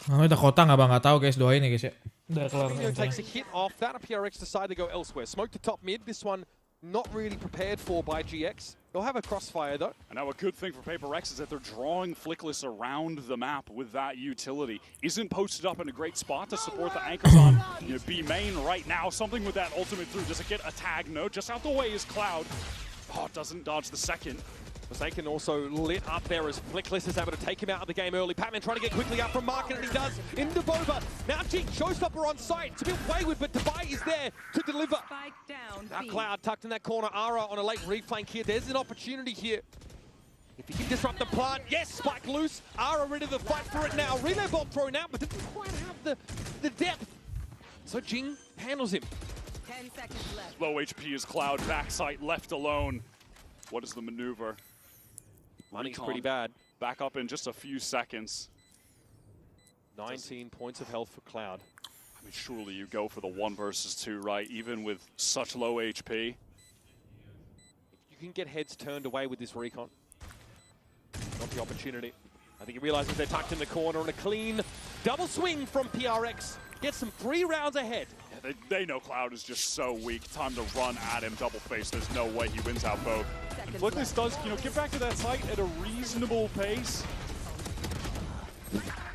Udah kota nggak tahu guys, doain ya guys ya. Udah kelar. Takes a hit off that. PRX decide to go elsewhere. Smoke to top mid. This one not really prepared for by GX. They'll have a crossfire though. And now a good thing for Paperrex is that they're drawing Flickless around the map with that utility. Isn't posted up in a great spot to support the anchors on B main right now. Something with that ultimate through. Does it get a tag? No. Just out the way is Cloud. Oh, doesn't dodge the second. Forsaken also lit up there as Flickless is able to take him out of the game early. Pac-Man trying to get quickly up from Market, and he does into Boba. Now Jing, Showstopper on site. It's a bit wayward, but Dubai is there to deliver. Now Cloud tucked in that corner. Ara on a late reflank here. There's an opportunity here. If he can disrupt the plant, yes, Spike loose. Ara ready to fight for it now. Relay bolt thrown out, but didn't quite have the depth. So Jing handles him. 10 seconds left. Low HP is Cloud, backside left alone. What is the maneuver? Money's pretty bad. Back up in just a few seconds. 19 points of health for Cloud. I mean, surely you go for the 1 versus 2, right? Even with such low HP. You can get heads turned away with this recon. Not the opportunity. I think he realizes they're tucked in the corner, and a clean double swing from PRX. Gets them 3 rounds ahead. Yeah, they know Cloud is just so weak. Time to run at him, double face. There's no way he wins out both. And Flickless does, get back to that site at a reasonable pace.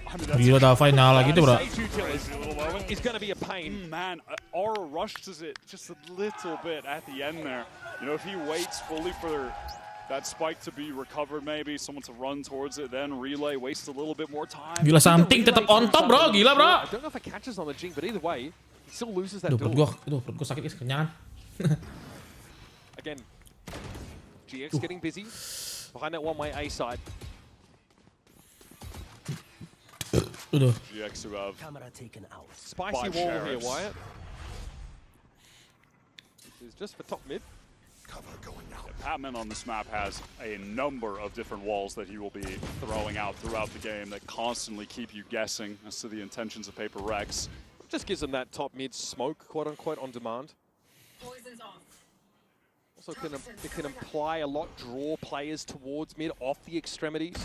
I mean, Gila dah final lagi tuh bro. It's going to be a pain. Man, Aura rushes it just a little bit at the end there. If he waits fully for that spike to be recovered, maybe someone to run towards it, then relay, waste a little bit more time. Gila, something tetap on top bro, gila bro. I don't know if it catches on the Jing, but either way, he still loses that duel. Perut gua sakit guys, kenyangan. Again, GX getting busy behind that one-way A side. GX who have camera taken out. Spicy wall here, Wyatt. This is just for top mid. Cover going out. Pac-Man on this map has a number of different walls that he will be throwing out throughout the game that constantly keep you guessing as to the intentions of Paperrex. Just gives them that top mid smoke, quote unquote, on demand. Poison's off. Also, it can imply a lot, draw players towards mid off the extremities.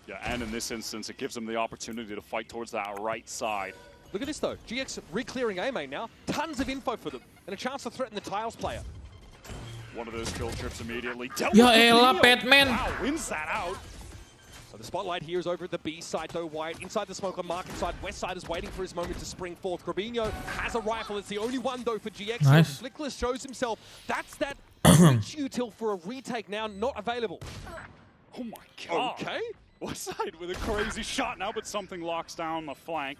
Yeah, and in this instance, it gives them the opportunity to fight towards that right side. Look at this though, GX re-clearing A main now. Tons of info for them, and a chance to threaten the Tiles player. One of those kill trips immediately. Ya elah, Batman. Wow, wins that out. So The spotlight here is over at the B side, though. White inside the smoke on market side. West side is waiting for his moment to spring forth. Grabinho has a rifle. It's the only one, though, for GX. Nice. Flickless shows himself. That's that rich util for a retake now, not available. Oh my god. Okay. West side with a crazy shot now, but something locks down the flank.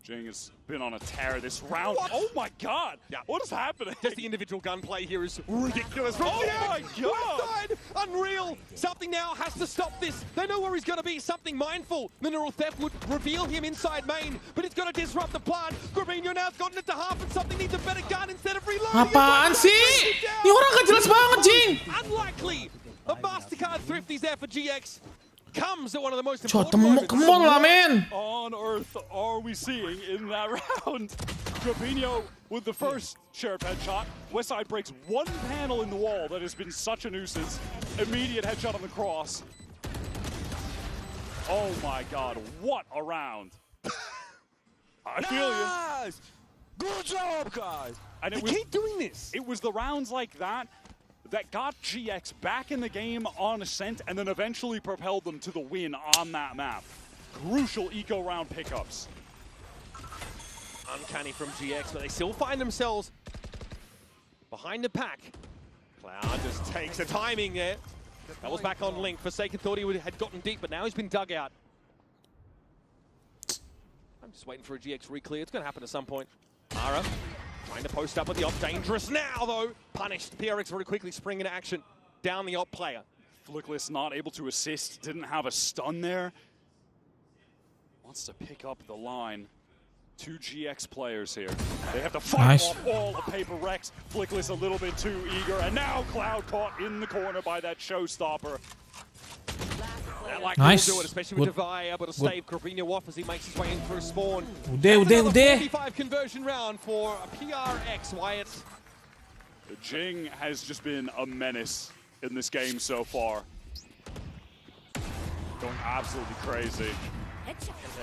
Jing has been on a tear this round. What? Oh my god! Yeah. What is happening? Just the individual gunplay here is ridiculous. From Oh GX. my god! West side, unreal. Something now has to stop this. They know where he's going to be. Something mindful. Mineral theft would reveal him inside main, but it's going to disrupt the plan. Grabinho now's gotten it to half, and something needs a better gun instead of reloading. Apaan sih? Ini orang gak jelas banget, Jing. Unlikely. A MasterCard thrifty's there for GX. Comes at one of the most Cok, important moments. come on lah, man. On earth are we seeing in that round? Grabinho with the first sheriff headshot. Westside breaks one panel in the wall that has been such a nuisance. Immediate headshot on the cross. Oh my god, what a round. I feel you. Good job, guys. And They keep doing this. It was the rounds like that that got GX back in the game on Ascent and then eventually propelled them to the win on that map. Crucial eco round pickups. Uncanny from GX, but they still find themselves behind the pack. Cloud just takes the timing there. That was back on Link. Forsaken thought he had gotten deep, but now he's been dug out. I'm just waiting for a GX re-clear. It's going to happen at some point. Ara trying to post up with the op. Dangerous now, though. Punished. PRX very quickly spring into action. Down the op player. Flickless not able to assist. Didn't have a stun there. Wants to pick up the line. Two GX players here. They have to fight off all of Paperrex. Flickless a little bit too eager. And now Cloud caught in the corner by that showstopper. That likely Nice. will do it, especially with Divide able to stave Grabinho off as he makes his way in through spawn. Udah. 45 conversion round for PRX, Wyatt. Jing has just been a menace in this game so far. Going absolutely crazy.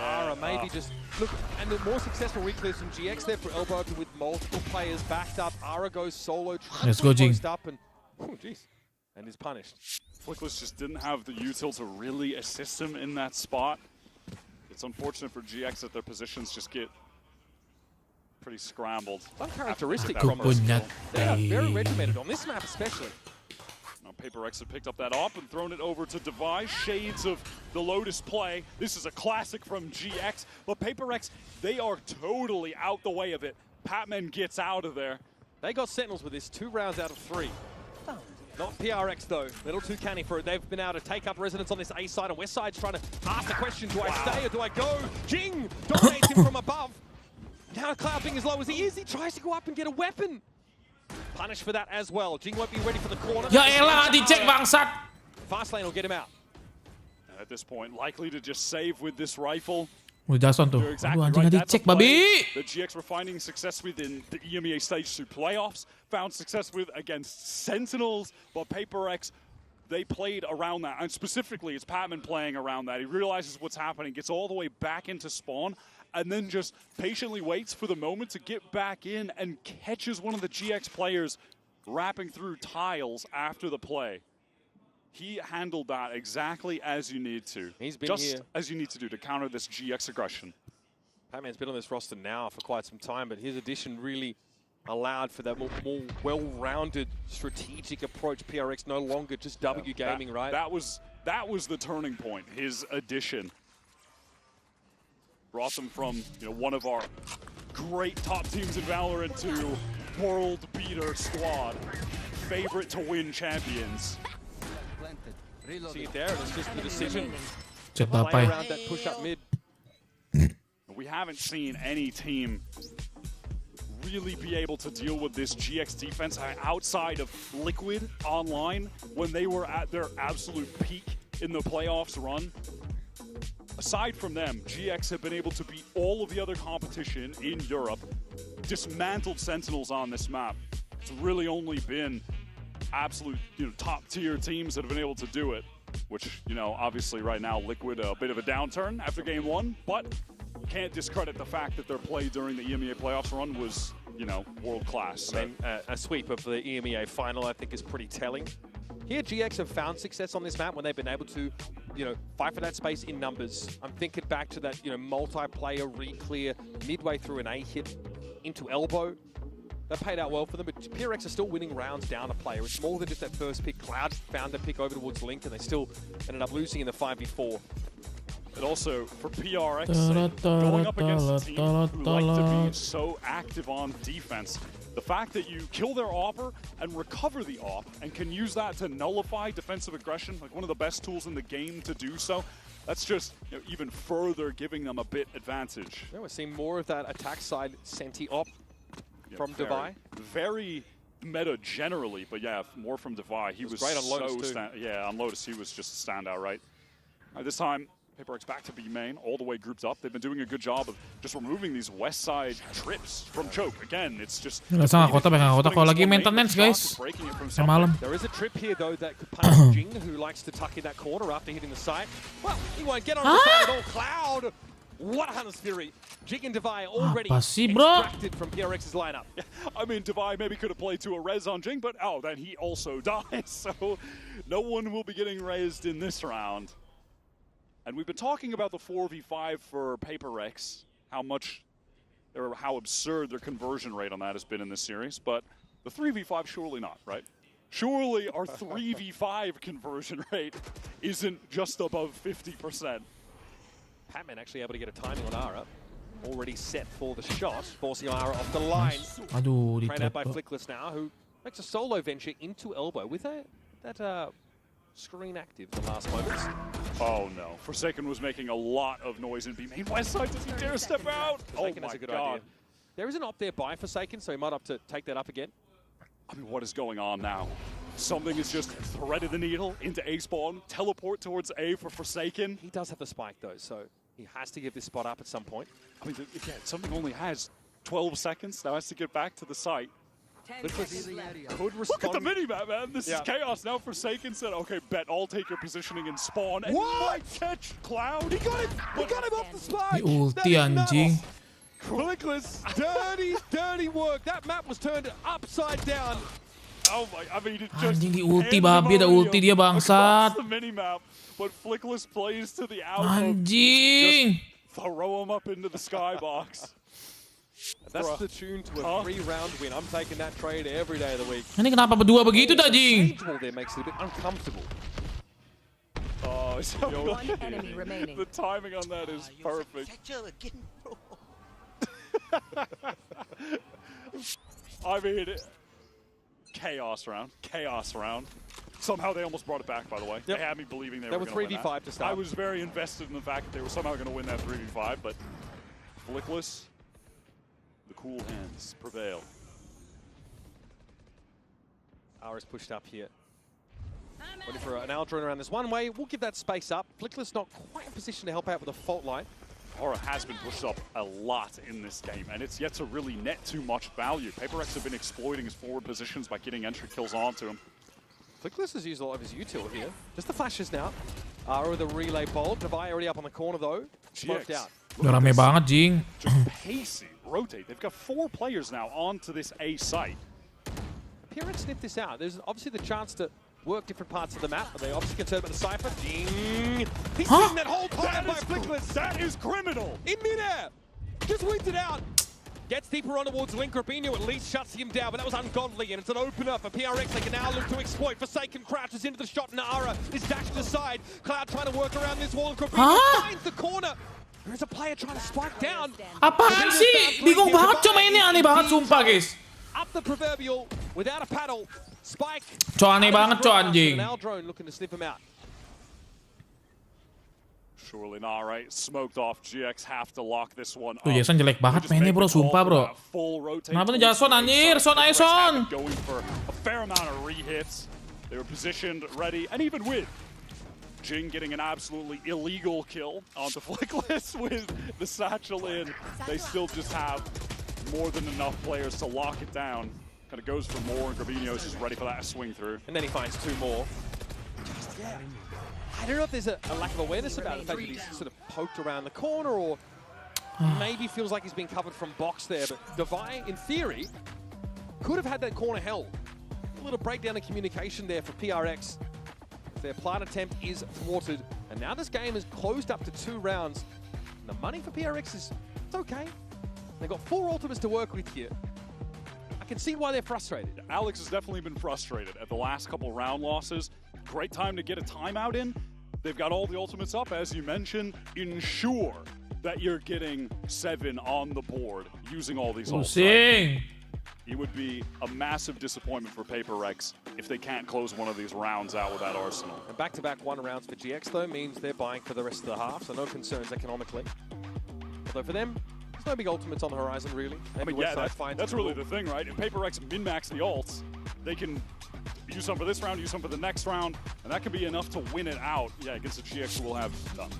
Ara maybe just look, and the more successful reclears from GX there for elbow with multiple players backed up. Ara goes solo, Let's go, Jing. post up, and oh jeez, and is punished. Flickless just didn't have the util to really assist him in that spot. It's unfortunate for GX that their positions just get pretty scrambled. Uncharacteristic from us. They are very regimented on this map especially. Now Paperrex have picked up that op and thrown it over to Device. Shades of the Lotus play. This is a classic from GX, but Paperrex, they are totally out the way of it. Patman gets out of there. They got Sentinels with this 2 rounds out of 3. Not PRX though, little too canny for it. They've been able to take up residence on this A side, and West side's trying to ask the question, do I stay or do I go? Jing dominates him from above. Now Cloud being as low as he is, he tries to go up and get a weapon. Punished for that as well. Jing won't be ready for the corner. Ya elah, dicek bangsat. Fast lane will get him out. At this point, likely to just save with this rifle. Udah Jason tuh. You're exactly Aduh, anjing right. gak That's a dicek, play babi. that GX were finding success with in the EMEA Stage 2 playoffs, found success with against Sentinels, but Paperrex, they played around that. And specifically, it's Patman playing around that. He realizes what's happening, gets all the way back into spawn, and then just patiently waits for the moment to get back in and catches one of the GX players wrapping through tiles after the play. He handled that exactly as you need to. He's been just here. as you need to do to counter this GX aggression. Patman's been on this roster now for quite some time, but his addition really allowed for that more well-rounded strategic approach. PRX no longer just W gaming, right? That was the turning point. His addition brought them from one of our great top teams in Valorant to world beater squad, favorite to win champions. See it there, and it's just the decision. Cek Play bapai. around that push-up mid. We haven't seen any team really be able to deal with this GX defense outside of Liquid online when they were at their absolute peak in the playoffs run. Aside from them, GX have been able to beat all of the other competition in Europe, dismantled Sentinels on this map. It's really only been absolute top tier teams that have been able to do it, which obviously right now Liquid a bit of a downturn after game 1, but can't discredit the fact that their play during the EMEA playoffs run was world class. I mean, a sweep of the EMEA final I think is pretty telling. Here GX have found success on this map when they've been able to you know, fight for that space in numbers. I'm thinking back to that, you know, multiplayer re-clear midway through an A hit into elbow. That paid out well for them, but PRX are still winning rounds down a player. It's more than just that first pick. Cloud found their pick over towards Link, and they still ended up losing in the 5v4. And also, for PRX, going up against a team who like to be so active on defense, the fact that you kill their offer and recover the off and can use that to nullify defensive aggression, like one of the best tools in the game to do so, that's just, you know, even further giving them a bit advantage. Yeah, we're seeing more of that attack side senti op from Devi. Very meta generally, but yeah, more from Devi. He was great on Lotus too. Yeah, on Lotus he was just a standout, right? This time, Paperrex back to B main, all the way grouped up. They've been doing a good job of just removing these west side trips from choke. Again, it's just... Nasa kota kalau lagi maintenance, guys. Malam. There is a trip here, though, that could punish Jing, who likes to tuck in that corner after hitting the site. Well, he won't get on the side at all. Cloud! What a Hunter's Fury. Jing and Devi already extracted from PRX's lineup. I mean, Devi maybe could have played to a res on Jing, but oh, then he also dies. So no one will be getting raised in this round. And we've been talking about the 4v5 for Paperrex, how absurd their conversion rate on that has been in this series, but the 3v5 surely not, right? Surely our 3v5 conversion rate isn't just above 50%. Patman actually able to get a timing on Ara. Already set for the shot, forcing Ara off the line. Trained out by Flickless now, who makes a solo venture into elbow with that screen active in the last moments. Oh no, Forsaken was making a lot of noise in B main. West side doesn't dare step out. Forsaken has a good idea. There is an op there by Forsaken, so he might have to take that up again. I mean, what is going on now? Something is just threaded the needle into A spawn, teleport towards A for Forsaken. He does have the spike though, so he has to give this spot up at some point. I mean, again, something only has 12 seconds, now has to get back to the site. Could respond. Look at the mini-map, man. This is chaos. Now Forsaken said, okay, bet, I'll take your positioning and spawn. And might catch Cloud. He got him! He got him off the spike! Ulti anjing. Flickless, dirty work. That map was turned upside down. Oh my, I mean, it just... Anjing di ulti, babi, ada ulti dia bangsat. The mini-map, but Flickless plays to the out. Anjing! Just throw him up into the skybox. That's the tune to a 3-round win. I'm taking that trade every day of the week. Ini kenapa berdua begitu dah, Jing? There makes it a bit uncomfortable. Oh, one enemy remaining. The timing on that is perfect. I mean, chaos round. Somehow they almost brought it back, by the way. They had me believing they were going to win 3v5 to start. I was very invested in the fact that they were somehow going to win that 3v5, but Flickless, the cool hands prevail. Ara's pushed up here. Waiting for an out drone around this one way. We'll give that space up. Flickless not quite in position to help out with a fault line. Aura has been pushed up a lot in this game, and it's yet to really net too much value. Paperrex have been exploiting his forward positions by getting entry kills onto him. Flickless has used a lot of his util here. Just the flashes now. Ara with a relay bolt. Devi already up on the corner though. Smoked out. Rame banget, Jing. Just pacey rotate. They've got 4 players now onto this A site. PRX sniffed this out. There's obviously the chance to work different parts of the map, but they obviously concerned about the Cypher. Ding! He's seen that whole time by Flickless. That is criminal! In midair! Just whipped it out. Gets deeper on towards Link. Rapinho at least shuts him down, but that was ungodly, and it's an opener for PRX. They can now look to exploit. Forsaken crouches into the shot. Nara is dashed aside. Cloud trying to work around this wall, and Rapinho finds the corner. There's a player trying to spike down. Apaan sih? Bingung banget cuma ini, aneh banget sumpah, guys. Up the proverbial without a paddle. Spike. Co aneh banget, co anjing. Now drone looking to sniff him out. Surely not, right? Smoked off. GX have to lock this one up. Tuh, Jason jelek banget mainnya, bro. Sumpah, bro. Kenapa nih Jason, anjir? Son, ayo, Son. Going for a fair amount of re-hits. They were positioned, ready, and even with Jing getting an absolutely illegal kill onto Flickless with the satchel in. They still just have more than enough players to lock it down. Kind of goes for more, and Gravino's just ready for that swing through. And then he finds 2 more. I don't know if there's a lack of awareness about the fact that he's sort of poked around the corner, or maybe feels like he's been covered from box there. But Devi, in theory, could have had that corner held. A little breakdown in communication there for PRX. Their plant attempt is thwarted, And now this game is closed up to 2 rounds. And the money for PRX is it's okay. They've got 4 ultimates to work with here. I can see why they're frustrated. Alex has definitely been frustrated at the last couple round losses. Great time to get a timeout in. They've got all the ultimates up, as you mentioned. Ensure that you're getting 7 on the board using all these ultimates. It would be a massive disappointment for Paperrex if they can't close one of these rounds out with that arsenal. And back-to-back 1 rounds for GX, though, means they're buying for the rest of the half, so no concerns economically. Although for them, there's no big ultimates on the horizon, really. But yeah, that's really the thing, right? If Paperrex min-max the ults, they can use some for this round, use some for the next round, and that could be enough to win it out. Yeah, against the GX who will have none.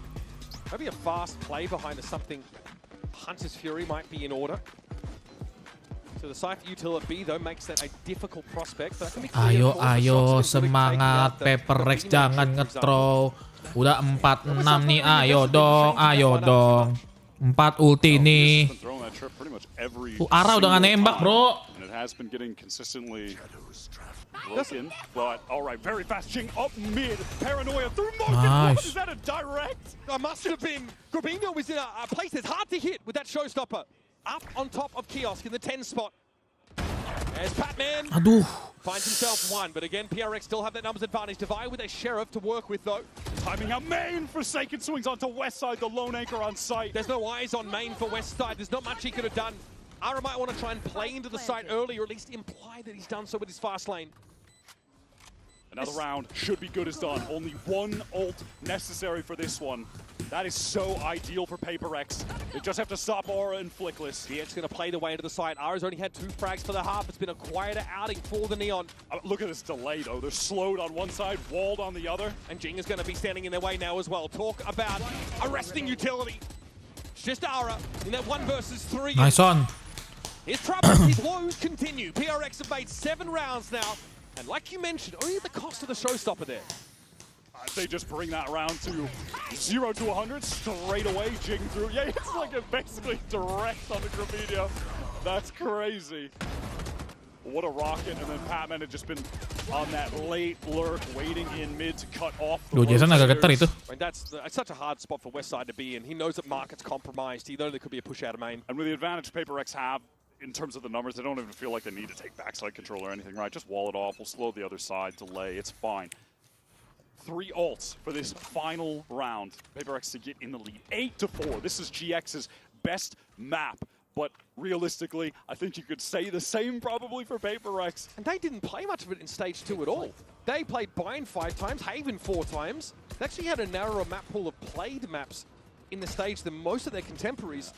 Maybe a fast play behind the something Hunter's Fury might be in order. So the Cypher util at B though makes that a difficult prospect. But that can be ayo semangat Paperrex, jangan nge-throw. Udah 4-6 nih, ayo dong. 4 ulti nih. Ara udah nggak nembak, bro. And it has been getting consistently broken, but all right, very fast Jing up mid. Paranoia through Morgan. Nice. Is that a direct? I must have been. Grabinho was in a place that's hard to hit with that showstopper. Up on top of Kiosk in the 10 spot. There's Patman. Aduh. Finds himself 1, but again, PRX still have that numbers advantage. Divide with a Sheriff to work with, though. Timing out main. Forsaken swings onto west side. The lone anchor on site. There's no eyes on main for west side. There's not much he could have done. Ara might want to try and play into the site early, or at least imply that he's done so with his fast lane. Another round should be good as done. Only 1 ult necessary for this one. That is so ideal for Paperrex. They just have to stop Aura and Flickless. DX going to play the way into the side. Ara's only had 2 frags for the half. It's been a quieter outing for the Neon. Look at this delay, though. They're slowed on one side, walled on the other. And Jing is going to be standing in their way now as well. Talk about arresting utility. It's just Ara in that 1 versus 3. Nice on. His troubles, his woes continue. PRX have made 7 rounds now. And like you mentioned, only at the cost of the showstopper there. They just bring that round to 0 to 100 straight away. Jing through. Yeah, it's like a basically direct on the Grabinho. That's crazy. What a rocket. And then Patman had just been on that late lurk, waiting in mid to cut off the Jason agak getar itu. I mean, that's such a hard spot for Westside to be in. He knows that market's compromised. He knows there could be a push out of main. And with the advantage Paperrex have, in terms of the numbers, they don't even feel like they need to take backside control or anything, right? Just wall it off. We'll slow the other side, delay. It's fine. 3 ults for this final round. Paperrex to get in the lead. 8 to 4. This is GX's best map. But realistically, I think you could say the same probably for Paperrex. And they didn't play much of it in stage 2 at all. They played Bind 5 times, Haven 4 times. They actually had a narrower map pool of played maps in the stage than most of their contemporaries.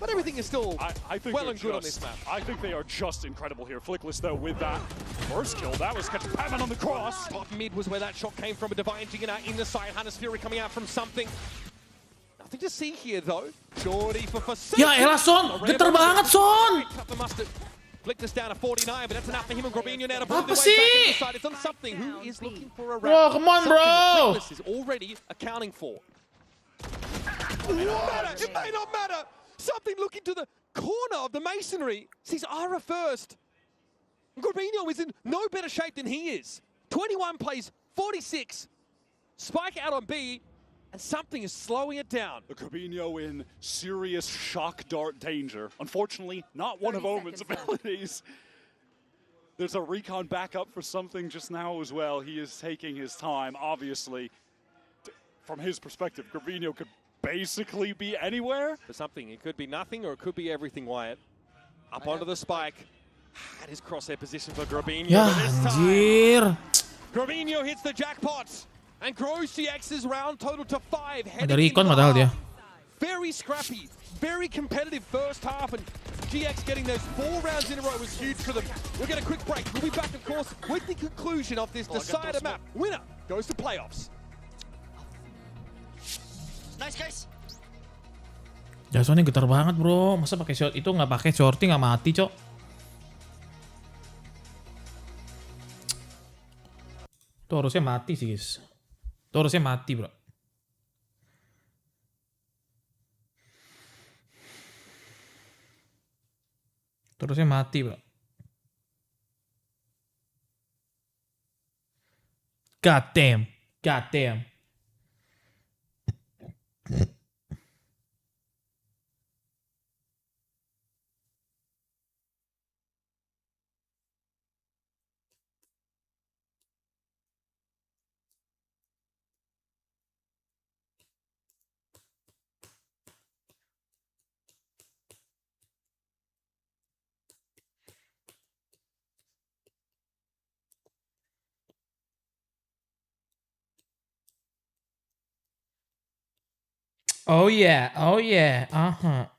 But everything is still well and good on this map. I think they are just incredible here. Flickless, though, with that first kill. That was catching Patman on the cross. Top mid was where that shot came from. A Divine Jing in the side. Hunter's Fury coming out from something. Nothing to see here, though. Shorty for Forsaken. Ya elah, Son! Getar banget, Son! Flicked this down to 49, but that's enough for him and Grabinho now to pull Apa their way sih? back into the side. It's on something who is looking for a Bro, round. come on, bro! Flickless is already accounting for. It may not matter. Something looking to the corner of the masonry sees Ara first. Grabinho is in no better shape than he is. 21 plays 46. Spike out on B, and something is slowing it down. The Grabinho in serious shock dart danger. Unfortunately, not one of Omen's abilities. There's a recon backup for something just now as well. He is taking his time, obviously. From his perspective, Grabinho could basically be anywhere. For something, it could be nothing or it could be everything, Wyatt. Up onto the spike. That is crosshair position for Grabinho. Ya, But this time, anjir. Grabinho hits the jackpot and grows GX's round total to 5. Ada recon padahal dia. Very scrappy, very competitive first half, and GX getting those 4 rounds in a row was huge for them. We'll get a quick break. We'll be back, of course, with the conclusion of this decider map. Winner goes to playoffs. Nice guys. Jason ini getar banget, bro. Masa pakai shot itu nggak pakai shorty nggak mati, Cok? Itu harusnya mati sih, guys. Itu harusnya mati, bro. Itu harusnya mati, bro. God damn. God damn. Oh yeah, oh yeah, uh-huh.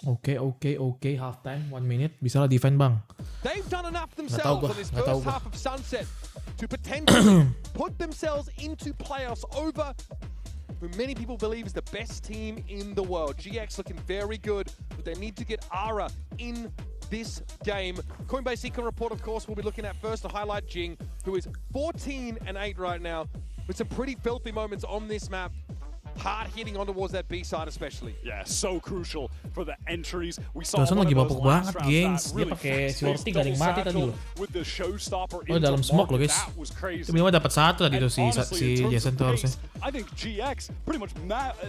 Oke, halftime, 1 minute. Bisa lah defend bang. They've done enough themselves on this first half of Sunset to potentially put themselves into playoffs over who many people believe is the best team in the world. GX looking very good, but they need to get Ara in this game. Coinbase Econ Report, of course, we'll be looking at first to highlight Jing, who is 14-8 right now, with some pretty filthy moments on this map. Hard hitting on towards that B side especially. Yeah, so crucial for the entries. We saw Dosen lagi bapuk banget, gengs. Dia pakai shorty gak ada yang mati tadi loh. Oh, dalam smoke loh, guys. Tiba-tiba dapat satu tadi tuh si Jason tuh harusnya. I think GX pretty much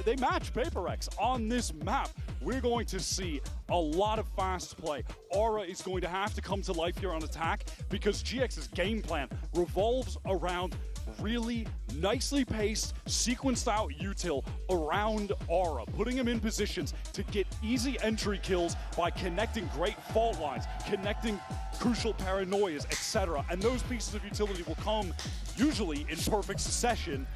they match Paperrex on this map. We're going to see a lot of fast play. Aura is going to have to come to life here on attack because GX's game plan revolves around really nicely paced, sequenced out util around Aura, putting him in positions to get easy entry kills by connecting great fault lines, connecting crucial paranoias, etc. And those pieces of utility will come usually in perfect succession.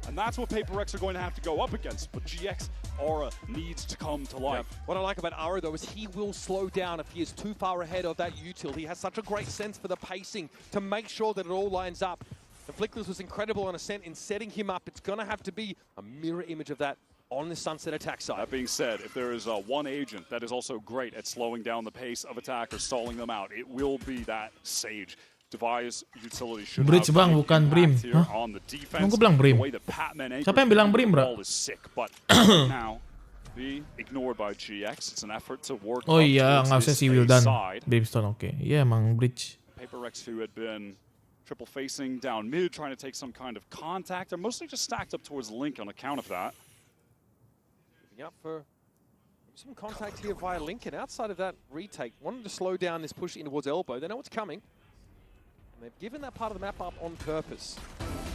And that's what Paperrex are going to have to go up against. But GX, Aura needs to come to life. Yeah. What I like about Aura, though, is he will slow down if he is too far ahead of that util. He has such a great sense for the pacing to make sure that it all lines up. The Flickless was incredible on Ascent in setting him up. It's going to have to be a mirror image of that on the Sunset attack side. That being said, if there is one agent that is also great at slowing down the pace of attackers, stalling them out, it will be that Sage. Device utility should Bridge bang, bukan Brim. Hah? Emang gue bilang Brim? Siapa yang bilang Brim, bro? Now, be ignored by GX. It's an effort to work. Oh iya, nggak usah si Wildan. Brimstone, oke. Iya, emang Bridge. Paperrex, who had been triple facing down mid, trying to take some kind of contact. They're mostly just stacked up towards Link on account of that. Looking up for some contact here via Link, and outside of that retake, wanted to slow down this push in towards Elbow. They know what's coming. And they've given that part of the map up on purpose.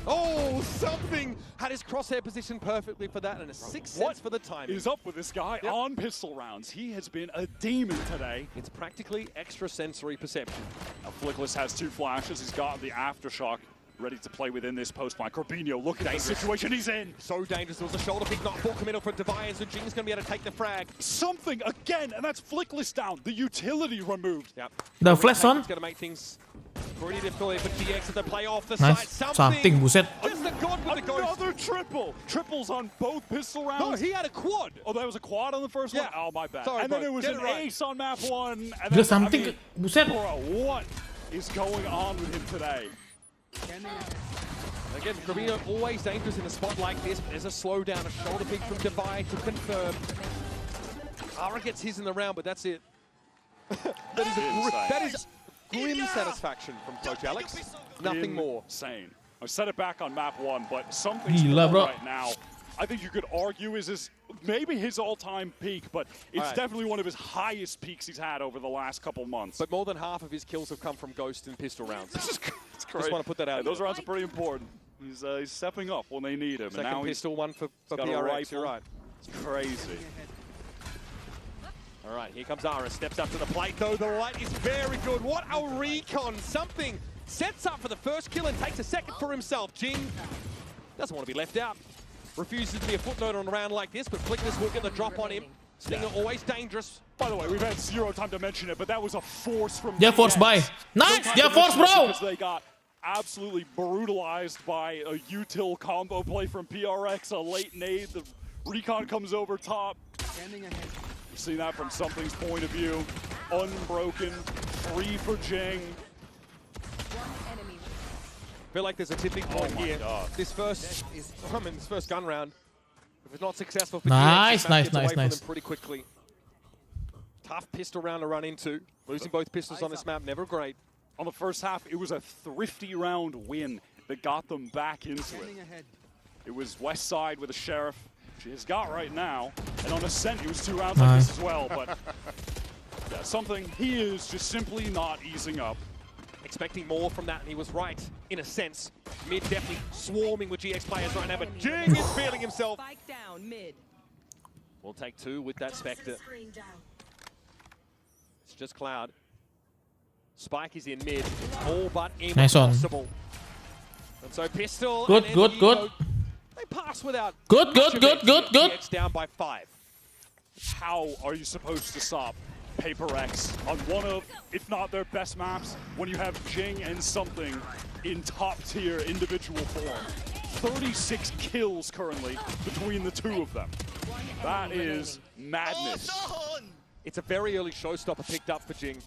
Oh, something had his crosshair positioned perfectly for that, and a sixth sense for the timing. What is up with this guy on pistol rounds? He has been a demon today. It's practically extrasensory perception. Now, Flickless has 2 flashes. He's got the aftershock ready to play within this post line. Corbino, look at the situation he's in. So dangerous. There was a shoulder pick, not full committal for Deviant, so Jing's going to be able to take the frag. Something again, and that's Flickless down. The utility removed. Yep. The flash on. It's going to make things pretty difficult for GX as they play off the nice. side. Something, buset. Just the god with the ghost. Another triple. Triples on both pistol rounds. No, he had a quad. Oh, that was a quad on the first one? Oh, my bad. Sorry, and then it was an ace on map 1. And Just something, buset. Bro, what is going on with him today? Again, Corbino always dangerous in a spot like this. There's a slowdown, a shoulder pick from Deviant to confirm. Ara gets his in the round, but that's it. that is grim satisfaction from Coach Alex. Nothing more. Insane. I set it back on map 1, but something's Gila, bro. right now. I think you could argue is this maybe his all-time peak, but it's definitely one of his highest peaks he's had over the last couple months. But more than half of his kills have come from Ghost and pistol rounds. It's great. Just want to put that out. Those rounds are pretty important. He's stepping up when they need him. Second and now pistol, one for PRX, you're right. It's crazy. All right, here comes Ara. Steps up to the plate, though. The light is very good. What a recon. Something sets up for the first kill and takes a second for himself. Jing doesn't want to be left out. Refuses to be a footnote on a round like this, but Flickless will get the drop on him. Stinger always dangerous. By the way, we've had 0 time to mention it, but that was a force from Yeah, force by. Nice! Yeah, force, bro! Because they got absolutely brutalized by a util combo play from PRX, a late nade. The recon comes over top. We've seen that from Something's point of view. Unbroken, free for Jing. I feel like there's a tipping point here. This first gun round, if it's not successful for GX, nice. them pretty quickly. Tough pistol round to run into. Losing both pistols on this map, never great. On the first half, it was a thrifty round win that got them back into it. It was West Side with a Sheriff. She has got right now. And on Ascent, it was 2 rounds like this as well. But yeah, Something, he is just simply not easing up. Expecting more from that, and he was right, in a sense. Mid definitely swarming with GX players right now, but Jing is feeling himself. Spike down mid. We'll take two with that Spectre. It's just Cloud. Spike is in mid. It's all but impossible. And so Pistol. Good. They pass without. Good. GX down by 5. How are you supposed to stop Paperrex on one of, if not their best maps, when you have Jing and something in top tier individual form? 36 kills currently between the two of them. That is madness. It's a very early showstopper picked up for Jing.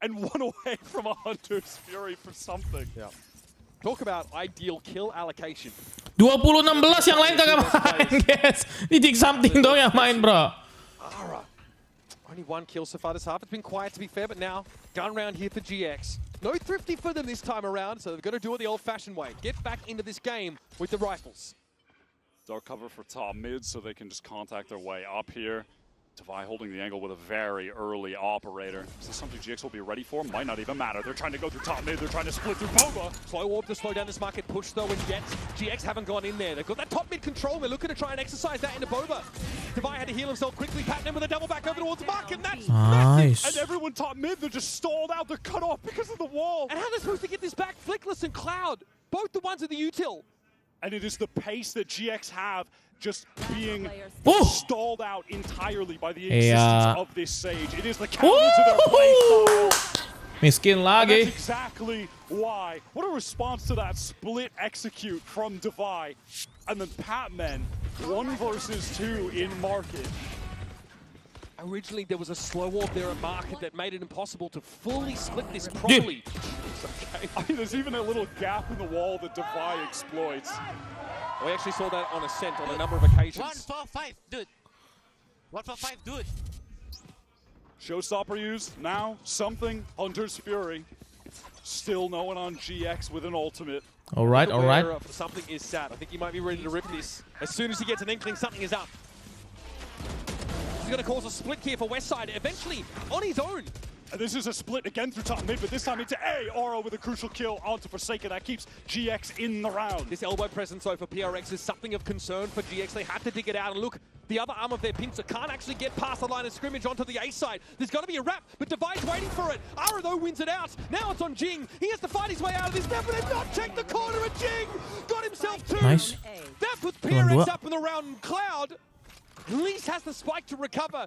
And one away from a Hunter's Fury for something. Yeah. Talk about ideal kill allocation. 20-16 yang lain kagak main, guys. Ini Jing something dong yang main, bro. Ara. Only one kill so far this half. It's been quiet to be fair, but now gun round here for GX. No thrifty for them this time around, so they've got to do it the old-fashioned way. Get back into this game with the rifles. Dark cover for top mid, so they can just contact their way up here. Devi holding the angle with a very early operator. Is this something GX will be ready for? Might not even matter. They're trying to go through top mid. They're trying to split through Boba. Slow warp to slow down this market push though, and yet GX haven't gone in there. They've got that top mid control. They're looking to try and exercise that into Boba. Devi had to heal himself quickly. Patton with a double back over towards Mark, and that's nice. And everyone top mid, they're just stalled out. They're cut off because of the wall. And how are they supposed to get this back? Flickless and Cloud, both the ones at the util. And it is the pace that GX have just being stalled out entirely by the existence of this Sage. It is the counter to their play style. Miskin lagi. That's exactly why. What a response to that split execute from Devi. And then Patman, 1 versus 2 in market. Originally, there was a slow warp there at market that made it impossible to fully split this properly. Okay. I mean, there's even a little gap in the wall that Devi exploits. We actually saw that on Ascent on a number of occasions. 1 for 5, dude. 1 for 5, dude. Showstopper used. Now, something. Hunter's Fury. Still no one on GX with an ultimate. All right. Something is sad. I think he might be ready to rip this. As soon as he gets an inkling, something is up. He's going to cause a split here for Westside, eventually on his own. And this is a split again through top mid, but this time into Aura with a crucial kill onto Forsaken. That keeps GX in the round. This elbow presence, though, for PRX is something of concern for GX. They had to dig it out, and look, the other arm of their pincer can't actually get past the line of scrimmage onto the A side. There's got to be a wrap, but Devi's waiting for it. Aura, though, wins it out. Now it's on Jing. He has to fight his way out of this now, but they've not checked the corner, and Jing got himself 2. Nice. That puts PRX up in the round, and Cloud at least has the spike to recover,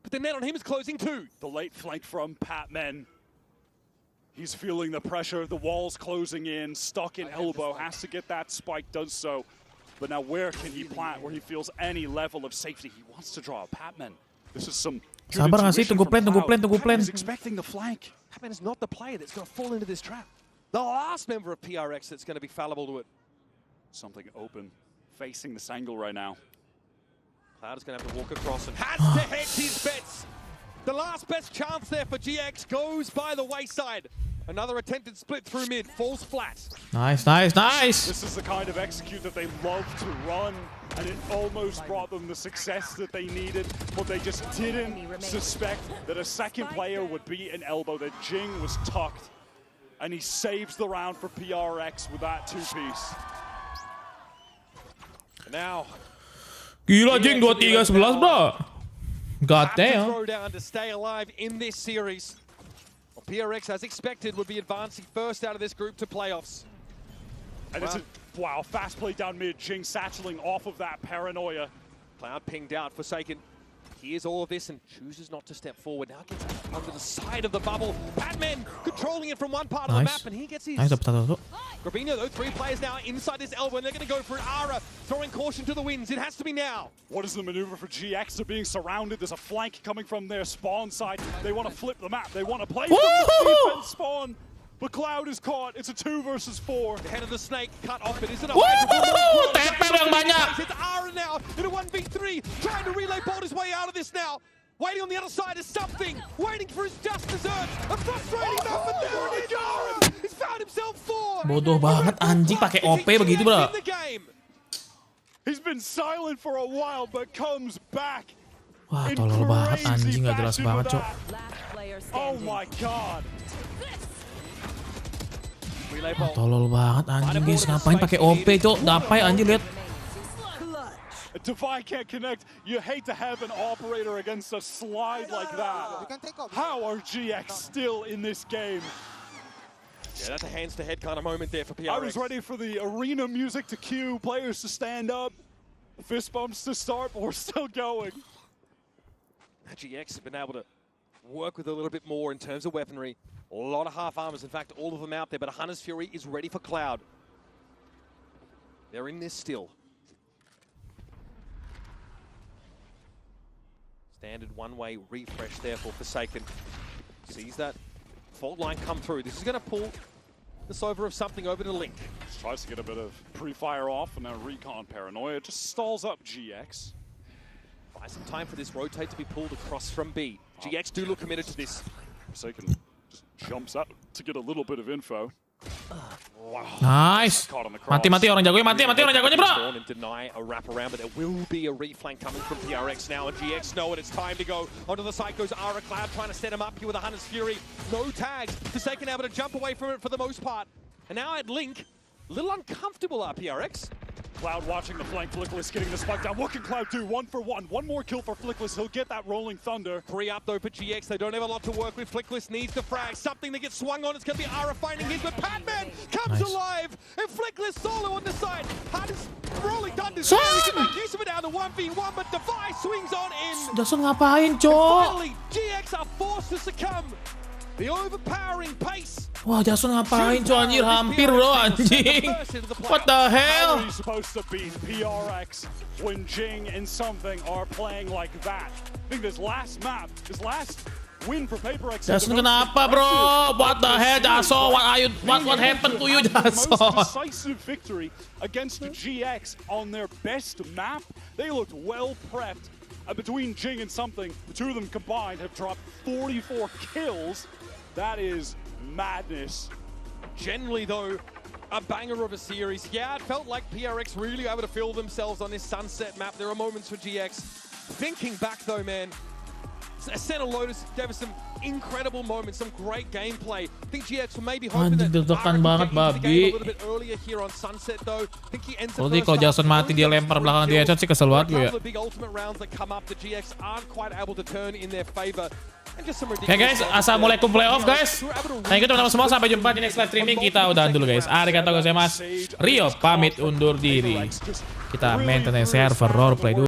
but the net on him is closing too. The late flank from Patman. He's feeling the pressure, the wall's closing in, stuck in elbow, has to get that spike, does so. But now where can he plant where he feels any level of safety? He wants to draw a Patman. This is some Sabar nggak sih? Tunggu plan. He's expecting the flank. Patman is not the player that's going to fall into this trap. The last member of PRX that's going to be fallible to it. Something open, facing this angle right now. Cloud is going to have to walk across and has to hedge his bets. The last best chance there for GX goes by the wayside. Another attempted split through mid, falls flat. Nice. This is the kind of execute that they love to run, and it almost brought them the success that they needed, but they just didn't suspect that a second player would be an elbow, that Jing was tucked, and he saves the round for PRX with that 2-piece. Now, gila Jing 23-11, bro. God damn. Throw down to stay alive in this series. Well, PRX, as expected, would be advancing first out of this group to playoffs. And it's a fast play down mid. Jing satcheling off of that paranoia. Cloud pinged out, Forsaken. Hears all of this and chooses not to step forward. Now gets under the side of the bubble. Patman controlling it from one part of the map, and he gets his... Grabino, though, 3 players now inside this elbow, and they're going to go for it. Aura throwing caution to the winds. It has to be now. What is the maneuver for GX? They're being surrounded. There's a flank coming from their spawn side. They want to flip the map. They want to play from the defense spawn. But Cloud is caught. It's a 2 versus 4. The head of the snake cut off. It isn't a It's Aura now in a 1v3, trying to relay bolt his way out of this now. Waiting on the other side is something. Waiting for his just desserts. A frustrating map, but there it is. Aura! He's found himself 4. Bodoh banget anjing pakai OP begitu, bro. He's been silent for a while, but comes back. Wah, tolol banget anjing, gak jelas banget, Cok. Oh my god. Tolol banget anjing guys, ngapain pakai OP cok? Dapai anjing lihat. Defy can't connect. You hate to have an operator against a slide like that. How are GX still in this game? Yeah, that's a hands-to-head kind of moment there for PRX. I was ready for the arena music to cue, players to stand up, fist bumps to start, but we're still going. GX have been able to work with a little bit more in terms of weaponry. A lot of half armors, in fact, all of them out there, but Hunter's Fury is ready for Cloud. They're in this still. Standard one-way refresh there for Forsaken. Sees that fault line come through. This is going to pull this over of something over to Link. Just tries to get a bit of pre-fire off, and now recon paranoia just stalls up GX. Buy some time for this rotate to be pulled across from B. GX do look committed to this. Forsaken just jumps out to get a little bit of info. Wow. Nice. Mati orang jagonya, mati orang jagonya, bro. And deny a wraparound, but there will be a reflank coming from PRX now, and GX know it. It's time to go onto the side. Goes Ara Cloud trying to set him up here with a Hunter's Fury. No tags. Forsaken able to jump away from it for the most part. And now at Link, a little uncomfortable are PRX. Cloud watching the flank, Flickless getting the spike down. What can Cloud do? 1 for 1. One more kill for Flickless. He'll get that rolling thunder. 3 up though for GX. They don't have a lot to work with. Flickless needs the frag. Something to get swung on. It's going to be Ara finding his, but Patman comes alive. And Flickless solo on the side. Hard is rolling thunder. He can make use of it down to 1v1, but Defy swings on in. Jason ngapain, cok? Finally, GX are forced to succumb. The overpowering pace. Wah, Jason ngapain, cok? Anjir, hampir bro, anjing. What the hell? How are you supposed to beat PRX when Jing and something are playing like that? I think this last map, this last win for Paperrex. Jason kenapa, bro? What the hell, Jason? What happened to you, Jason? The most decisive victory against GX on their best map. They looked well prepped. Between Jing and something, the two of them combined have dropped 44 kills. That is madness. Generally, though, a banger of a series. Yeah, it felt like PRX really able to feel themselves on this Sunset map. There are moments for GX. Thinking back, though, man, Ascent and Lotus gave us some incredible moments, some great gameplay. I think GX were maybe hoping that deg-degan banget, babi. a little bit earlier here on Sunset, though. I think he ends the Kalau kalau Jason mati dia lempar belakang dia headshot sih kesel banget gue ya. The big ultimate rounds that come up, the GX aren't quite able to turn in their favor. Oke guys, assalamualaikum playoff guys. Thank you teman-teman semua, sampai jumpa di next live streaming. Kita udahan dulu guys. Arigatou gozaimasu. Rio pamit undur diri. Kita maintenance server roleplay dulu.